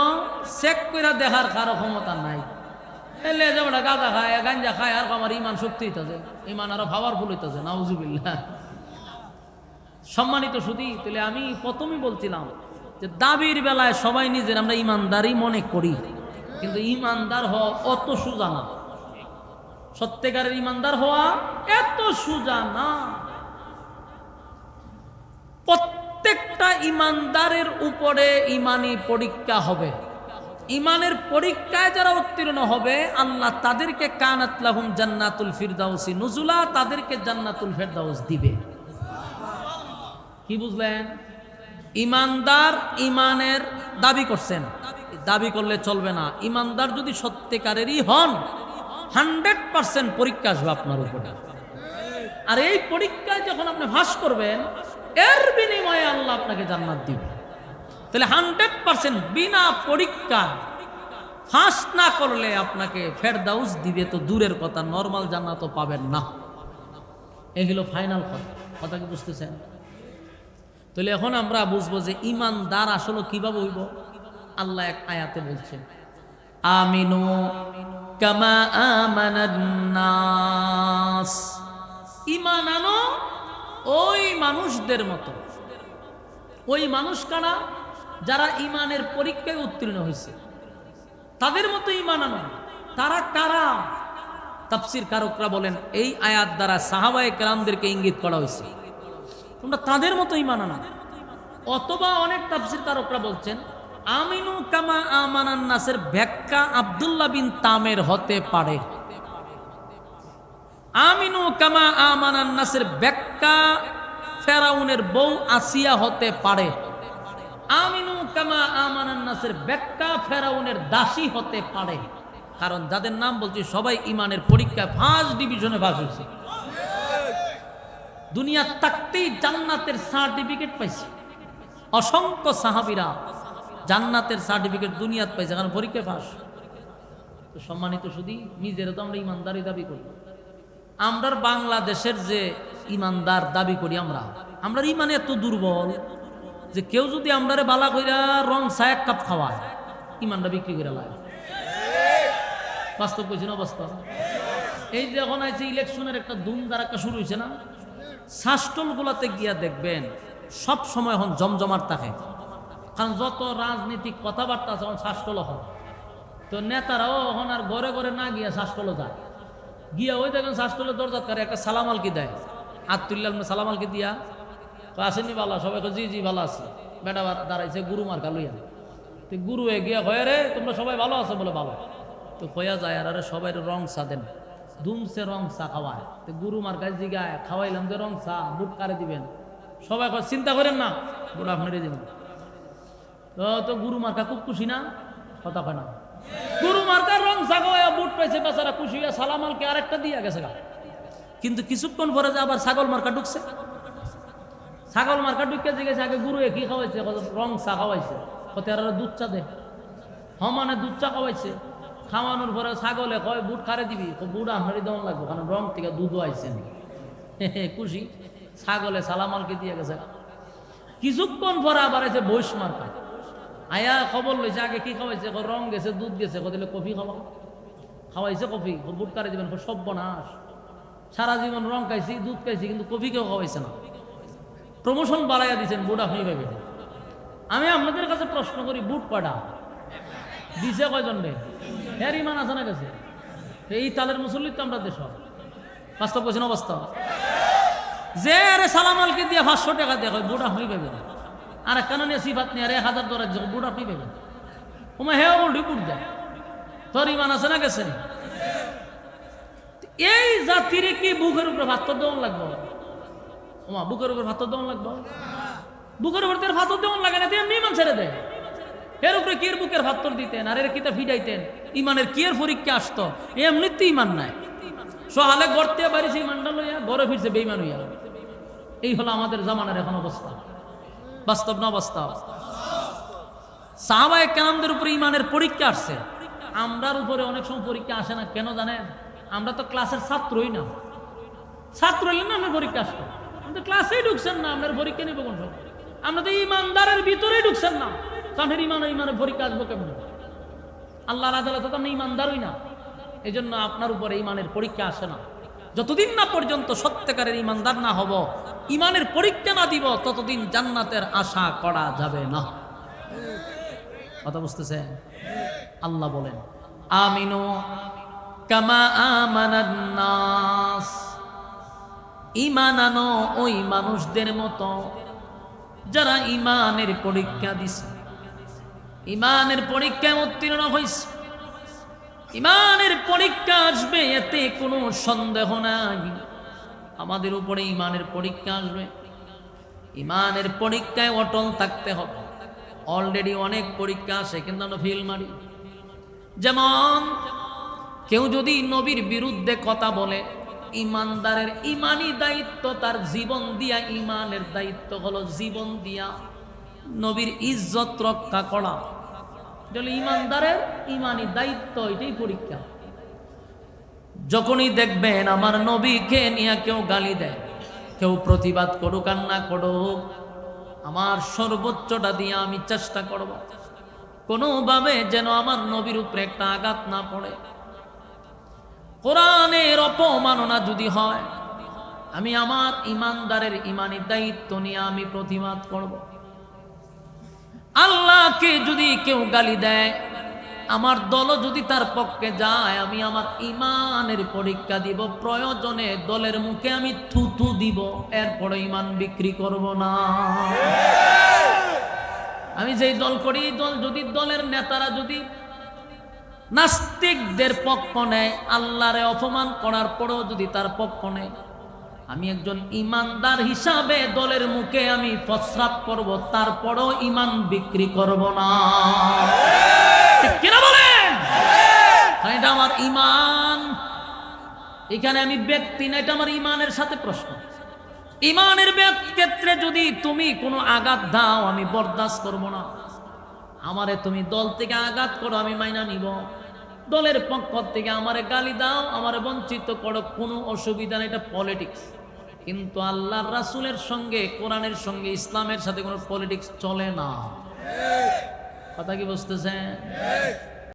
চেক করে দেখার কারো ক্ষমতা নাই। এলে যেমন গাঁজা খায়, গাঞ্জা খায়, আর আমার ইমান শক্তি হইতেছে, ইমান আরো পাওয়ারফুল হইতেছে, নাউজুবিল্লাহ। সম্মানিত সুধী, তাহলে আমি প্রথমেই বলছিলাম যে দাবির বেলায় সবাই নিজের আমরা ইমানদারই মনে করি, কিন্তু ইমানদার হওয়া অত সোজা না। সত্যিকারের ইমানদার হওয়া এত সোজা না। প্রত্যেকটা ইমানদারের উপরে ইমানি পরীক্ষা হবে। ইমানের পরীক্ষায় যারা উত্তীর্ণ হবে, আল্লাহ তাদেরকে কানাত লাহুম জান্নাতুল ফিরদাউসি নুজুলা, তাদেরকে জান্নাতুল ফিরদাউস দিবে। কি বুঝলেন? ইমানদার ইমানের দাবি করছেন, দাবি করলে চলবে না। ইমানদার যদি সত্যিকারেরই হন, 100% পরীক্ষা আসবে আপনার উপরে। আর এই পরীক্ষায় যখন আপনি পাস করবেন, এর বিনিময়ে আল্লাহ আপনাকে জান্নাত দিবে। তাহলে 100% বিনা পরীক্ষা পাস না করলে আপনাকে ফেরদাউস দিবে তো দূরের কথা, নরমাল জান্নাতও পাবেন না। এগুলো ফাইনাল কথা। কথা কি বুঝতেছেন? তাহলে এখন আমরা বুঝবো যে ইমানদার আসলে কিভাবে হইব। আল্লাহ এক আয়াতে বলছেন, আমিনু কামা আমানান নাস, ঈমান আনো ওই মানুষদের মতো। ওই মানুষ কারা? যারা ঈমানের পরীক্ষায় উত্তীর্ণ হয়েছে, তাদের মতো ঈমান আনো। তারা কারা? তাফসীর কারকরা বলেন এই আয়াত দ্বারা সাহাবায়ে কেরামদেরকে ইঙ্গিত করা হয়েছে, তোমরা তাদের মতো ঈমান আনো। অথবা অনেক তাফসীর কারকরা বলছেন আমিনু কামা আমানান নাসের ব্যাখ্যা আব্দুল্লাহ বিন তামের হতে পারে। আমিনু কামা আমানান নাসের ব্যাখ্যা ফেরাউনের বউ আসিয়া হতে পারে। আমিনু কামা আমানান নাসের ব্যাখ্যা ফেরাউনের দাসী হতে পারে। কারণ যাদের নাম বলছি সবাই ইমানের পরীক্ষায় ফার্স্ট ডিভিশনে পাস হয়েছে, দুনিয়া থাকতেই জান্নাতের সার্টিফিকেট পাইছে। অসংখ্য সাহাবীরা জান্নাতের সার্টিফিকেট দুনিয়াত পাইছে, কারণ পরীক্ষায় পাস। তো সম্মানিত শুধু নিজেরা তো আমরা ইমানদারি দাবি করি। আমরা বাংলাদেশের যে ইমানদার দাবি করি, আমরা ইমানে এত দুর্বল যে কেউ যদি আমরারে বালা কইরা রং চা 1 কাপ খাওয়ায়, ইমানটা বিক্রি করে লাগে। বাস্তব কইছি না? বাস্তব। এই যে এখন আছে ইলেকশনের একটা ধুমধার একটা শুরু হয়েছে না, শাসটল গুলাতে গিয়া দেখবেন সব সময় এখন জমজমাট থাকে। কারণ যত রাজনীতিক কথাবার্তা আছে এখন শাসটল হয়। তো নেতারাও এখন আর ঘরে ঘরে না গিয়া শাসটলে যায়, গিয়া ওই দেখেন শাসটলের দরজা করে একটা সালাম আলকি দেয়, হাত তুললে সালাম আলকি দিয়া আসেনি ভালো, সবাই জি জি ভালো আছে। বেটা দাঁড়াইছে গুরু মার্কা লইয়া, তো গুরু গিয়া কয়ে রে তোমরা সবাই ভালো আছে বলে ভালো। তো কয়া যায় আর আরে সবাই রং চা দেন, দুমসে রং চা খাওয়ায়। তো গুরু মার্কায় জিগায় খাওয়াইলাম যে রং চা, বুট কারে দিবেন? সবাই চিন্তা করেন না, বুট আপনারই দিবেন। তো গুরু মার্কা খুব খুশি না? কথা কয় না? গুরু মার্কার রং চা খাওয়ায় বুট পাইছে, বেচারা খুশি হইয়া সালাম আলকে আরেকটা দিয়া গেছে গা। কিন্তু কিছুক্ষণ পরে যে আবার ছাগল মার্কা ঢুকছে, ছাগল মার্কা ঢুকে জিগেছে আগে গুরু কি খাওয়াইছে? রং চা খাওয়াইছে। কত আর দুধ চা দে, মানে দুধ চা খাওয়াইছে। খাওয়ানোর পরে ছাগলে কয় বুট কারে দিবি? বুট আপনারই দেওয়ান লাগবে, কারণ রং থেকে দুধও আইসেন। খুশি, ছাগলে সালাম আলকে দিয়ে গেছে। কিছুক্ষণ পরে আবার আছে বৈশ মার্কা, আয়া খবর লইছে আগে কি খাওয়াইছে? রং গেছে, দুধ গেছে। দিলে কফি খাওয়াইছে, কফি বুট কারে দিবেন? সর্বনাশ, সারা জীবন রং খাইছি, দুধ খাইছি, কিন্তু কফি কেউ খাওয়াইছে না। প্রমোশন বাড়াইয়া দিচ্ছেন, বুট আপনি পাবেন। আমি আপনাদের কাছে প্রশ্ন করি, বুট কয়টা দিছে? কয়জন রে? এর ইমান আছে না গেছে? এই তালের মুসল্লি তো আমরা দেশ। বাস্তব বলছেন অবস্থা যে আরে সালাম আলকে দিয়ে 500 টাকা দিয়ে বুট আপনি পাবেন। আর কেন নিয়ে সিফাত নিয়ে 1000 দরাজ বুট আপনি পাবেন। ওমা হে বলটি বুট দেয়। তোর ইমান আছে না গেছে? এই জাতির কি বুকের উপরে ভাত দেওয়ান লাগবো? ওমা, বুকের উপর ভাত দেওয়ান লাগবো? বুকের উপর তোর ভাত দেওয়ান লাগে না, তুই এমনি ইমান ছেড়ে দেয়। এর উপরে কি এর বুকের ভাত দিতেন আর এর কিতা ফিডাইতেন? ইমানের কি এর পরীক্ষা আসতো? এমনিতে ইমান নাই, সহালে গড়তে পারিস ইমানটা লইয়া ঘরে ফিরছে বেইমান হইয়া। এই হলো আমাদের জামানার এখন অবস্থা। বাস্তব না বাস্তব? সাহাবায়ে কেরামদের উপরে ইমানের পরীক্ষা আসছে, আমরার উপরে অনেক সময় পরীক্ষা আসে না। কেন জানেন? আমরা তো ক্লাসের ছাত্রই না। ছাত্র হইলে না আপনার পরীক্ষা আসতো? আপনি তো ক্লাসেই ঢুকছেন না, আপনার পরীক্ষা নিব কোন সময়? আমরা তো ইমানদারের ভিতরেই ঢুকছেন না, তাহলে ইমানের পরীক্ষা আসবো কেমন? আল্লাহর আদালতে তো আপনি ইমানদারই না, এই জন্য আপনার উপরে ইমানের পরীক্ষা আসে না। যতদিন না পর্যন্ত সত্যিকারের ইমানদার না হব, ইমানের পরীক্ষা না দিব, ততদিন জান্নাতের আশা করা যাবে না। কথা বুঝতেছেন? আল্লাহ বলেন, আমিনু কামা আমানান নাস, ঈমান আনো ওই মানুষদের মতো যারা ঈমানের পরীক্ষা দিছে, ঈমানের পরীক্ষায় উত্তীর্ণ হইছে। ঈমানের পরীক্ষা আসবে, এতে কোনো সন্দেহ নাই। আমাদের উপরে ঈমানের পরীক্ষা আসবে, ঈমানের পরীক্ষায় অটল থাকতে হবে। অলরেডি অনেক পরীক্ষা আসে, কিন্তু আমরা ফেল মারি। যেমন কেউ যদি নবীর বিরুদ্ধে কথা বলে, ইমানদারের ইমানি দায়িত্ব তার জীবন দিয়া, ইমানের দায়িত্ব হলো জীবন দিয়া নবীর ইজ্জত রক্ষা করা। ইমানদারের ইমানি দায়িত্ব, এটাই পরীক্ষা। যখনই দেখবেন আমার নবীকে নিয়ে কেউ গালি দেয়, কেউ প্রতিবাদ করুক আর না করুক, আমার সর্বোচ্চটা দিয়ে আমি চেষ্টা করব কোনোভাবে যেন আমার নবীর উপরে একটা আঘাত না পড়ে। কোরআনের অপমাননা যদি হয়, আমি আমার ইমানদারের ইমানি দায়িত্ব নিয়ে আমি প্রতিবাদ করব। আল্লাহকে যদি কেউ গালি দেয়, আমার দল যদি তার পক্ষে যায়, আমি আমার ইমানের পরীক্ষা দিব। প্রয়োজনে দলের মুখে আমি থুথু দিব, এরপরে ইমান বিক্রি করব না। আমি যেই দল করি, দল যদি দলের নেতারা যদি নাস্তিকদের পক্ষ নেয়, আল্লাহরে অপমান করার পরেও যদি তার পক্ষ নেয়, আমি একজন ইমানদার হিসাবে দলের মুখে আমি প্রস্রাব করব, তারপরেও ইমান বিক্রি করব না। কিনা বলেন? এটা আমার ইমান। এখানে আমি ব্যক্তি না, এটা আমার ইমানের সাথে প্রশ্ন। ইমানের ক্ষেত্রে যদি তুমি কোনো আঘাত দাও, আমি বরদাস্ত করব না। আমারে তুমি দল থেকে আঘাত করো, আমি মাইনা নিব। দলের পক্ষ থেকে আমারে গালি দাও, আমারে বঞ্চিত করো, কোনো অসুবিধা নেই, এটা পলিটিক্স। কিন্তু আল্লাহর রাসূলের সঙ্গে, কোরআনের সঙ্গে, ইসলামের সাথে কোনো পলিটিক্স চলে না। কথা কি বুঝতেছেন?